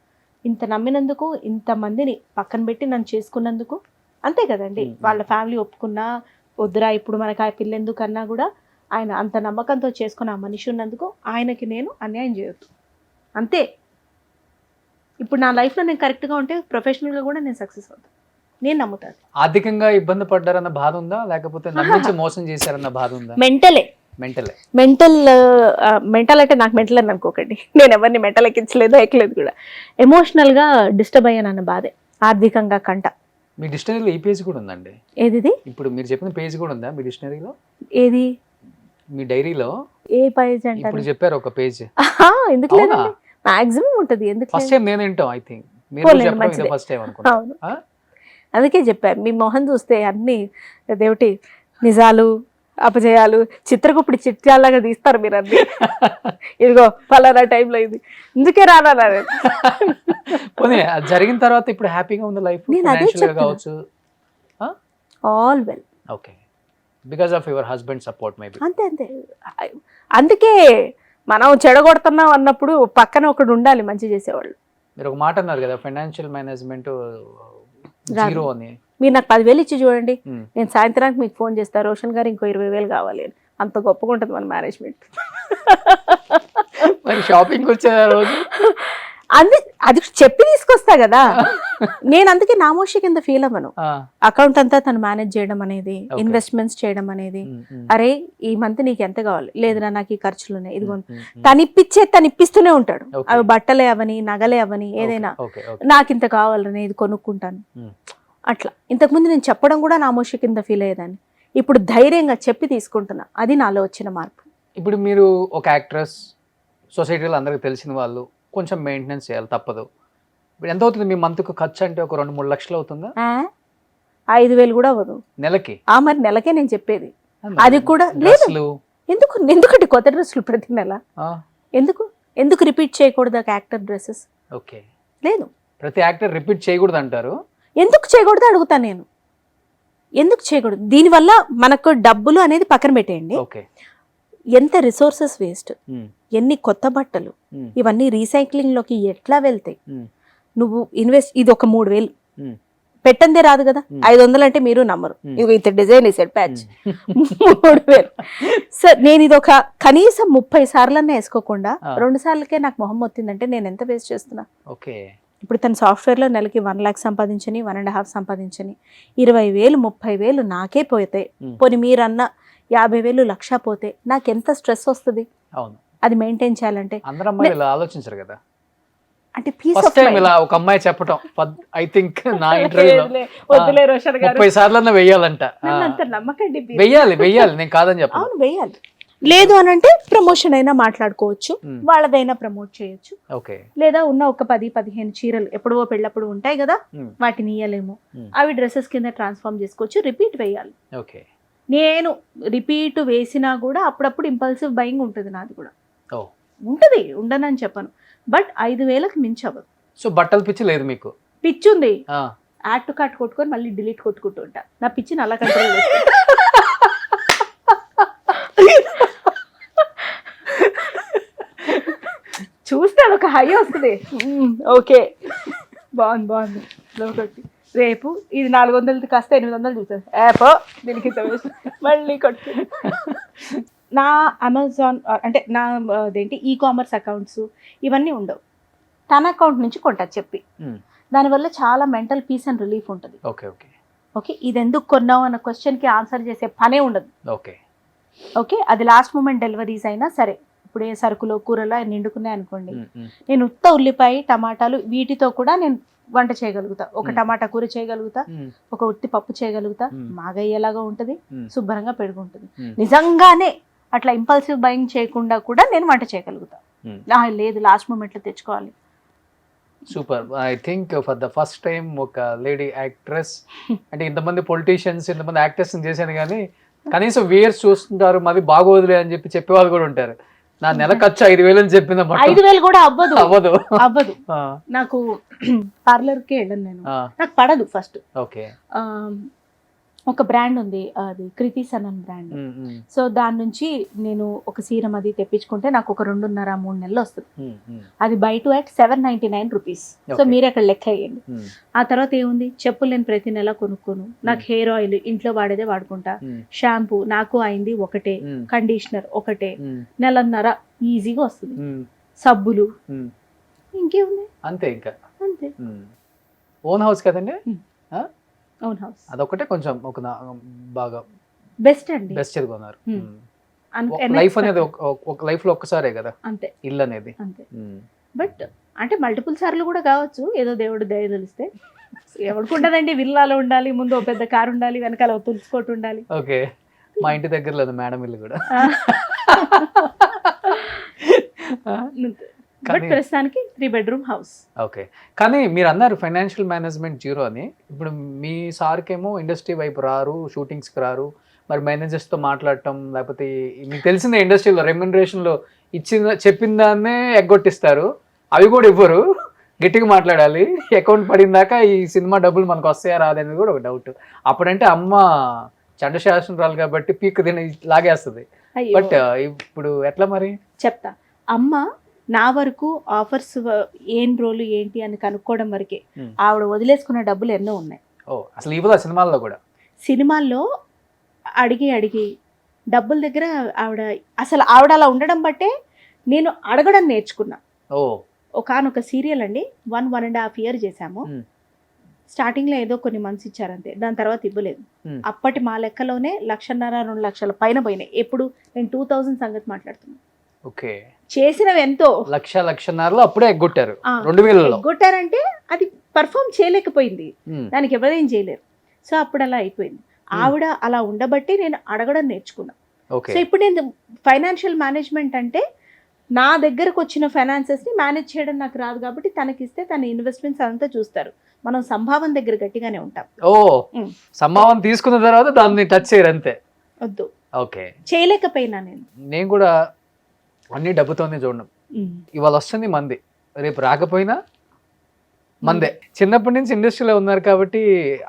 Speaker 3: ఇంత నమ్మినందుకు, ఇంతమందిని పక్కన పెట్టి నన్ను చేసుకున్నందుకు, అంతే కదండి. వాళ్ళ ఫ్యామిలీ ఒప్పుకున్నా వద్దురా ఇప్పుడు మనకు ఆ పిల్ల ఎందుకన్నా కూడా ఆయన అంత నమ్మకంతో చేసుకున్న ఆ మనిషి ఉన్నందుకు ఆయనకి నేను అన్యాయం చేయొద్దు, అంతే. ఇప్పుడు నా లైఫ్లో నేను కరెక్ట్గా ఉంటే ప్రొఫెషనల్గా కూడా నేను సక్సెస్ అవుతాను, నేను నమ్ముతాను.
Speaker 2: ఆర్థికంగా ఇబ్బంది పడ్డారన్న బాధ ఉందా లేకపోతే నమ్మించి మోసం చేశారన్న బాధ ఉందా?
Speaker 3: మెంటల్ అంటే నాకు మెంటల్ అని అనుకోకండి, నేను ఎవరిని మెంటల్ ఎక్కించలేదు, ఎక్కలేదు కూడా. ఎమోషనల్గా డిస్టర్బ్ అయ్యానన్న బాధే, ఆర్థికంగా కంట.
Speaker 2: మీ డిక్షనరీలో ఈ పేజ్ కూడా ఉందండి?
Speaker 3: ఏది?
Speaker 2: ఇప్పుడు మీరు చెప్పిన పేజ్ కూడా ఉందా మీ డిక్షనరీలో?
Speaker 3: ఏది?
Speaker 2: మీ డైరీలో
Speaker 3: ఏ పేజ్ అంటే?
Speaker 2: ఇప్పుడు చెప్పారు ఒక పేజ్.
Speaker 3: ఎందుకు లేదండి, మాక్సిమం ఉంటది. ఎందుకు?
Speaker 2: ఫస్ట్ టైం నేను వింటాం. ఐ థింక్ మీరు చెప్పడం ఇది ఫస్ట్ టైం అనుకుంటా.
Speaker 3: అందుకే చెప్పాను, మీ మొహం చూస్తే అన్ని అదేమిటి నిజాలు అపజయాలు చిత్రగుప్పిడి చిట్యాలాగా తీస్తారు మీరు అన్ని. ఇదిగో ఫలానా టైంలో ఇది, ఇందుకే రానా
Speaker 2: జరిగిన తర్వాత ఇప్పుడు హ్యాపీగా ఉంది లైఫ్ కావచ్చు?
Speaker 3: All well,
Speaker 2: okay, because of your husband support maybe.
Speaker 3: అంతే. అందుకే మనం చెడగొడుతున్నాం అన్నప్పుడు పక్కన ఒకడు ఉండాలి మంచి చేసేవాళ్ళు.
Speaker 2: మీరు ఒక మాట అన్నారు కదా, ఫైనాన్షియల్ మేనేజ్మెంట్ జీరో అని.
Speaker 3: మీరు నాకు 10,000 ఇచ్చి చూడండి, నేను సాయంత్రానికి మీకు ఫోన్ చేస్తాను, రోషన్ గారు ఇంకో 20,000 కావాలి అని. అంత గొప్పగా ఉంటుంది మన మేనేజ్మెంట్.
Speaker 2: మరి షాపింగ్ వచ్చే రోజు
Speaker 3: అది చెప్పి తీసుకొస్తా కదా నేను. అందుకే నామోషి కింద ఫీల్ అవ్వను. అకౌంట్ అంతా తను మేనేజ్ చేయడం అనేది, ఇన్వెస్ట్మెంట్స్ చేయడం అనేది. అరే ఈ మంత్ నీకు ఎంత కావాలి, లేదురా నాకు ఈ ఖర్చులు ఉన్నాయి, ఇదిగో. తను ఇప్పిస్తూనే ఉంటాడు. అవి బట్టలే అవని, నగలే అవని, ఏదైనా నాకు ఇంత కావాలని ఇది కొనుక్కుంటాను అట్లా. ఇంతకుముందు నేను చెప్పడం కూడా నామోషి కింద ఫీల్ అయ్యేదాన్ని. ఇప్పుడు ధైర్యంగా చెప్పి తీసుకుంటున్నా, అది నాలో వచ్చిన మార్పు.
Speaker 2: ఇప్పుడు మీరు ఒక యాక్ట్రెస్, సొసైటీలో అందరికి తెలిసిన వాళ్ళు, కొంచెం మెయింటెనెన్స్ చేయాలి, తప్పదు. ఇప్పుడు ఎంత అవుతుంది మీ మంత్కు ఖర్చు? అంటే ఒక 2-3 లక్షలు అవుతుందా?
Speaker 3: 5,000 కూడా అవ్వదు
Speaker 2: నెలకి.
Speaker 3: మరి నెలకే నేను చెప్పేది. అది కూడా లేదు. ఎందుకంటే కొత్త డ్రెస్సులు ప్రతి నెల ఎందుకు రిపీట్ చేయకూడదు యాక్టర్ డ్రెస్సెస్?
Speaker 2: ఓకే,
Speaker 3: లేదు,
Speaker 2: ప్రతి యాక్టర్ రిపీట్ చేయకూడదు అంటారు.
Speaker 3: ఎందుకు చేయకూడదు అడుగుతాను నేను. ఎందుకు చేయకూడదు? దీనివల్ల మనకు డబ్బులు అనేది పక్కన పెట్టేయండి, ఎంత రిసోర్సెస్ వేస్ట్, ఎన్ని కొత్త బట్టలు, ఇవన్నీ రీసైక్లింగ్ లోకి ఎట్లా వెళ్తాయి? నువ్వు ఇన్వెస్ట్, ఇది ఒక 3,000 పెట్టందే రాదు కదా. 500 అంటే మీరు నమ్మరు. ఇది ఇంత డిజైన్ వేసాడు ప్యాచ్, 3,000. సార్ నేను ఇది ఒక కనీసం 30 సార్లన్నా వేసుకోకుండా 2 సార్లకే నాకు మొహం వచ్చిందంటే నేను ఎంత వేస్ట్ చేస్తున్నా? ఇప్పుడు తన సాఫ్ట్వేర్లో నెలకి 1 lakh సంపాదించని 1.5 సంపాదించని 20,000 30,000 నాకే పోతాయి. పోనీ మీరన్న 50,000 లక్ష పోతే నాకు ఎంత స్ట్రెస్ వస్తుంది
Speaker 2: అవును,
Speaker 3: అది మెయింటైన్ చేయాలంటే.
Speaker 2: అందరూ అమ్మాయిలు ఇలా ఆలోచించరు కదా.
Speaker 3: అంటే పీస్
Speaker 2: ఫస్ట్
Speaker 3: ఆఫ్
Speaker 2: టైం ఇలా ఒక అమ్మాయి చెప్పటం, ఐ థింక్ నా ఇంటర్వ్యూలో
Speaker 3: వద్దులే రోషన్ గారు
Speaker 2: 30 సార్లన్నా వెయ్యాలంట.
Speaker 3: నన్ను అంత నమ్మకండి.
Speaker 2: వెయ్యాలి నేను కాదని చెప్పను.
Speaker 3: అవును వెయ్యాలి. లేదు అని అంటే ప్రమోషన్ అయినా మాట్లాడుకోవచ్చు, వాళ్ళదైనా ప్రమోట్ చేయొచ్చు.
Speaker 2: ఓకే,
Speaker 3: లేదా ఉన్న ఒక 10-15 చీరలు ఎప్పుడో పెళ్ళప్పుడు ఉంటాయి కదా, వాటిని ఇయ్యలేము, అవి డ్రెస్సెస్ కింద ట్రాన్స్ఫార్మ్ చేసుకోవచ్చు. రిపీట్ వేయాలి.
Speaker 2: ఓకే,
Speaker 3: నేను రిపీట్ వేసినా కూడా అప్పుడప్పుడు ఇంపల్సివ్ బయింగ్ ఉంటుంది నాది కూడా.
Speaker 2: ఓ
Speaker 3: ఉంటుంది, ఉండనని చెప్పను, బట్ 5,000కి మించవదు.
Speaker 2: సో బట్టలు పిచ్చి లేదు మీకు?
Speaker 3: పిచ్చుంది,
Speaker 2: ఆ,
Speaker 3: యాడ్ టు కార్ట్ కొట్టుకొని మళ్ళీ డిలీట్ కొట్టుకుంటూ ఉంటా. నా పిచ్చిని అలా కంట్రోల్ చూస్తే అదొక హై వస్తుంది. ఓకే బాగుంది ఒకటి. రేపు ఇది 400 కాస్త 800 చూసాను, యాప్ దీనికి మళ్ళీ కొట్టు. నా అమెజాన్ అంటే నా అదేంటి ఈ-కామర్స్ అకౌంట్స్ ఇవన్నీ ఉండవు, తన అకౌంట్ నుంచి కొంటా చెప్పి. దానివల్ల చాలా మెంటల్ పీస్ అండ్ రిలీఫ్ ఉంటుంది.
Speaker 2: ఓకే ఓకే
Speaker 3: ఓకే, ఇది ఎందుకు కొన్నావు అన్న క్వశ్చన్కి ఆన్సర్ చేసే పనే ఉండదు.
Speaker 2: ఓకే
Speaker 3: ఓకే, అది లాస్ట్ మూమెంట్ డెలివరీస్ అయినా సరే, ఇప్పుడు ఏ సరుకులో కూరలో నిండుకున్నాయి అనుకోండి, నేను ఉత్త ఉల్లిపాయ టమాటాలు వీటితో కూడా నేను వంట చేయగలుగుతా. ఒక టమాటా కూర చేయగలుగుతా, ఒక ఉత్తి పప్పు చేయగలుగుతా, మాగయ్యేలాగా ఉంటుంది, శుభ్రంగా పెరుగుంటుంది. నిజంగానే అట్లా ఇంపల్సివ్ బయింగ్ చేయకుండా కూడా నేను వంట చేయగలుగుతా. లేదు లాస్ట్ మూమెంట్లో తెచ్చుకోవాలి.
Speaker 2: Super. I think for the first time ఒక లేడీ యాక్ట్రెస్, అంటే ఇంతమంది పొలిటీషియన్స్ ఇంతమంది యాక్టర్స్ చేశాను కానీ కనీసం వేర్స్ చూస్తుంటారు, మాది బాగోదులే అని చెప్పేవాళ్ళు కూడా ఉంటారు. నా నెల ఖర్చు 5,000 అని చెప్పింది.
Speaker 3: 5,000 కూడా అవ్వదు
Speaker 2: అవ్వదు.
Speaker 3: నాకు పార్లర్కి వెళ్ళను నేను, నాకు పడదు ఫస్ట్.
Speaker 2: ఓకే,
Speaker 3: ఒక బ్రాండ్ ఉంది, అది కృతిస్ అన్న బ్రాండ్. సో దాని నుంచి నేను ఒక సీరం అది తెప్పించుకుంటే నాకు ఒక 2.5-3 నెలలు వస్తుంది. అది బయట at 799 రూపీస్. సో మీరు అక్కడ లెక్క వేయండి. ఆ తర్వాత ఏముంది, చెప్పులు నేను ప్రతి నెల కొనుక్కోను, నాకు హెయిర్ ఆయిల్ ఇంట్లో వాడేదే వాడుకుంటా, షాంపూ నాకు అయింది ఒకటే, కండిషనర్ ఒకటే, నెలన్నర ఈజీగా వస్తుంది, సబ్బులు ఇంకేముంది
Speaker 2: అంతే. ఇంకా
Speaker 3: అంతే.
Speaker 2: ఓన్ హౌస్ కదండి?
Speaker 3: ఓన్ హౌస్
Speaker 2: అదొకటే కొంచెం ఒక బాగా
Speaker 3: బెస్ట్ అండి,
Speaker 2: బెస్ట్ చదువుకున్నారు. లైఫ్ అనేది ఒక లైఫ్ లో ఒక్కసారే కదా అంతే, ఇల్లు అనేది
Speaker 3: అంతే. బట్ అంటే మల్టిపుల్ సార్లు కూడా కావచ్చు, ఏదో దేవుడు దయ తెలిస్తే. ఎవరికి ఉండదండి, విల్లాలో ఉండాలి, ముందు ఒక పెద్ద కారు ఉండాలి, వెనకాల తులుసుకోటి ఉండాలి.
Speaker 2: ఓకే, మా ఇంటి దగ్గర లేదు మేడం ఇల్లు కూడా.
Speaker 3: బట్ ప్రస్తుతానికి 3 bedroom హౌస్.
Speaker 2: ఓకే, కానీ మీరు అన్నారు ఫైనాన్షియల్ మేనేజ్మెంట్ జీరో అని. ఇప్పుడు మీ సార్కేమో ఇండస్ట్రీ వైపు రారు, షూటింగ్స్కి రారు, మరి మేనేజర్స్తో మాట్లాడటం, లేకపోతే మీకు తెలిసిన ఇండస్ట్రీలో రెమ్యునరేషన్లో చెప్పిన దాన్నే ఎగ్గొట్టిస్తారు, అవి కూడా ఇవ్వరు, గట్టిగా మాట్లాడాలి, అకౌంట్ పడిందాక ఈ సినిమా డబ్బులు మనకు వస్తాయా రాదనేది కూడా ఒక డౌట్. అప్పుడంటే అమ్మ చండశాసనరాలు కాబట్టి పీక్ తిని లాగేస్తుంది. బట్ ఇప్పుడు ఎట్లా మరి?
Speaker 3: చెప్తా. అమ్మ నా వరకు ఆఫర్స్ ఏం రోలు ఏంటి అని కనుక్కోవడం వరకే. ఆవిడ వదిలేసుకున్న డబ్బులు ఎన్నో ఉన్నాయి.
Speaker 2: అసలు ఇవ్వదా సినిమాల్లో కూడా?
Speaker 3: సినిమాల్లో అడిగి డబ్బుల దగ్గర ఆవిడ అలా ఉండడం బట్టే నేను అడగడం నేర్చుకున్నా. ఒకనొక సీరియల్ అండి, 1.5 year చేశాము. స్టార్టింగ్లో ఏదో కొన్ని మంత్స్ ఇచ్చారంతే, దాని తర్వాత ఇవ్వలేదు. అప్పటి మా లెక్కలోనే 1.5-2 లక్షల పైన పోయినాయి. ఎప్పుడు నేను 2000 సంగతి మాట్లాడుతున్నాను.
Speaker 2: ఓకే,
Speaker 3: చేసినవి ఎంతో
Speaker 2: 1.5 అప్పుడే ఎగ్గొట్టారు. 2000
Speaker 3: ఎగ్గొట్టారంటే అది పర్ఫామ్ చేయలేకపోయింది, దానికి ఎవరేం చేయలేరు. సో అప్పుడు అలా అయిపోయింది. ఆవిడ అలా ఉండబట్టి నేను అడగడం నేర్చుకున్నా. సో ఇప్పుడు నేను ఫైనాన్షియల్ మేనేజ్మెంట్ అంటే నా దగ్గరకు వచ్చిన ఫైనాన్సెస్ ని మేనేజ్ చేయడం నాకు రాదు కాబట్టి తనకిస్తే తన ఇన్వెస్ట్మెంట్స్ అంతా చూస్తారు. మనం సంభావన దగ్గర గట్టిగానే ఉంటాం.
Speaker 2: సంభావన తీసుకున్న తర్వాత దాన్ని టచ్ చేయరు అంతే.
Speaker 3: వద్దు,
Speaker 2: ఓకే,
Speaker 3: చేయలేకపోయినా నేను
Speaker 2: కూడా అన్ని డబ్బుతోనే చూడడం. ఇవాళ వస్తుంది మంది, రేపు రాకపోయినా మందే. చిన్నప్పటి నుంచి ఇండస్ట్రీలో ఉన్నారు కాబట్టి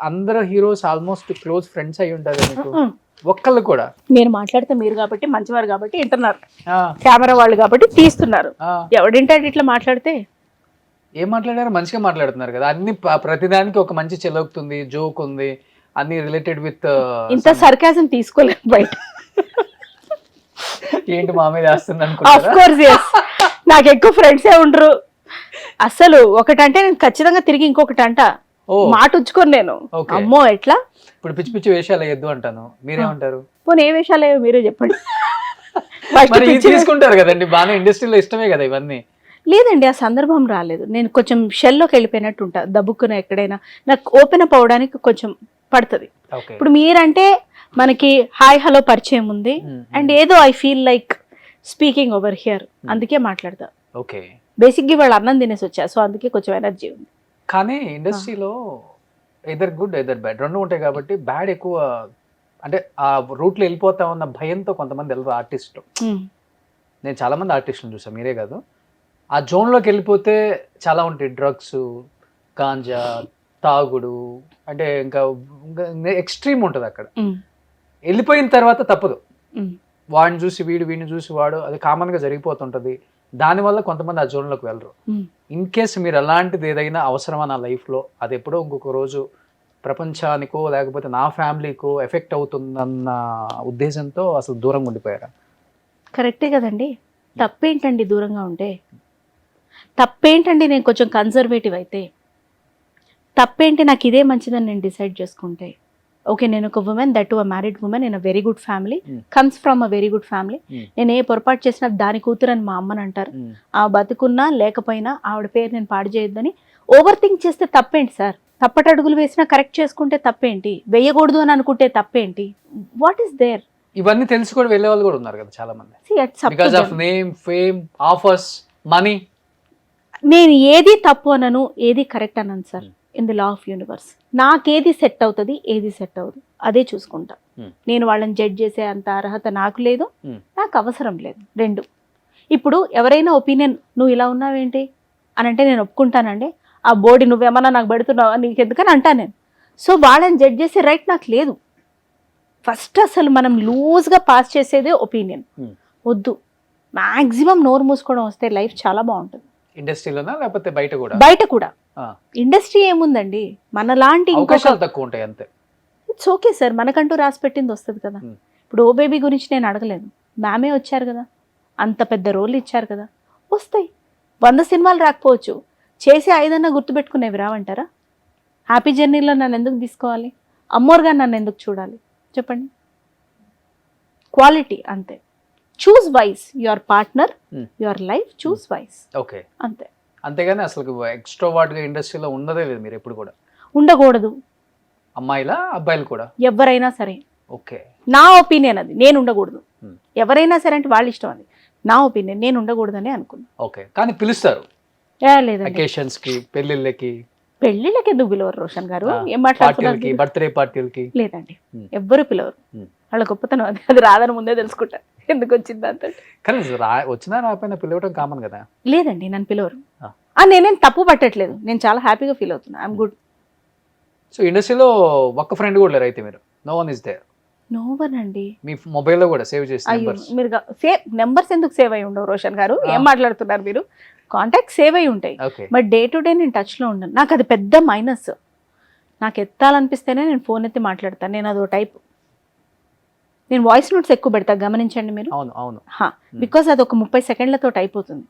Speaker 2: అందరు హీరోస్ ఆల్మోస్ట్ క్లోజ్ ఫ్రెండ్స్ అయి ఉంటారు మీకు. ఒక్కళ్ళు కూడా
Speaker 3: నేను మాట్లాడితే మీరు కాబట్టి మంచివారు కాబట్టి వింటున్నారు, కెమెరా వాళ్ళు కాబట్టి తీస్తున్నారు. ఎవడింటాడు ఇట్లా మాట్లాడితే?
Speaker 2: ఏం మాట్లాడారు? మంచిగా మాట్లాడుతున్నారు కదా. అన్ని ప్రతిదానికి ఒక మంచి చెలవుతుంది, జోక్ ఉంది, అన్ని రిలేటెడ్ విత్.
Speaker 3: ఇంత సర్కాజం తీసుకోలేదు బయట.
Speaker 2: ఏంటి మా మీద వేస్తుంది అనుకుంటున్నారా?
Speaker 3: నాకు ఎక్కువ ఫ్రెండ్సే ఉండరు, అసలు ఒకటంటే నేను ఖచ్చితంగా తిరిగి ఇంకొకటి అంట.
Speaker 2: ఓ
Speaker 3: మాట ఉంచుకొని నేను
Speaker 2: ఓకే.
Speaker 3: అమ్మో ఎట్లా
Speaker 2: ఇప్పుడు పిచ్చి పిచ్చి వేషాలు వేయద్దు అంటాను, మీరేమంటారు?
Speaker 3: పోనీ ఏ విషయాలు మీరే చెప్పండి. First
Speaker 2: మరి
Speaker 3: పిచ్చి
Speaker 2: తీసుకుంటారు కదండి, బాగానే ఇండస్ట్రీలో ఇష్టమే కదా ఇవన్నీ.
Speaker 3: లేదండి, ఆ సందర్భం రాలేదు. నేను కొంచెం షెల్లోకి వెళ్ళిపోయినట్టు ఉంటా, దబ్బుక్కున ఎక్కడైనా నాకు ఓపెన్ అప్ అవడానికి కొంచెం పడుతుంది.
Speaker 2: ఓకే.
Speaker 3: ఇప్పుడు మీరంటే మనకి హాయ్ హలో పరిచయం ఉంది, అండ్ ఏదో I feel like speaking over here, అందుకే మాట్లాడతా.
Speaker 2: ఓకే.
Speaker 3: బేసిక్గా వాళ్ళు అన్నం తినేసి వచ్చా, సో అందుకే కొంచెం ఎనర్జీ ఉంది.
Speaker 2: కానీ ఇండస్ట్రీలో ఎదర్ గుడ్ ఎదర్ బ్యాడ్ రెండు ఉంటాయి కాబట్టి, బ్యాడ్ ఎక్కువ అంటే ఆ రూట్లో వెళ్ళిపోతా ఉన్న భయంతో కొంతమంది వెళ్ళరు ఆర్టిస్టులు. నేను చాలా మంది ఆర్టిస్టులు చూసాను, మీరే కాదు. ఆ జోన్లోకి వెళ్ళిపోతే చాలా ఉంటాయి, డ్రగ్స్, గాంజా, తాగుడు, అంటే ఇంకా ఎక్స్ట్రీమ్ ఉంటుంది అక్కడ. వెళ్ళిపోయిన తర్వాత తప్పదు, వాడిని చూసి వీడు, వీడిని చూసి వాడు, అది కామన్గా జరిగిపోతుంటుంది. దానివల్ల కొంతమంది ఆ జోన్లోకి వెళ్ళరు. ఇన్ కేస్ మీరు అలాంటిది ఏదైనా అవసరమా నా లైఫ్లో, అది ఎప్పుడో ఇంకొక రోజు ప్రపంచానికో లేకపోతే నా ఫ్యామిలీకో ఎఫెక్ట్ అవుతుందన్న ఉద్దేశంతో అసలు దూరంగా ఉండిపోయారా?
Speaker 3: కరెక్టే కదండి. తప్పేంటండి దూరంగా ఉంటే? తప్పేంటండి నేను కొంచెం కన్జర్వేటివ్ అయితే? తప్పేంటి నాకు ఇదే మంచిదని నేను డిసైడ్ చేసుకుంటే? ఓకే, నేను ఒక women, that to a married women in a very good family, comes from a very good family. నేను ఏ పొరపాటు చేసినా దాని కూతురు అని మా అమ్మని అంటారు. ఆ బతుకున్నా లేకపోయినా ఆవిడ పేరు నేను పాడు చేయొద్దని ఓవర్ థింక్ చేస్తే తప్పేంటి సార్? తప్పటడుగులు వేసినా కరెక్ట్ చేసుకుంటే తప్పేంటి? వేయకూడదు అని అనుకుంటే తప్పేంటి? What is there?
Speaker 2: ఇవన్నీ తెలిసి కూడా వెళ్ళే వాళ్ళు కూడా ఉన్నారు కదా చాలా మంది. Because of name, fame, offers, money.
Speaker 3: నేను ఏది తప్పు అనను, ఏది కరెక్ట్ అనను sir. In the law of universe నాకేది సెట్ అవుతుంది, ఏది సెట్ అవ్వదు అదే చూసుకుంటా. నేను వాళ్ళని జడ్జ్ చేసే అంత అర్హత నాకు లేదు, నాకు అవసరం లేదు. రెండు, ఇప్పుడు ఎవరైనా ఒపీనియన్ నువ్వు ఇలా ఉన్నావేంటి అని అంటే నేను ఒప్పుకుంటానండి. ఆ బోడీ నువ్వేమన్నా నాకు పెడుతున్నావా, నీకెందుకని అంటా నేను. సో వాళ్ళని జడ్జ్ చేసే రైట్ నాకు లేదు. ఫస్ట్ అసలు మనం లూజ్గా పాస్ చేసేదే ఒపీనియన్ వద్దు. మ్యాక్సిమం నోరు మూసుకోవడం వస్తే లైఫ్ చాలా బాగుంటుంది.
Speaker 2: ఇండస్ట్రీలోనా లేకపోతే బయట కూడా?
Speaker 3: బయట కూడా. ఇండస్ట్రీ ఏముందండి, మనలాంటి
Speaker 2: అవకాశాలు తక్కువ ఉంటాయి అంతే.
Speaker 3: ఇట్స్ ఓకే సార్, మనకంటూ రాసి పెట్టింది వస్తుంది కదా. ఇప్పుడు ఓ బేబీ గురించి నేను అడగలేదు, మ్యామే వచ్చారు కదా, అంత పెద్ద రోల్ ఇచ్చారు కదా, వస్తాయి. 100 సినిమాలు రాకపోవచ్చు, చేసి 5 గుర్తుపెట్టుకునేవి రావంటారా? హ్యాపీ జర్నీలో నన్ను ఎందుకు తీసుకోవాలి? అమ్మోర్గా నన్ను ఎందుకు చూడాలి చెప్పండి? క్వాలిటీ అంతే. Choose wise your partner, your life, choose wise.
Speaker 2: Okay,
Speaker 3: అంతే.
Speaker 2: అంతేగాని అసలు ఎక్స్ట్రోవర్ట్ గా ఇండస్ట్రీలో ఉండదే లేదు మీరు ఎప్పుడు కూడా?
Speaker 3: ఉండకూడదు.
Speaker 2: అమ్మాయిలా అబ్బాయిలు కూడా?
Speaker 3: ఎవరైనా సరే.
Speaker 2: ఓకే,
Speaker 3: నా ఒపీనియన్ అది, నేను ఉండకూడదు. ఎవరైనా సరే అంటే వాళ్ళ ఇష్టం, అది నా ఒపీనియన్, నేను ఉండకూడదని అనుకున్నా.
Speaker 2: ఓకే, కానీ పిలుస్తారు
Speaker 3: లేదండి,
Speaker 2: అకేషన్స్ కి, పెళ్లిళ్ళకి.
Speaker 3: పెళ్లిళ్ళకి ఎందుకు పిలవరు రోషన్ గారు? ఏం మాట్లాడుతున్నారు?
Speaker 2: బర్త్డే పార్టీలకి
Speaker 3: లేదండి, ఎవ్వరు పిలవరు. వాళ్ళ గొప్పతనం అది, అది రాదని ముందే తెలుసుకుంటా ఎందుకు వచ్చింది అంత.
Speaker 2: కానీ వచ్చినా రాకపోయినా పిలవడం కామన్ కదా.
Speaker 3: లేదండి, నన్ను పిలవరు. నేనేం తప్పు పట్టట్లేదు, నేను చాలా హ్యాపీగా ఫీల్ అవుతున్నా, ఐఎమ్ గుడ్.
Speaker 2: సో ఇండస్ట్రీలో ఒక్క ఫ్రెండ్ కూడా లేరు అయితే మీరు? No one is there?
Speaker 3: No one అండి.
Speaker 2: మీ మొబైల్లో కూడా సేవ్ చేసి
Speaker 3: మీరు నెంబర్స్ ఎందుకు సేవ్ అయి ఉండవు రోషన్ గారు? ఏం మాట్లాడుతున్నారు మీరు? కాంటాక్ట్ సేవ్ అయి ఉంటాయి, బట్ డే టు డే నేను టచ్లో ఉండను. నాకు అది పెద్ద మైనస్. నాకు ఎత్తాలనిపిస్తేనే నేను ఫోన్ ఎత్తి మాట్లాడతాను, నేను అదో టైప్. నేను వాయిస్ నోట్స్ ఎక్కువ పెడతా, గమనించండి మీరు. బికాస్ అది ఒక 30 సెకండ్లతో అయిపోతుంది.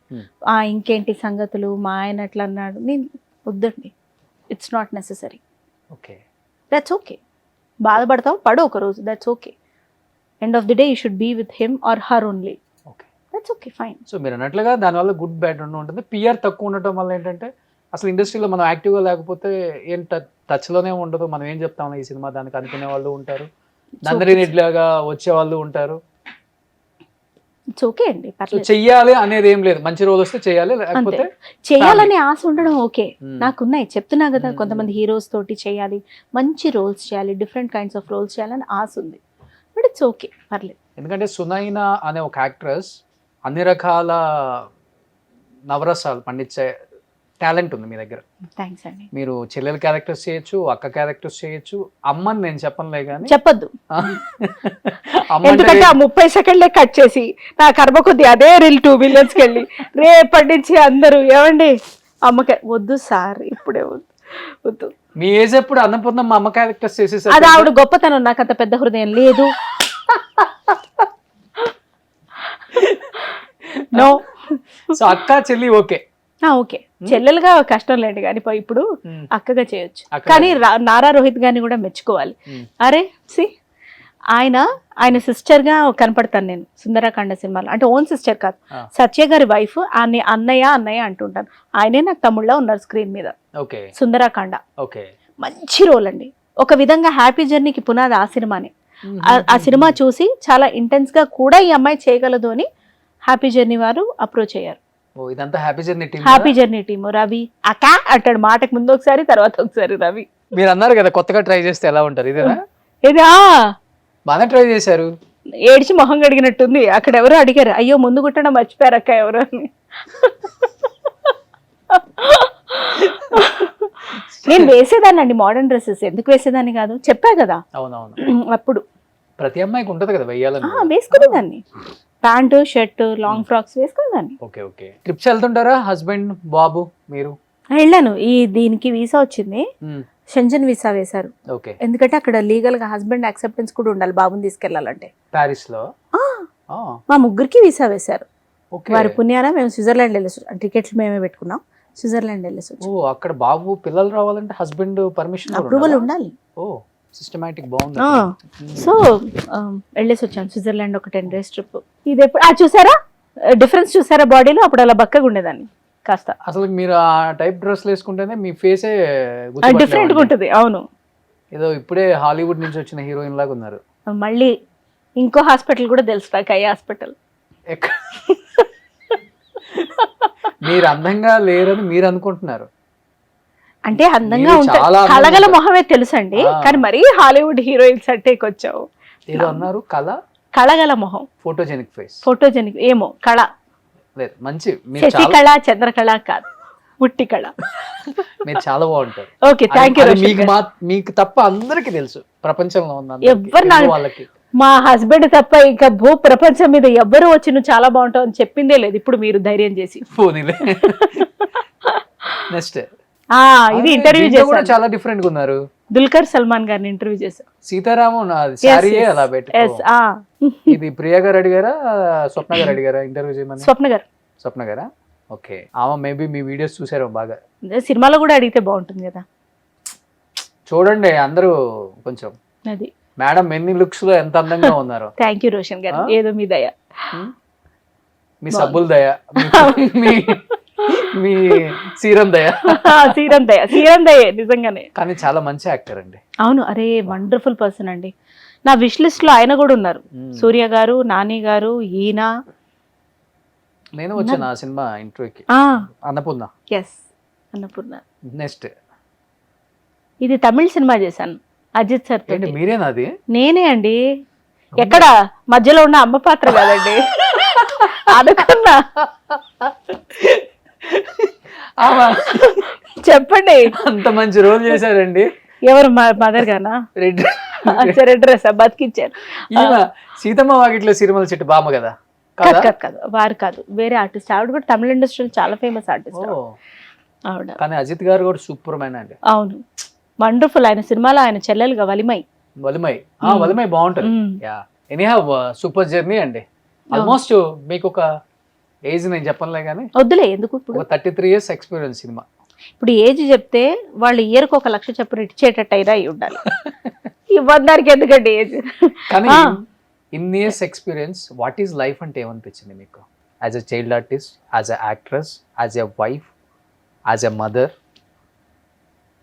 Speaker 3: ఇంకేంటి సంగతులు, మా ఆయన అట్లా అన్నాడు, నేను వద్దండి, it's not necessary.
Speaker 2: Okay,
Speaker 3: that's okay. బాధపడతావు, పడు ఒక రోజు, that's okay. End of the day you should be with him or her only.
Speaker 2: Okay,
Speaker 3: that's okay, fine.
Speaker 2: So మీరు అన్నట్లుగా దానివల్ల గుడ్ బ్యాడ్ రెండు ఉంటుంది. పిఆర్ తక్కువ ఉండటం వల్ల ఏంటంటే అసలు ఇండస్ట్రీలో మనం యాక్టివ్గా లేకపోతే ఏం టచ్లోనే ఉండదు. మనం ఏం చెప్తాం ఈ సినిమా దానికి అనుకునే వాళ్ళు ఉంటారు, నందరినిట్లాగా వచ్చే వాళ్ళు ఉంటారు.
Speaker 3: ఇట్స్ ఓకే అండి,
Speaker 2: చెయ్యాలి అనేది ఏం లేదు, మంచి రోజు వస్తే చేయాలి, లేకపోతే
Speaker 3: చేయాలని ఆశ ఉండడం ఓకే. నాకున్నాయి, చెప్తున్నా కదా, కొంతమంది హీరోస్ తోటి చేయాలి, మంచి రోల్స్ చేయాలి, డిఫరెంట్ కైండ్స్ ఆఫ్ రోల్స్ చేయాలని ఆశ ఉంది, బట్ ఇట్స్ ఓకే, పర్లేదు.
Speaker 2: ఎందుకంటే సునైనా అనే ఒక యాక్ట్రెస్ అన్ని రకాల నవరసాలు పండించే టాలెంట్ ఉంది మీ దగ్గర.
Speaker 3: థ్యాంక్స్ అండి.
Speaker 2: మీరు చెల్లెల క్యారెక్టర్స్ చేయొచ్చు, అక్క క్యారెక్టర్స్ చేయొచ్చు. అమ్మని నేను చెప్పనులే కానీ
Speaker 3: చెప్పొద్దు, ఎందుకంటే ఆ 30 సెకండ్లే కట్ చేసి నా కర్మ కొద్ది అదే రీల్ 2 బిలియన్స్కి వెళ్ళి రేపటి నుంచి అందరూ ఏమండి అమ్మకి వద్దు సార్, ఇప్పుడే వద్దు వద్దు.
Speaker 2: మీ ఏజ్ ఎప్పుడు అన్నపూర్ణ మా అమ్మ క్యారెక్టర్స్ చేసేసారు.
Speaker 3: అది ఆవిడ గొప్పతనం, నాకు అంత పెద్ద హృదయం లేదు. నో.
Speaker 2: సో అక్క చెల్లి ఓకే,
Speaker 3: ఓకే చెల్లెలుగా కష్టం లేండి కానీ ఇప్పుడు అక్కగా చేయొచ్చు. కానీ నారా రోహిత్ గారిని కూడా మెచ్చుకోవాలి. అరే సి ఆయన సిస్టర్ గా కనపడతాను నేను సుందరకాండ సినిమాలో. అంటే ఓన్ సిస్టర్ కాదు, సత్య గారి వైఫ్. అన్నయ్య అంటుంటాను. ఆయనే నాకు తమ్ముళ్ళ ఉన్నారు స్క్రీన్ మీద. సుందరకాండ మంచి రోల్ అండి. ఒక విధంగా హ్యాపీ జర్నీకి పునాది ఆ సినిమానే. ఆ సినిమా చూసి చాలా ఇంటెన్స్ గా కూడా ఈ అమ్మాయి చేయగలదు అని హ్యాపీ జర్నీ వారు అప్రోచ్ అయ్యారు. Happy journey team. రవి అక్క అంటాడు మాటకు ముందు ఒకసారి, తర్వాత ఒకసారి రవి.
Speaker 2: మీరు అన్నారు కదా కొత్తగా ట్రై చేస్తే ఎలా ఉంటారు, ఇదేనా?
Speaker 3: ఇదా
Speaker 2: బాగా ట్రై చేశారు.
Speaker 3: ఏడిచి మొహం కడిగినట్టుంది. అక్కడ ఎవరో అడిగారు, అయ్యో ముందు కుట్టడం మర్చిపోయారు అక్క ఎవరు అని. నేను వేసేదాన్ని అండి మోడర్న్ డ్రెస్సెస్. ఎందుకు వేసేదాన్ని కాదు చెప్పా కదా. అప్పుడు
Speaker 2: ప్రతి అమ్మాయికి ఉంటది కదా వెయ్యాలని.
Speaker 3: వేసుకునేదాన్ని. ప్యాంటు షర్ట్ లాంగ్ ఫ్రాక్స్ వేసుకునేదాన్ని.
Speaker 2: ట్రిప్స్ వెళ్తుంటారా హస్బెండ్ బాబు మీరు?
Speaker 3: వెళ్ళాను. దీనికి వీసా వచ్చింది, షెంజన్ వీసా వేశారు. ఎందుకంటే అక్కడ లీగల్ గా హస్బెండ్ యాక్సెప్టెన్స్ కూడా ఉండాలి బాబుని తీసుకెళ్లాలంటే.
Speaker 2: పారిస్ లో
Speaker 3: మా ముగ్గురికి వీసా వేశారు. వారి పుణ్యాన మేము స్విట్జర్లాండ్ వెళ్ళేసి, టికెట్లు మేమే పెట్టుకున్నాం, స్విట్జర్లాండ్ వెళ్ళేసి.
Speaker 2: అక్కడ బాబు పిల్లలు రావాలంటే హస్బెండ్ పర్మిషన్
Speaker 3: అప్రూవల్ ఉండాలి.
Speaker 2: సిస్టమాటిక్ బాగుంది.
Speaker 3: సో వెళ్ళేసి వచ్చాను స్విట్జర్లాండ్ ఒక 10 days ట్రిప్. ఇది ఎప్పుడు చూసారా డిఫరెన్స్ చూసారా బాడీలో? అప్పుడు అలా బక్కగా ఉండేదాన్ని కాస్త.
Speaker 2: అసలు మీరు ఆ టైప్ డ్రెస్ వేసుకుంటేనే మీ ఫేసే
Speaker 3: డిఫరెంట్ గా ఉంటుంది. అవును,
Speaker 2: ఏదో ఇప్పుడే హాలీవుడ్ నుంచి వచ్చిన హీరోయిన్ లాగా ఉన్నారు.
Speaker 3: మళ్ళీ ఇంకో హాస్పిటల్ కూడా తెలుసు నాకు, ఐ హాస్పిటల్.
Speaker 2: మీరు అందంగా లేరని మీరు అనుకుంటున్నారు.
Speaker 3: అంటే అందంగా ఉంటారు, కళగల మొహమే తెలుసు అండి. కానీ మరీ హాలీవుడ్ హీరోయిన్స్ అంటే వచ్చావు.
Speaker 2: ఏదో అన్నారు
Speaker 3: కళగల మొహం,
Speaker 2: ఫోటోజెనిక్ ఫేస్.
Speaker 3: ఫోటోజెనిక్ ఏమో కళ
Speaker 2: లేదు, మంచి
Speaker 3: శశి కళ చంద్రకళ కాదు, ముట్టి కళ.
Speaker 2: మీరు చాలా బాగుంటారు.
Speaker 3: Okay thank you.
Speaker 2: మీకు తప్ప అందరికి తెలుసు ప్రపంచంలో ఉన్న
Speaker 3: ఎవరు వాళ్ళకి. మా హస్బెండ్ తప్ప ఇంకా భూ ప్రపంచం మీద ఎవ్వరు వచ్చి నువ్వు చాలా బాగుంటావు అని చెప్పిందే లేదు. ఇప్పుడు మీరు ధైర్యం చేసి
Speaker 2: నెక్స్ట్
Speaker 3: ఇది ఇంటర్వ్యూ చేశారు.
Speaker 2: చాలా డిఫరెంట్ గా ఉన్నారు.
Speaker 3: దుల్కర్ సల్మాన్ గారిని ఇంటర్వ్యూ చేశారు.
Speaker 2: సీతారామన్ అలా ఇది ప్రియా గారు అడిగారా స్వప్న గారు అడిగారా ఇంటర్వ్యూ చేయమని? స్వప్న గారా? ఓకే. ఆమె మేబీ మీ వీడియోస్ చూసారు బాగా.
Speaker 3: సినిమాలో కూడా అడిగితే బాగుంటుంది కదా.
Speaker 2: చూడండి అందరూ కొంచెం.
Speaker 3: అది
Speaker 2: మేడం ఎన్ని లుక్స్ లో ఎంత అందంగా ఉన్నారు.
Speaker 3: థ్యాంక్ యూ రోషన్ గారు. ఏదో మీ దయ,
Speaker 2: మీ సబ్బుల దయ, మీ సీరం దయ.
Speaker 3: సీరం దయ నిజంగానే.
Speaker 2: కానీ చాలా మంచి యాక్టర్ అండి.
Speaker 3: అవును, అరే వండర్ఫుల్ పర్సన్ అండి. నా విష్ లిస్ట్ లో ఆయన కూడా ఉన్నారు. సూర్య గారు, నాని గారు, ఈయన.
Speaker 2: నేను వచ్చాను ఆ సినిమా ఇంటర్వ్యూకి. అన్నపూర్ణ.
Speaker 3: అన్నపూర్ణ.
Speaker 2: నెక్స్ట్
Speaker 3: ఇది తమిళ సినిమా చేశాను అజిత్ సార్.
Speaker 2: మీరేనా అది?
Speaker 3: నేనే అండి. ఎక్కడ మధ్యలో ఉన్న అమ్మ పాత్ర కాదండి. అనుకున్నా. చెప్పండి.
Speaker 2: అంత మంచి రోల్ చేశారండి.
Speaker 3: ఎవరు? మదర్ గానా? రెడ్ డ్రెస్ బతికిచ్చారు.
Speaker 2: సీతమ్మ వాకిట్లో సిరిమల చెట్టు బామ్మ కదా?
Speaker 3: కాదు, వారు కాదు, వేరే ఆర్టిస్ట్. ఆవిడ కూడా తమిళ ఇండస్ట్రీలో చాలా ఫేమస్ ఆర్టిస్ట్ ఆవిడ.
Speaker 2: కానీ అజిత్ గారు కూడా సూపర్ మ్యాన్ అండి.
Speaker 3: అవును, వండర్ఫుల్. ఆయన సినిమాలో ఆయన చెల్లెలుగా వలిమై
Speaker 2: బాగుంటుంది. ఎనీహౌ సూపర్ జర్నీ అండి. ఆల్మోస్ట్ మీకు ఒక ఏజ్ నేను చెప్పనులే కానీ
Speaker 3: వద్దులే, ఎందుకు
Speaker 2: 33 years ఎక్స్పీరియన్స్ సినిమా.
Speaker 3: ఇప్పుడు ఏజ్ చెప్తే వాళ్ళు ఇయర్కి 1 లక్ష చెప్పు ఇచ్చేటట్టు అయినా అయి ఉండాలి. ఇవ్వడానికి ఎందుకండి ఏజ్.
Speaker 2: కానీ in years experience what is life అంటే ఏమనిపించింది మీకు? As a child artist, as a actress, as a wife, as a mother,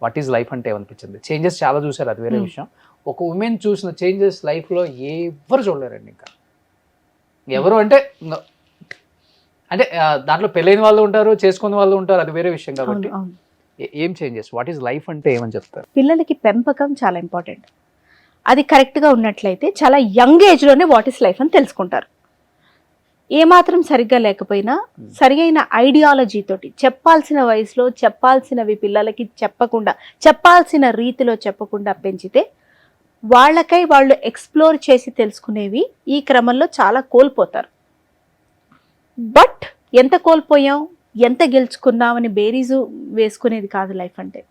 Speaker 2: what is life అంటే ఏమనిపించింది? చేంజెస్ చాలా చూసారు, అది వేరే విషయం. ఒక ఉమెన్ చూసిన చేంజెస్ లైఫ్లో ఎవరు చూడలేరండి. ఇంకా ఎవరు అంటే దాంట్లో పెళ్ళైన వాళ్ళు ఉంటారు, చేసుకున్న వాళ్ళు ఉంటారు, అది వేరే విషయం. కాబట్టి ఏం చేంజెస్, వాట్ ఈస్ లైఫ్ అంటే ఏమని చెప్తారు?
Speaker 3: పిల్లలకి పెంపకం చాలా ఇంపార్టెంట్. అది కరెక్ట్గా ఉన్నట్లయితే చాలా యంగ్ ఏజ్లోనే వాట్ ఈస్ లైఫ్ అని తెలుసుకుంటారు. ఏమాత్రం సరిగ్గా లేకపోయినా సరి అయిన ఐడియాలజీ తోటి చెప్పాల్సిన వయసులో చెప్పాల్సినవి పిల్లలకి చెప్పకుండా, చెప్పాల్సిన రీతిలో చెప్పకుండా పెంచితే వాళ్ళకై వాళ్ళు ఎక్స్ప్లోర్ చేసి తెలుసుకునేవి ఈ క్రమంలో చాలా కోల్పోతారు. బట్ ఎంత కోల్పోయాం, ఎంత గెలుచుకున్నామని బేరీజు వేసుకునేది కాదు లైఫ్ అంటే.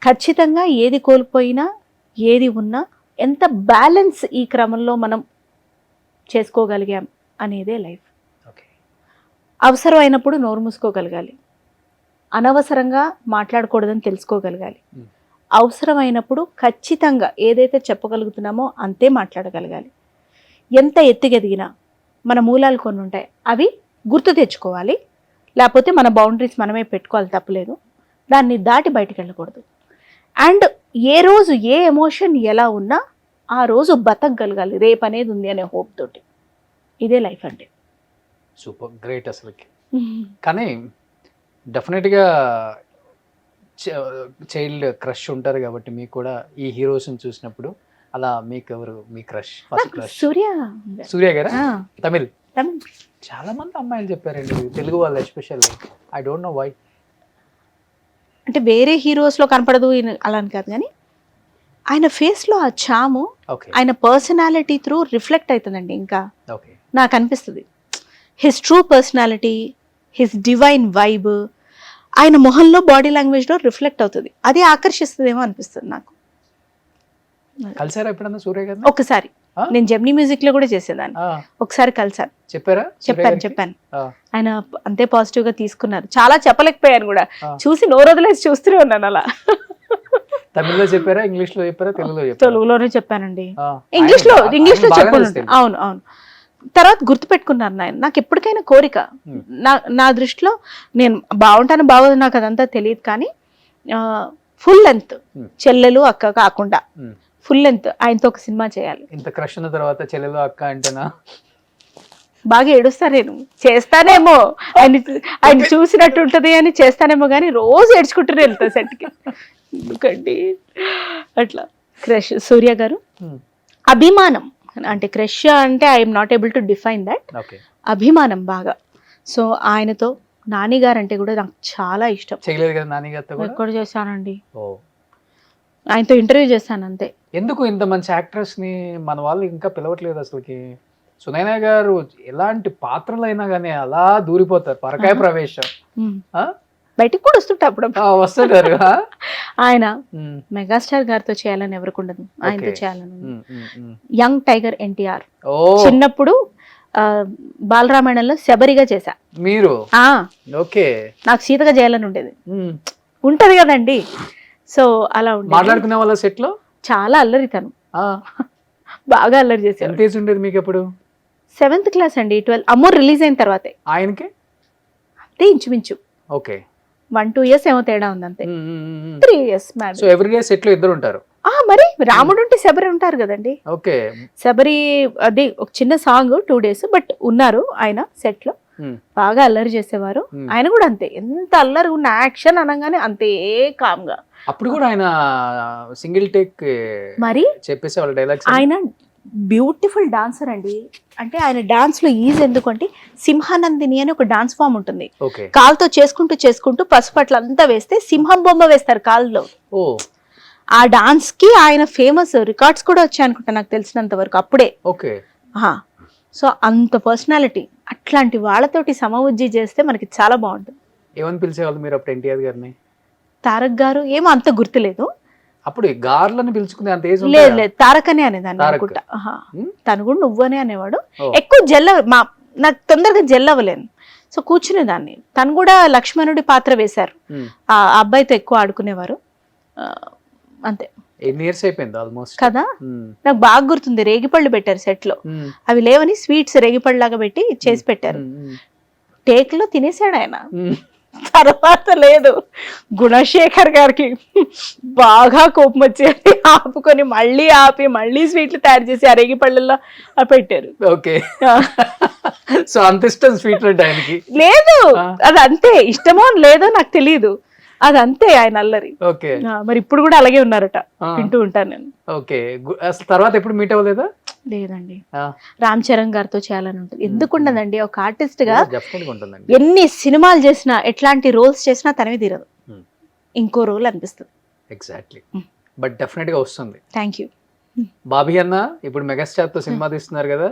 Speaker 3: ఖచ్చితంగా ఏది కోల్పోయినా ఏది ఉన్నా ఎంత బ్యాలెన్స్ ఈ క్రమంలో మనం చేసుకోగలిగాం అనేదే లైఫ్. అవసరమైనప్పుడు నోరు మూసుకోగలగాలి, అనవసరంగా మాట్లాడకూడదని తెలుసుకోగలగాలి, అవసరమైనప్పుడు ఖచ్చితంగా ఏదైతే చెప్పగలుగుతున్నామో అంతే మాట్లాడగలగాలి. ఎంత ఎత్తుకెదిగినా మన మూలాలు కొన్ని ఉంటాయి, అవి గుర్తు తెచ్చుకోవాలి. లేకపోతే మన బౌండరీస్ మనమే పెట్టుకోవాలి, తప్పలేదు. దాన్ని దాటి బయటికి వెళ్ళకూడదు. అండ్ ఏ రోజు ఏ ఎమోషన్ ఎలా ఉన్నా ఆ రోజు బతకగలగాలి, రేపు అనేది ఉంది అనే హోప్ తోటి. ఇదే లైఫ్ అంటే.
Speaker 2: సూపర్ గ్రేట్ అసలుకి. కానీ డెఫినెట్గా చైల్డ్ క్రష్ ఉంటారు కాబట్టి మీకు కూడా ఈ హీరోస్ని చూసినప్పుడు అలా మీకు ఎవరు మీ క్రష్? ఫస్ట్ క్రష్ సూర్య గారా? తమిళ్ చాలా మంది అమ్మాయిలు చెప్పారండి, తెలుగు వాళ్ళు especially. I don't know why.
Speaker 3: అంటే వేరే హీరోస్లో కనపడదు అలా అని కాదు, కానీ ఆయన ఫేస్లో ఆ చాము ఆయన పర్సనాలిటీ త్రూ రిఫ్లెక్ట్ అవుతుందండి. ఇంకా నాకు అనిపిస్తుంది his true personality, his divine vibe ఆయన మొహంలో బాడీ లాంగ్వేజ్లో రిఫ్లెక్ట్ అవుతుంది. అది ఆకర్షిస్తుందేమో అనిపిస్తుంది నాకు.
Speaker 2: కలిసారా ఎప్పుడన్నా సూర్య గారు?
Speaker 3: ఒకసారి నేను జెమినీ మ్యూజిక్ లో కూడా చేసేదాన్ని, ఒకసారి కలిసాను. చెప్పాను. ఆయన అంతే పాజిటివ్ గా తీసుకున్నారు. చాలా చెప్పలేకపోయాను కూడా, చూసి నోరొదిలేసి చూస్తూనే ఉన్నాను అలా.
Speaker 2: తమిళ్లో చెప్పారా, ఇంగ్లీష్ లో చెప్పారా,
Speaker 3: తెలుగులోనే చెప్పానండి. ఇంగ్లీష్ లో చెప్పాను. అవును. తర్వాత గుర్తుపెట్టుకున్నారు నాయన. నాకు ఎప్పటికైనా కోరిక, నా దృష్టిలో నేను బాగుంటాను బాగోదు నాకు అదంతా తెలియదు, కానీ ఫుల్ లెంత్ చెల్లెలు అక్క కాకుండా ఫుల్ లెంత్ ఆయనతో ఒక సినిమా చేయాలి.
Speaker 2: ఇంత క్రష్ ఉన్న తర్వాత చెల్లెలు అక్క అంటేనా?
Speaker 3: బాగా ఏడుస్తా నేను, చేస్తానేమో ఆయన చూసినట్టు ఉంటది అని చేస్తానేమో, కానీ రోజు ఏడ్చుకుంటూనే వెళ్తా సెట్కి. ఎందుకండి అట్లా. క్రష్ సూర్య గారు అభిమానం అంటే క్రష్ అంటే I'm not able to define that. అభిమానం బాగా. సో ఆయనతో నాని గారు అంటే కూడా నాకు చాలా ఇష్టం. ఎక్కడ చేశానండి, ఆయనతో ఇంటర్వ్యూ చేశాను అంతే.
Speaker 2: ఎందుకు ఇంత మంచి యాక్ట్రెస్ ని మన వాళ్ళు ఇంకా పిలవట్లేదు అసలుకి? సునైనా గారు ఎలాంటి పాత్రలైనా కానీ అలా దూరిపోతారు, పరకాయ ప్రవేశం.
Speaker 3: బయటికి కూడా
Speaker 2: వస్తుంటారు.
Speaker 3: ఆయన మెగాస్టార్ గారితో చేయాలని ఎవరికి ఉండదు, ఆయనతో చేయాలని. యంగ్ టైగర్ ఎన్టీఆర్ చిన్నప్పుడు బాలరామాయణంలో శబరిగా చేశా.
Speaker 2: మీరు? ఓకే.
Speaker 3: నాకు సీతగా చేయాలని ఉండేది, ఉంటది కదండి. సో అలా ఉండేది.
Speaker 2: మాట్లాడుకునే వాళ్ళ సెట్ లో
Speaker 3: చాలా అల్లరి తను, బాగా అల్లరి చేశారు.
Speaker 2: ఎంత ఏజ్ ఉండేది మీకు అప్పుడు?
Speaker 3: 7th క్లాస్ అండి. 12 అమ్మోరు రిలీజ్ అయిన తర్వాతే.
Speaker 2: ఆయనకి
Speaker 3: అంతే ఇంచుమించు.
Speaker 2: ఓకే.
Speaker 3: 1-2 years ఏమో తేడా ఉంది అంతే. 3 years marriage.
Speaker 2: So every day set లో ఇద్దరు ఉంటారు?
Speaker 3: మరి రాముడు ఉంటే శబరి ఉంటారు కదండి.
Speaker 2: ఓకే.
Speaker 3: శబరి అది ఒక చిన్న సాంగ్ 2 days, బట్ ఉన్నారు ఆయన సెట్ లో. బాగా అల్లరి చేసేవారు. ఆయన కూడా అంతే, ఎంత అల్లరి ఉన్న యాక్షన్ అనగానే అంతే కామ్ గా.
Speaker 2: అప్పుడు కూడా ఆయన సింగిల్ టేక్
Speaker 3: మరి
Speaker 2: చెప్పేసేవాళ్ళు డైలాగ్స్.
Speaker 3: ఆయన బ్యూటిఫుల్ డాన్సర్ అండి. అంటే ఆయన డాన్స్ లో ఈజ్ ఎందుకంటే సింహానందిని అని ఒక డాన్స్ ఫామ్ ఉంటుంది. కాలుతో చేసుకుంటూ పసుపట్ల అంతా వేస్తే సింహం బొమ్మ వేస్తారు కాళ్ళలో. ఆ డాన్స్ కి ఆయన ఫేమస్, రికార్డ్స్ కూడా వచ్చాయి అనుకుంటా నాకు తెలిసినంత వరకు అప్పుడే. సో అంత పర్సనాలిటీ, అట్లాంటి వాళ్ళతోటి సమవుజ్జి చేస్తే మనకి చాలా బాగుంటుంది.
Speaker 2: ఏమని పిలిచేవాళ్ళు మీరు అప్పుడు ఎన్టీఆర్ గారిని?
Speaker 3: తారక్ గారు ఏమో అంత గుర్తులేదు.
Speaker 2: అప్పుడు గార్లని పిలుచుకునే అంత ఏజ్
Speaker 3: లేదు, తారక్ అనే అనేదాన్ని అనుకుంటా. తను కూడా నువ్వు అనే అనేవాడు. ఎక్కువ నాకు తొందరగా జెల్ అవ్వలేను, సో కూర్చునేదాన్ని. తను కూడా లక్ష్మణుడి పాత్ర వేశారు, ఆ అబ్బాయితో ఎక్కువ ఆడుకునేవారు అంతే.
Speaker 2: ఎన్ని ఇయర్స్ అయిపోయింది ఆల్మోస్ట్
Speaker 3: కదా. నాకు బాగా గుర్తుంది, రేగిపళ్ళు పెట్టారు సెట్ లో. అవి లేవని స్వీట్స్ రేగిపళ్ళు లాగా పెట్టి చేసి పెట్టారు. టేక్ లో తినేసాడు ఆయన. తర్వాత లేదు, గుణశేఖర్ గారికి బాగా కోపం వచ్చేది, ఆపుకొని మళ్ళీ ఆపి మళ్ళీ స్వీట్లు తయారు చేసి ఆ రేగిపళ్ళల్లో పెట్టారు.
Speaker 2: ఓకే. సో అంత ఇష్టం స్వీట్ అంటే ఆయనకి?
Speaker 3: లేదు, అది అంతే ఇష్టమో లేదో నాకు తెలియదు, అదంతే ఆయన అల్లరి.
Speaker 2: ఓకే.
Speaker 3: మరి ఇప్పుడు కూడా అలాగే ఉన్నారట, వింటూ ఉంటాను నేను.
Speaker 2: ఓకే. అసలు తర్వాత ఎప్పుడు మీట్ అవ్వలేదా?
Speaker 3: లేదండి. రామ్ చరణ్ గారితో చేయాలని ఉంటుంది. ఎందుకుండదండి, ఒక ఆర్టిస్ట్ గా ఎన్ని సినిమాలు చేసినా ఎట్లాంటి రోల్స్ చేసినా తనవి తీరదు, ఇంకో రోల్ అనిపిస్తుంది.
Speaker 2: ఎగ్జాక్ట్లీ. బట్ డెఫినెట్ గా వస్తుంది.
Speaker 3: Thank you.
Speaker 2: బాబీ అన్న ఇప్పుడు మెగాస్టార్ తో సినిమా తీస్తున్నారు కదా,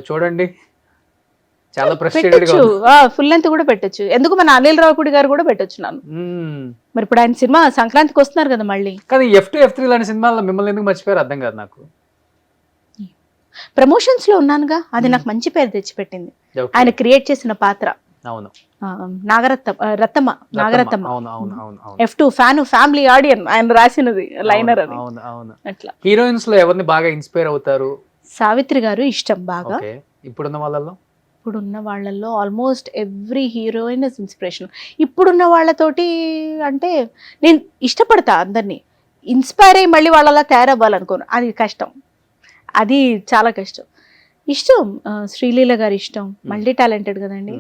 Speaker 2: చూడండి చాలా ప్రెస్టీజియస్ గా ఉంది.
Speaker 3: ఫుల్ లెంత్ కూడా పెట్టొచ్చు. ఎందుకు మన అనిల్ రావుపూడి గారు కూడా పెట్టొచ్చు నన్ను. మరి ఇప్పుడు ఆయన సినిమా సంక్రాంతికి వస్తున్నారు కదా మళ్ళీ.
Speaker 2: కానీ F2 F3 లాంటి సినిమాల్లో మిమ్మల్ని ఎందుకు మర్చిపోయారు అర్థం కాదు నాకు.
Speaker 3: ప్రమోషన్స్ లో ఉన్నానుగా, అది నాకు మంచి పేరు తెచ్చిపెట్టింది. ఆయన క్రియేట్ చేసిన పాత్ర
Speaker 2: అవును
Speaker 3: రత్తమ్మ నాగరత్నమ్మ
Speaker 2: అవును అవును అవును అవును
Speaker 3: F2 ఫ్యామిలీ ఆడియన్ ఆయన రాసినది లైనర్ అది.
Speaker 2: అవును అవును.
Speaker 3: అట్లా
Speaker 2: హీరోయిన్స్ లో ఎవరిని బాగా ఇన్స్పైర్ అవుతారు?
Speaker 3: సావిత్రి గారు ఇష్టం బాగా.
Speaker 2: ఓకే. ఇప్పుడున్న వాళ్ళలో
Speaker 3: ఇప్పుడున్న వాళ్ళల్లో almost every heroine is inspiration. ఇప్పుడున్న వాళ్ళతోటి అంటే నేను ఇష్టపడతా అందరినీ, ఇన్స్పైర్ అయ్యి మళ్ళీ వాళ్ళలా తయారవ్వాలనుకోను, అది కష్టం, అది చాలా కష్టం. ఇష్టం శ్రీలీల గారి ఇష్టం, మల్టీ టాలెంటెడ్ కదండి.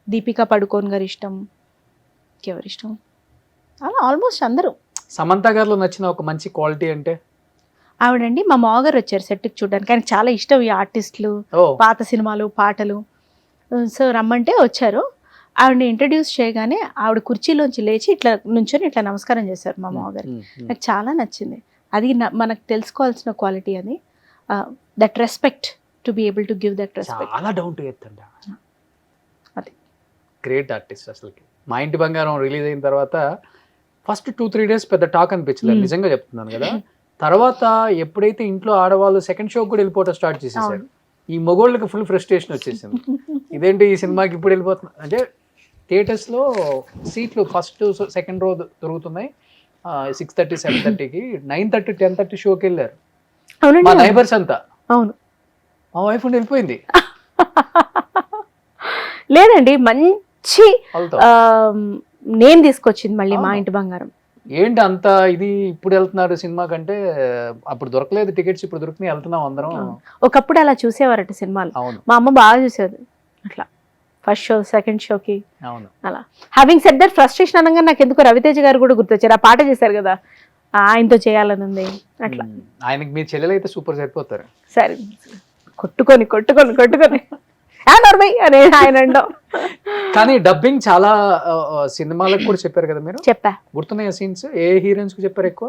Speaker 3: దీపికా పడుకోన్ గారి ఇష్టం, ఎవరి ఇష్టం అలా ఆల్మోస్ట్ అందరూ.
Speaker 2: సమంత గారిలో నచ్చిన ఒక మంచి క్వాలిటీ అంటే?
Speaker 3: ఆవిడండి మా మామగారు వచ్చారు సెట్కి చూడడానికి, ఆయనకి చాలా ఇష్టం ఈ ఆర్టిస్టులు, పాత సినిమాలు, పాటలు. సో రమ్మంటే వచ్చారు. ఆవిడని ఇంట్రడ్యూస్ చేయగానే ఆవిడ కుర్చీలోంచి లేచి ఇట్లా నుంచొని ఇట్లా నమస్కారం చేశారు మా మామగారికి. నాకు చాలా నచ్చింది. అది మనకు తెలుసుకోవాల్సిన క్వాలిటీ అది, that respect, to be able to give that respect.
Speaker 2: చాలా డౌన్ టు ఎర్త్ అండి.
Speaker 3: అది
Speaker 2: గ్రేట్ ఆర్టిస్ట్ అసలుకి. మా ఇంటి బంగారం రిలీజ్ అయిన తర్వాత ఫస్ట్ 2-3 days పెద్ద టాక్ అనిపించలేదు, నిజంగా చెప్తున్నాను కదా. తర్వాత ఎప్పుడైతే ఇంట్లో ఆడవాళ్ళు సెకండ్ షో కూడా వెళ్ళిపోవడం స్టార్ట్ చేసేసారు, ఈ మొగోళ్ళకి ఫుల్ ఫ్రస్ట్రేషన్ వచ్చేసింది. ఇదేంటి ఈ సినిమాకి ఇప్పుడు వెళ్ళిపోతున్నా అంటే, థియేటర్స్లో సీట్లు ఫస్ట్ సెకండ్ రో దొరుకుతున్నాయి 6:30 7:30కి, 9:30 10:30 షోకి వెళ్ళారు మా నైబర్స్ అంతా.
Speaker 3: అవును,
Speaker 2: మా వైఫ్ ఉండి వెళ్ళిపోయింది.
Speaker 3: లేదండి మంచి నేను తీసుకొచ్చింది మళ్ళీ మా ఇంటి బంగారం.
Speaker 2: ఏంటి అంత ఇది ఇప్పుడు వెళ్తున్నారు సినిమా కంటే, అప్పుడు దొరకలేదు టికెట్స్, ఇప్పుడు దొరికినాయి వెళ్తున్నాం అందరం.
Speaker 3: ఒకప్పుడు అలా చూసేవారట సినిమాలు.
Speaker 2: అవును,
Speaker 3: మా అమ్మ బాగా చూసేది అట్లా, ఫస్ట్ షో సెకండ్ షోకి.
Speaker 2: అవును.
Speaker 3: అలా హ్యావింగ్ సెడ్ దట్, ఫ్రస్ట్రేషన్ అనగా నాకు ఎందుకు రవితేజ గారు కూడా గుర్తొచ్చారు. ఆ పాట చేశారు కదా, ఆయనతో చేయాలని ఉంది అట్లా.
Speaker 2: ఆయనకి మీ చెల్లెలు అయితే సూపర్ సరిపోతారు.
Speaker 3: సరే కొట్టుకొని కొట్టుకొని కొట్టుకొని అని ఆయన అంటాం.
Speaker 2: కానీ డబ్బింగ్ చాలా సినిమాలకు కూడా చెప్పారు కదా మీరు,
Speaker 3: చెప్పా.
Speaker 2: గుర్తున్నాయి సీన్స్? ఏ హీరోయిన్స్ కు చెప్పారు ఎక్కువ?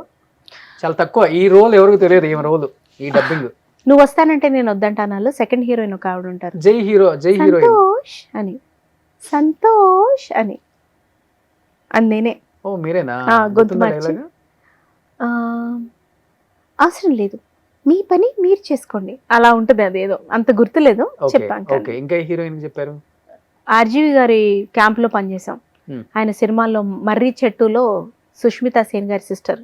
Speaker 2: చాలా తక్కువ. ఈ రోల్ ఎవరికి తెలియదు, ఏం రోల్ ఈ డబ్బింగ్.
Speaker 3: నువ్వు వస్తానంటే నేను వద్దంటాను. సెకండ్ హీరోయిన్ ఒక ఆవిడ ఉంటారు,
Speaker 2: జై హీరోయిన్
Speaker 3: సంతోష్ అని, సంతోష్ అని, అది నేనే.
Speaker 2: ఓ మీరేనా?
Speaker 3: గొంతు మార్చి, అవసరం లేదు మీ పని మీరు చేసుకోండి, అలా ఉంటుంది. అదేదో అంత గుర్తులేదు, చెప్పాను.
Speaker 2: ఇంకా హీరోయిన్ చెప్పారు?
Speaker 3: ఆర్జీవి గారి క్యాంప్ లో పనిచేసాం. ఆయన సినిమాల్లో మర్రి చెట్టులో సుష్మితా సేన్ గారి సిస్టర్,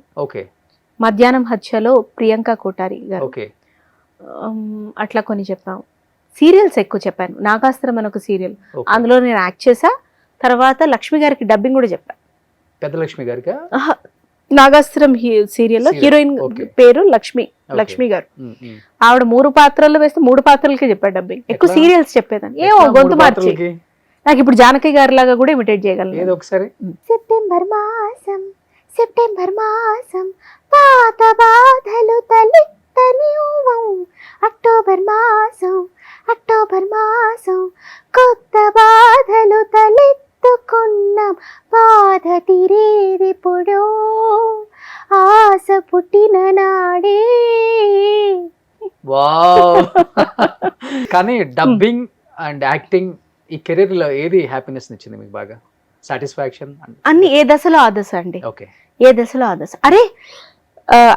Speaker 3: మధ్యాహ్నం హత్యలో ప్రియాంక కోటారి గారు, అట్లా కొన్ని చెప్పాం. సీరియల్స్ ఎక్కువ చెప్పాను. నాగాస్త్రం అని ఒక సీరియల్, అందులో నేను యాక్ట్ చేసా. తర్వాత లక్ష్మి గారికి డబ్బింగ్ కూడా చెప్పాను.
Speaker 2: పెద్ద లక్ష్మి గారికి
Speaker 3: నాగాస్త్రం సీరియల్లో హీరోయిన్ పేరు లక్ష్మి గారు. ఆవిడ 3 పాత్రలు వేస్తే 3 పాత్రలకి చెప్పాడు డబ్బింగ్. ఎక్కువ సీరియల్స్ చెప్పేదాన్ని, ఏమో గొంతు మార్చి. నాకు ఇప్పుడు జానకి గారి లాగా కూడా ఇమిటేట్ చేయగలను.
Speaker 2: ఒకసారి
Speaker 3: సెప్టెంబర్ మాసం, సెప్టెంబర్ మాసం, పాత బాధలు తలెత్తనివ్వం. అక్టోబర్ మాసం, అక్టోబర్ మాసం, కొత్త బాధలు తలెత్తుకున్నాం. బాధ తీరేదిప్పుడో, ఆశ పుట్టిన నాడే.
Speaker 2: కానీ డబ్బింగ్ అండ్ యాక్టింగ్ ఈ కెరీర్ లో ఏది హ్యాపీనెస్ ఇచ్చింది మీకు బాగా? సాటిస్ఫాక్షన్
Speaker 3: అన్ని ఏ దశలో ఆ దశ అండి.
Speaker 2: ఓకే,
Speaker 3: ఏ దశలో ఆ దశ. అరే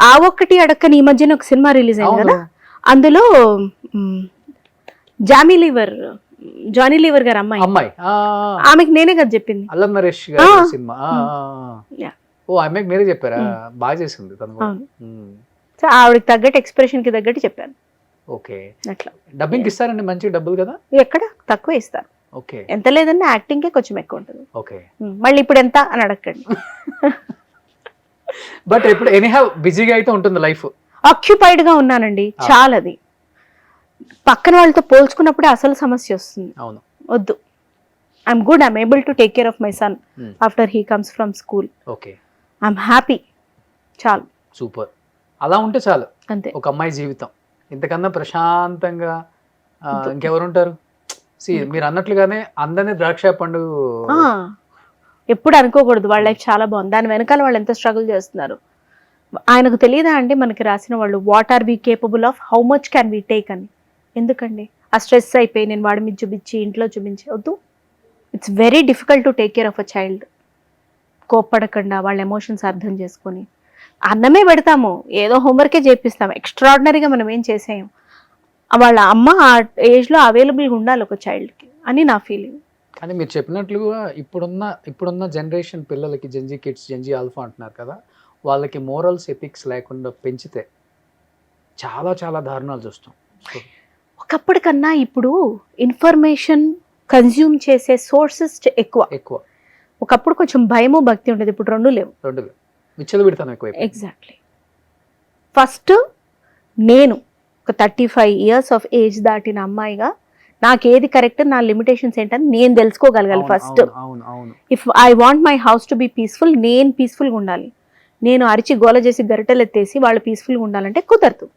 Speaker 3: ఆ ఒక్కటి అడక్కని ఈ మధ్యన ఒక సినిమా రిలీజ్ అయింది కదా, అందులో జానీ లీవర్ గారు అమ్మాయి, ఆమెకి నేనే కదా చెప్పింది.
Speaker 2: అల్లం నరేష్ గారి సినిమా. ఓ అమ్మాయికి మీరే చెప్పారా? బాగా చేసింది తను.
Speaker 3: సో ఆవిడకి తగ్గట్టు, ఎక్స్ప్రెషన్ కి తగ్గట్టు చెప్పాను.
Speaker 2: ఓకే,
Speaker 3: అట్లా.
Speaker 2: డబ్బింగ్ ఇస్తారండి మంచి డబ్బులు కదా?
Speaker 3: ఎక్కడ తక్కువ ఇస్తారు.
Speaker 2: ఓకే,
Speaker 3: ఎంత లేదన్నా యాక్టింగ్ కే కొంచెం ఎక్కువ ఉంటుంది.
Speaker 2: ఓకే,
Speaker 3: మళ్ళీ ఇప్పుడు ఎంత అని అడగండి.
Speaker 2: బట్ ఇప్పుడు ఎనీహౌ బిజీగా అయితే ఉంటుంది లైఫ్.
Speaker 3: ఆక్యుపైడ్ గా ఉన్నానండి చాలా. అది పక్కన వాళ్ళతో పోల్చుకున్నప్పుడే అసలు సమస్య వస్తుంది.
Speaker 2: అవును,
Speaker 3: వద్దు. I'm good, I'm able to take care of my son after he comes from school.
Speaker 2: Okay,
Speaker 3: I'm happy. చాలు,
Speaker 2: సూపర్. అలా ఉంటే చాలు
Speaker 3: అంతే
Speaker 2: ఒక అమ్మాయి జీవితం. ఇంతకన్నా ప్రశాంతంగా ఇంకెవరుంటారు? మీరు అన్నట్లుగానే అందరినీ ద్రాక్ష పండు
Speaker 3: ఎప్పుడు అనుకోకూడదు. వాళ్ళ లైఫ్ చాలా బాగుంది, దాని వెనకాల వాళ్ళు ఎంత స్ట్రగుల్ చేస్తున్నారు. ఆయనకు తెలియదా అండి మనకి రాసిన వాళ్ళు, what are we capable of, how much can we take అని. ఎందుకండి ఆ స్ట్రెస్ అయిపోయి నేను వాడి మీద చూపించి ఇంట్లో చూపించి వద్దు. It's very difficult to take care of a child. కోప్పడకుండా వాళ్ళ ఎమోషన్స్ అర్థం చేసుకొని అన్నమే పెడతాము, ఏదో హోంవర్కే చేపిస్తాము, ఎక్స్ట్రాడినరీగా మనం ఏం చేసేయం. వాళ్ళ అమ్మ ఆ ఏజ్లో అవైలబుల్గా ఉండాలి ఒక చైల్డ్కి అని నా ఫీలింగ్.
Speaker 2: కానీ మీరు చెప్పినట్లుగా ఇప్పుడున్న జనరేషన్ పిల్లలకి జెన్జీ కిడ్స్, జెన్జీ ఆల్ఫా అంటున్నారు కదా, వాళ్ళకి మోరల్స్ ఎథిక్స్ లేకుండా పెంచితే చాలా చాలా దారుణాలు చూస్తాం.
Speaker 3: ఒకప్పటికన్నా ఇప్పుడు ఇన్ఫర్మేషన్ కన్జ్యూమ్ చేసే సోర్సెస్ ఎక్కువ. ఒకప్పుడు కొంచెం భయము భక్తి ఉండేది, ఇప్పుడు రెండు లేవు.
Speaker 2: విచ్చలు పెడతాను ఎక్కువ.
Speaker 3: ఎగ్జాక్ట్లీ. ఫస్ట్ నేను ఒక 35 years ఆఫ్ ఏజ్ దాటిన అమ్మాయిగా నాకు ఏది కరెక్ట్, నా లిమిటేషన్స్ ఏంటని నేను తెలుసుకోగలగాలి first. If I want my house to be peaceful, నేను పీస్ఫుల్గా ఉండాలి. నేను అరిచి గోల చేసి గరిటెలు ఎత్తేసి వాళ్ళు పీస్ఫుల్గా ఉండాలంటే కుదరదు.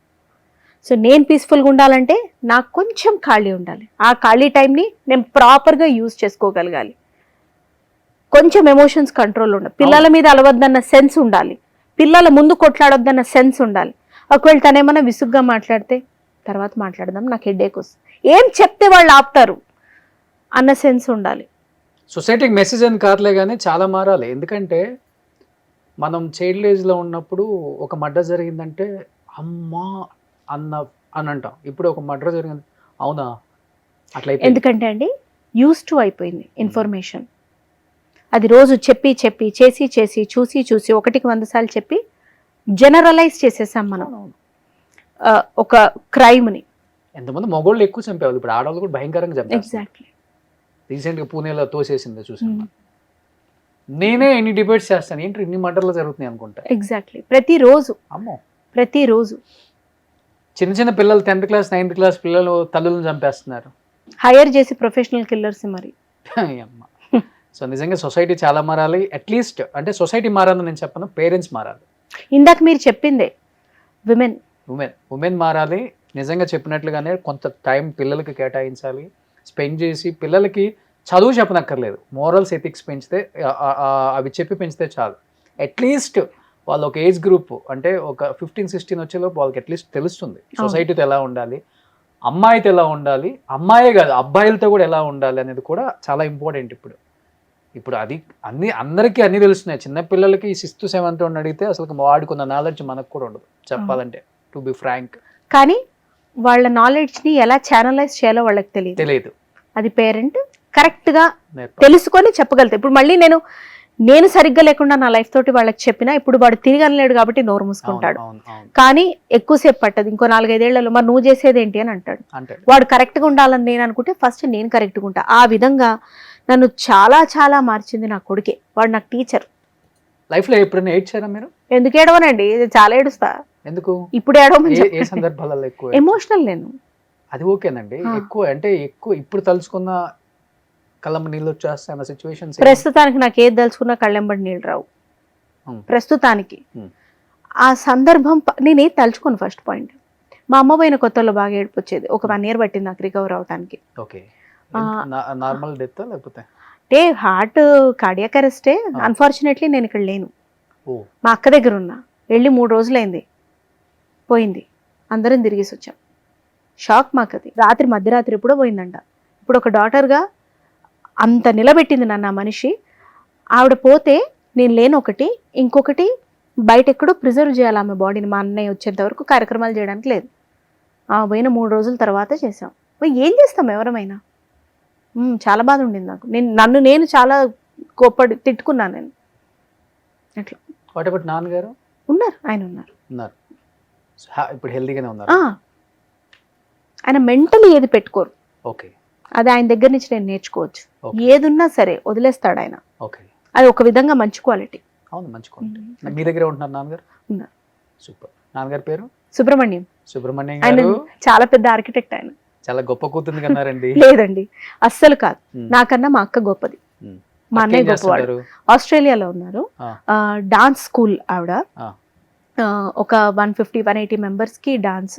Speaker 3: సో నేను పీస్ఫుల్గా ఉండాలంటే నాకు కొంచెం ఖాళీ ఉండాలి. ఆ ఖాళీ టైంని నేను ప్రాపర్గా యూజ్ చేసుకోగలగాలి. కొంచెం ఎమోషన్స్ కంట్రోల్ ఉండాలి. పిల్లల మీద అలవద్దన్న సెన్స్ ఉండాలి. పిల్లల ముందు కొట్లాడొద్దన్న సెన్స్ ఉండాలి. ఒకవేళ తనేమన్నా విసుగ్గా మాట్లాడితే తర్వాత మాట్లాడదాం, నాకు హెడేక్ వస్తుంది, ఏం చెప్తే వాళ్ళు ఆపుతారు అన్న సెన్స్ ఉండాలి.
Speaker 2: సొసైటీకి మెసేజ్ అని కాదులే కానీ చాలా మారాలి. ఎందుకంటే మనం చైల్డ్ ఏజ్లో ఉన్నప్పుడు ఒక మర్డర్ జరిగిందంటే అమ్మా అని అంటాం. ఇప్పుడు ఒక మర్డర్ జరిగింది, అవునా అట్లా.
Speaker 3: ఎందుకంటే అండి యూస్ టు అయిపోయింది ఇన్ఫర్మేషన్. అది రోజు చెప్పి చెప్పి చేసి చేసి చూసి చూసి 100 సార్లు చెప్పి జనరలైజ్ చేసేసాం మనం ఒక క్రైమ్ని.
Speaker 2: ఎంతమంది మగోళ్ళు ఎక్కువ చంపేవాళ్ళు, ఇప్పుడు ఆడవాళ్ళు కూడా భయంకరంగా చంపారు.
Speaker 3: ఎగ్జాక్ట్లీ.
Speaker 2: రీసెంట్గా పూణేలో తోసేసింది చూసాను. నేనే ఎన్ని డిబేట్స్ చేస్తాను, ఏంటి ఇన్ని మర్డర్లు జరుగుతున్నాయి అనుకుంటా.
Speaker 3: ఎగ్జాక్ట్లీ. ప్రతిరోజు
Speaker 2: చిన్న చిన్న పిల్లలు 10th క్లాస్ 9th క్లాస్ పిల్లలు తల్లులను చంపేస్తున్నారు.
Speaker 3: హైర్ చేసి ప్రొఫెషనల్ కిల్లర్స్ మరి.
Speaker 2: సో నిజంగా సొసైటీ చాలా మారాలి. అట్లీస్ట్ అంటే సొసైటీ మారాలని నేను చెప్పను, పేరెంట్స్ మారాలి.
Speaker 3: ఇందాక మీరు చెప్పిందే
Speaker 2: ఉమెన్ మారాలి. నిజంగా చెప్పినట్లుగానే కొంత టైం పిల్లలకి కేటాయించాలి, స్పెండ్ చేసి పిల్లలకి చదువు చెప్పనక్కర్లేదు, మోరల్స్ ఎథిక్స్ పెంచితే అవి చెప్పి పెంచితే చాలు. అట్లీస్ట్ వాళ్ళు ఒక ఏజ్ గ్రూప్ అంటే ఒక 15-16 వచ్చేలోపు వాళ్ళకి అట్లీస్ట్ తెలుస్తుంది సొసైటీతో ఎలా ఉండాలి, అమ్మాయితో ఎలా ఉండాలి, అమ్మాయే కాదు అబ్బాయిలతో కూడా ఎలా ఉండాలి అనేది కూడా చాలా ఇంపార్టెంట్. ఇప్పుడు అది అందరికీ అన్నీ తెలుస్తున్నాయి. చిన్నపిల్లలకి 6th 7th అడిగితే అసలు వాడుకున్న నాలెడ్జ్ మనకు కూడా ఉండదు చెప్పాలంటే, టు బి ఫ్రాంక్.
Speaker 3: కానీ వాళ్ళ నాలెడ్జ్ని ఎలా ఛానలైజ్ చేయాలో వాళ్ళకి తెలియదు. అది పేరెంట్ కరెక్ట్గా తెలుసుకొని చెప్పగలుగుతాయి. ఇప్పుడు మళ్ళీ నేను సరిగ్గా లేకుండా నా లైఫ్ తోటి వాళ్ళకి చెప్పినా ఇప్పుడు వాడు తిరిగి అనలేడు కాబట్టి నోరు మూసుకుంటాడు. కానీ ఎక్కువసేపు పట్టదు, ఇంకో 4-5 ఏళ్లలో మరి నువ్వు చేసేది ఏంటి అని అంటాడు. వాడు కరెక్ట్గా ఉండాలని నేను అనుకుంటే ఫస్ట్ నేను కరెక్ట్గా ఉంటా. ఆ విధంగా నన్ను చాలా చాలా మార్చింది నా కొడుకే. వాడు నాకు టీచర్.
Speaker 2: లైఫ్లో ఎప్పుడైనా ఏడ్చారా మీరు?
Speaker 3: ఎందుకు ఏడవనండి, చాలా ఏడుస్తా.
Speaker 2: ఎందుకు?
Speaker 3: ఇప్పుడు ఏడవమని
Speaker 2: ఏ సందర్భాలలో ఎక్కువ
Speaker 3: ఎమోషనల్ నేను.
Speaker 2: అది ఓకేనండి. ఎక్కువ ఇప్పుడు తలుచుకున్న కళ్ళంబ నీళ్ళు వచ్చేస్తాయి అన్న సిచ్యువేషన్స్.
Speaker 3: ప్రస్తుతానికి నాకు ఏది తలుచుకున్నా కళ్ళెంబడి నీళ్ళు రావు ప్రస్తుతానికి. ఆ సందర్భం నేనేది తలుచుకోను. ఫస్ట్ పాయింట్, మా అమ్మ పోయిన కొత్తలో బాగా ఏడుపు వచ్చేది. ఒక 1 year పట్టింది నాకు రికవర్ అవడానికి.
Speaker 2: నార్మల్ డెత్ లేకపోతే
Speaker 3: అంటే హార్ట్ కార్డియాక్ అరెస్టే. అన్ఫార్చునేట్లీ నేను ఇక్కడ లేను, మా అక్క దగ్గర ఉన్నా. వెళ్ళి 3 రోజులైంది, పోయింది. అందరం తిరిగేసి వచ్చాం. షాక్ మాకు అది. మధ్యరాత్రి ఎప్పుడో పోయిందంట. ఇప్పుడు ఒక డాటర్గా అంత నిలబెట్టింది నన్ను ఆ మనిషి. ఆవిడ పోతే నేను లేను ఒకటి, ఇంకొకటి బయట ఎక్కడో ప్రిజర్వ్ చేయాలి ఆమె బాడీని. మా అన్నయ్య వచ్చేంత వరకు కార్యక్రమాలు చేయడానికి లేదు. పోయిన 3 రోజుల తర్వాత చేసాం. ఏం చేస్తాం ఎవరమైనా. చాలా బాధ ఉండింది నాకు. నేను చాలా కోప్పడి తిట్టుకున్నాను నేను అట్లా.
Speaker 2: వాట్ అబౌట్ నాన్నగారు?
Speaker 3: ఉన్నారు, ఆయన ఉన్నారు.
Speaker 2: ఇప్పుడు హెల్తీగానే ఉన్నారు.
Speaker 3: ఆయన మెంటలీ ఏది పెట్టుకోరు.
Speaker 2: ఓకే.
Speaker 3: అది ఆయన దగ్గర నుంచి నేను నేర్చుకోవచ్చు. ఏదున్నా సరే వదిలేస్తాడు ఆయన.
Speaker 2: ఓకే.
Speaker 3: అది ఒక విధంగా మంచి క్వాలిటీ.
Speaker 2: అవును, మంచి క్వాలిటీ. మీ దగ్గర ఉంటున్నారు నాన్నగారు?
Speaker 3: ఉన్నారు.
Speaker 2: సూపర్. నాన్నగారి పేరు?
Speaker 3: సుబ్రహ్మణ్యం.
Speaker 2: ఆయన
Speaker 3: చాలా పెద్ద ఆర్కిటెక్ట్. ఆయన
Speaker 2: చాలా గొప్ప కూతురు కన్నారండి.
Speaker 3: లేదండి, అస్సలు కాదు. నాకన్నా మా అక్క గొప్పది. మా అన్నయ్య గొప్పవాడు. ఆస్ట్రేలియాలో ఉన్నారు. డాన్స్ స్కూల్ ఆవిడ. ఒక 150-180 మెంబర్స్ కి డాన్స్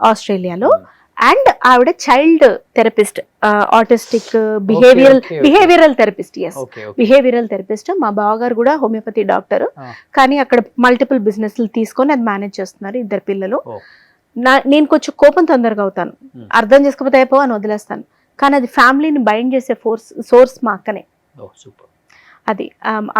Speaker 3: ఆస్ట్రేలియాలో. అండ్ ఆవిడ child therapist, autistic behavioural therapist. Behavioural therapist. మా బావగారు కూడా హోమియోపతి డాక్టర్. కానీ అక్కడ మల్టిపుల్ బిజినెస్లు తీసుకొని అది మేనేజ్ చేస్తున్నారు. 2 పిల్లలు. నేను కొంచెం కోపం తొందరగా అవుతాను, అర్థం చేసుకోకపోతే అయిపో అని వదిలేస్తాను. కానీ అది ఫ్యామిలీని బైండ్ చేసే సోర్స్ మా అక్కనే. అది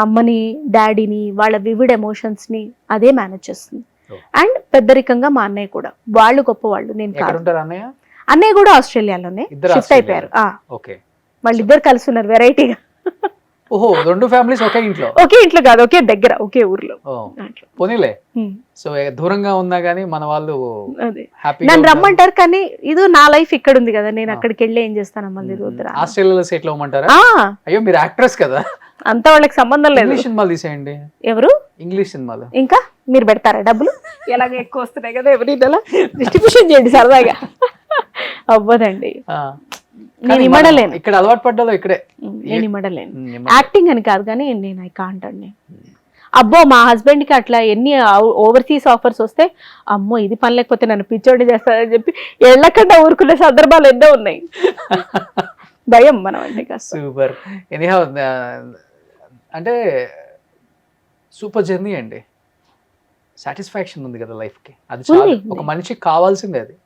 Speaker 3: అమ్మని డాడీని వాళ్ళ వివిడ్ ఎమోషన్స్ని అదే మేనేజ్ చేస్తుంది.
Speaker 2: Oh.
Speaker 3: అండ్ పెద్దరికంగా మా అన్నయ్య కూడా, వాళ్ళు గొప్ప వాళ్ళు, నేను
Speaker 2: ఎక్కడ
Speaker 3: కాదు.
Speaker 2: ఉంటారు అన్నయ్య?
Speaker 3: అన్నయ్య కూడా ఆస్ట్రేలియాలోనే
Speaker 2: ఇద్దరు
Speaker 3: షిఫ్ట్ అయిపోయారు.
Speaker 2: ఓకే.
Speaker 3: వాళ్ళిద్దరు కలిసి ఉన్నారు వెరైటీగా.
Speaker 2: ఓహో, 2 ఫ్యామిలీస్ ఒకే ఇంట్లో?
Speaker 3: ఒకే ఇంట్లో కాదు, ఒకే దగ్గర, ఒకే ఊర్లో. అట్లా.
Speaker 2: పోనీలే.
Speaker 3: Hmm.
Speaker 2: సో దూరంగా ఉన్నా గానీ మన వాళ్ళు
Speaker 3: అదే
Speaker 2: హ్యాపీ.
Speaker 3: నన్ను రమ్మంటారు కానీ ఇది నా లైఫ్ ఇక్కడ ఉంది కదా, నేను అక్కడికి వెళ్ళి ఏం చేస్తాను మళ్ళీ వద్దురా.
Speaker 2: ఆస్ట్రేలియాలో సెటిల్ అవ్వమంటారా?
Speaker 3: ఆ,
Speaker 2: అయ్యో, మీరు యాక్ట్రెస్ కదా,
Speaker 3: అంతా వాళ్ళకి సంబంధం లేదు.
Speaker 2: ఇంగ్లీష్ సినిమాలు తీసేయండి.
Speaker 3: ఎవరు?
Speaker 2: ఇంగ్లీష్ సినిమాలు.
Speaker 3: ఇంకా మీరు పెడతారా డబ్బులు? ఎలాగ ఎక్కువ వస్తున్నాయి కదా ఎవరి డిస్ట్రిబ్యూషన్ చేయండి సరదాగా. అవ్వదండి, నేను ఇమ్మడలేను.
Speaker 2: ఇక్కడ అలవాటు పడ్డాలో ఇక్కడే.
Speaker 3: నేను ఇమ్మడలేను. యాక్టింగ్ అని కాదు కానీ నేను ఐ కాంట్ అండి. అబ్బో, మా హస్బెండ్ కి అట్లా ఎన్ని ఓవర్సీస్ ఆఫర్స్ వస్తే అమ్మో ఇది పని లేకపోతే నన్ను పిచ్చోడి చేస్తారని చెప్పి ఎళ్ళకుండా ఊరుకునే సందర్భాలు ఎన్నో ఉన్నాయి. భయం మనం అంటే కాస్త.
Speaker 2: సూపర్. ఎనీహౌ, అంటే సూపర్ జర్నీ అండి. సాటిస్ఫాక్షన్ ఉంది కదా లైఫ్ కి, అది చాలు.
Speaker 3: ఉంది.
Speaker 2: ఒక మనిషికి కావాల్సిందే అది.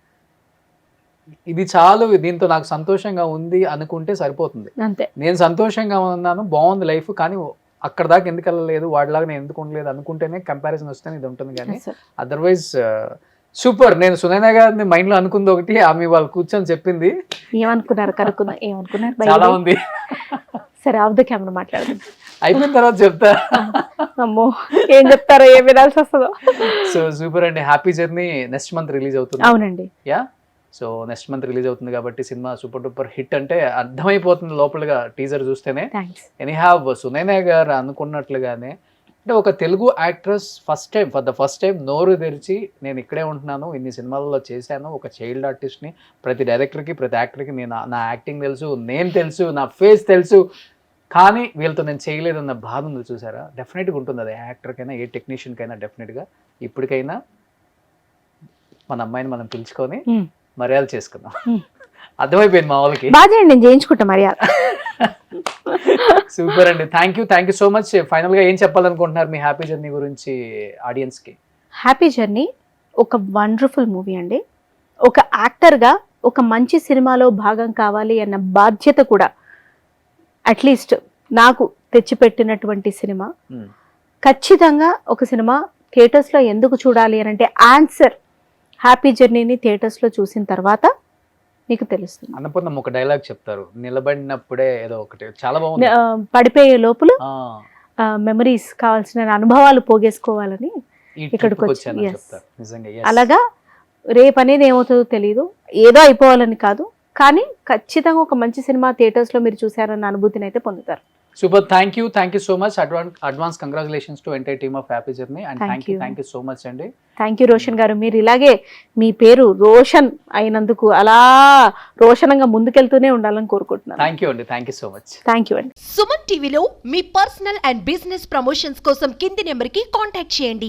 Speaker 2: ఇది చాలు, దీంతో నాకు సంతోషంగా ఉంది అనుకుంటే సరిపోతుంది.
Speaker 3: అంతే.
Speaker 2: నేను సంతోషంగా ఉన్నాను, బాగుంది లైఫ్, కానీ అక్కడ దాకా ఎందుకు వెళ్ళలేదు, వాడిలాగా నేను ఎందుకు ఉండలేదు అనుకుంటేనే కంపారిజన్ వస్తేనే ఇది ఉంటుంది. కానీ
Speaker 3: అసలు.
Speaker 2: Otherwise super. నేను సునైనా గారిని మైండ్ లో అనుకుంది ఒకటి, ఆమె వాళ్ళు కూర్చొని చెప్పింది
Speaker 3: ఏమనుకున్నారు కనుక్కున్నా, ఏమనుకున్నారు
Speaker 2: చాలా ఉంది.
Speaker 3: సరే, ఆఫ్ ద కెమెరా మాట్లాడదు.
Speaker 2: అయిపోయిన తర్వాత చెప్తా.
Speaker 3: అమ్మో, ఏం చెప్తారో, ఏం వినాల్సి వస్తుందో.
Speaker 2: సో సూపర్ అండి. Happy journey next month release అవుతుంది.
Speaker 3: అవునండి.
Speaker 2: Yeah, so next month release అవుతుంది కాబట్టి సినిమా సూపర్ డూపర్ హిట్ అంటే అర్థమైపోతుంది లోపలగా టీజర్ చూస్తేనే.
Speaker 3: థ్యాంక్స్.
Speaker 2: ఎనీహావ్, సునైనా గారు అనుకున్నట్లుగానే అంటే ఒక Telugu actress for the first time నోరు తెరిచి నేను ఇక్కడే ఉంటున్నాను, ఇన్ని సినిమాలలో చేశాను, ఒక చైల్డ్ ఆర్టిస్ట్ని, ప్రతి డైరెక్టర్కి ప్రతి యాక్టర్కి నేను నా యాక్టింగ్ తెలుసు, నేను తెలుసు, నా ఫేస్ తెలుసు, కానీ వీళ్ళతో నేను చేయలేదన్న బాధ ఉంది చూసారా. డెఫినెట్గా ఉంటుంది అది, యాక్టర్కైనా ఏ టెక్నీషియన్కైనా. డెఫినెట్గా ఇప్పటికైనా మన అమ్మాయిని మనం పిలుచుకొని మర్యాద చేసుకుందాం. అర్థమైపోయింది మా వాళ్ళకి.
Speaker 3: బాగా నేను చేయించుకుంటా మర్యాద.
Speaker 2: సూపర్ అండి. Thank you so much. Final గా ఏం చెప్పాలనుకుంటున్నారు మీ హ్యాపీ జర్నీ గురించి ఆడియన్స్ కి?
Speaker 3: హ్యాపీ జర్నీ ఒక వండర్ఫుల్ మూవీ అండి. ఒక యాక్టర్గా ఒక మంచి సినిమాలో భాగం కావాలి అన్న బాధ్యత కూడా అట్లీస్ట్ నాకు తెచ్చిపెట్టినటువంటి సినిమా. ఖచ్చితంగా ఒక సినిమా థియేటర్స్లో ఎందుకు చూడాలి అని అంటే ఆన్సర్ హ్యాపీ జర్నీని థియేటర్స్లో చూసిన తర్వాత నీకు తెలుస్తుంది.
Speaker 2: అన్నపూర్ణమ్మ ఒక డైలాగ్ చెప్తారు, నిలబడినప్పుడే ఏదో ఒకటి, చాలా బాగుంది.
Speaker 3: పడిపోయే లోపల మెమరీస్, కావాల్సిన అనుభవాలు పోగేసుకోవాలని ఇక్కడికి వచ్చి, అలాగా రేపు అనేది ఏమవుతుందో తెలియదు, ఏదో అయిపోవాలని కాదు, కానీ ఖచ్చితంగా ఒక మంచి సినిమా థియేటర్స్లో మీరు చూసారన్న అనుభూతిని అయితే పొందుతారు.
Speaker 2: Super. Thank you so much. Advance congratulations to entire team of happy journey and thank you so much అండి.
Speaker 3: థ్యాంక్ యూ రోషన్ గారు. మీరు ఇలాగే మీ పేరు రోషన్ అయినందుకు అలా రోషనంగా ముందుకెళ్తూనే ఉండాలని కోరుకుంటున్నాను.
Speaker 2: థ్యాంక్ యూ అండి. Thank you so much.
Speaker 3: Thank you అండి.
Speaker 4: సుమన్ టీవీలో మీ పర్సనల్ అండ్ బిజినెస్ ప్రమోషన్స్ కోసం కింది నెంబర్కి కాంటాక్ట్ చేయండి.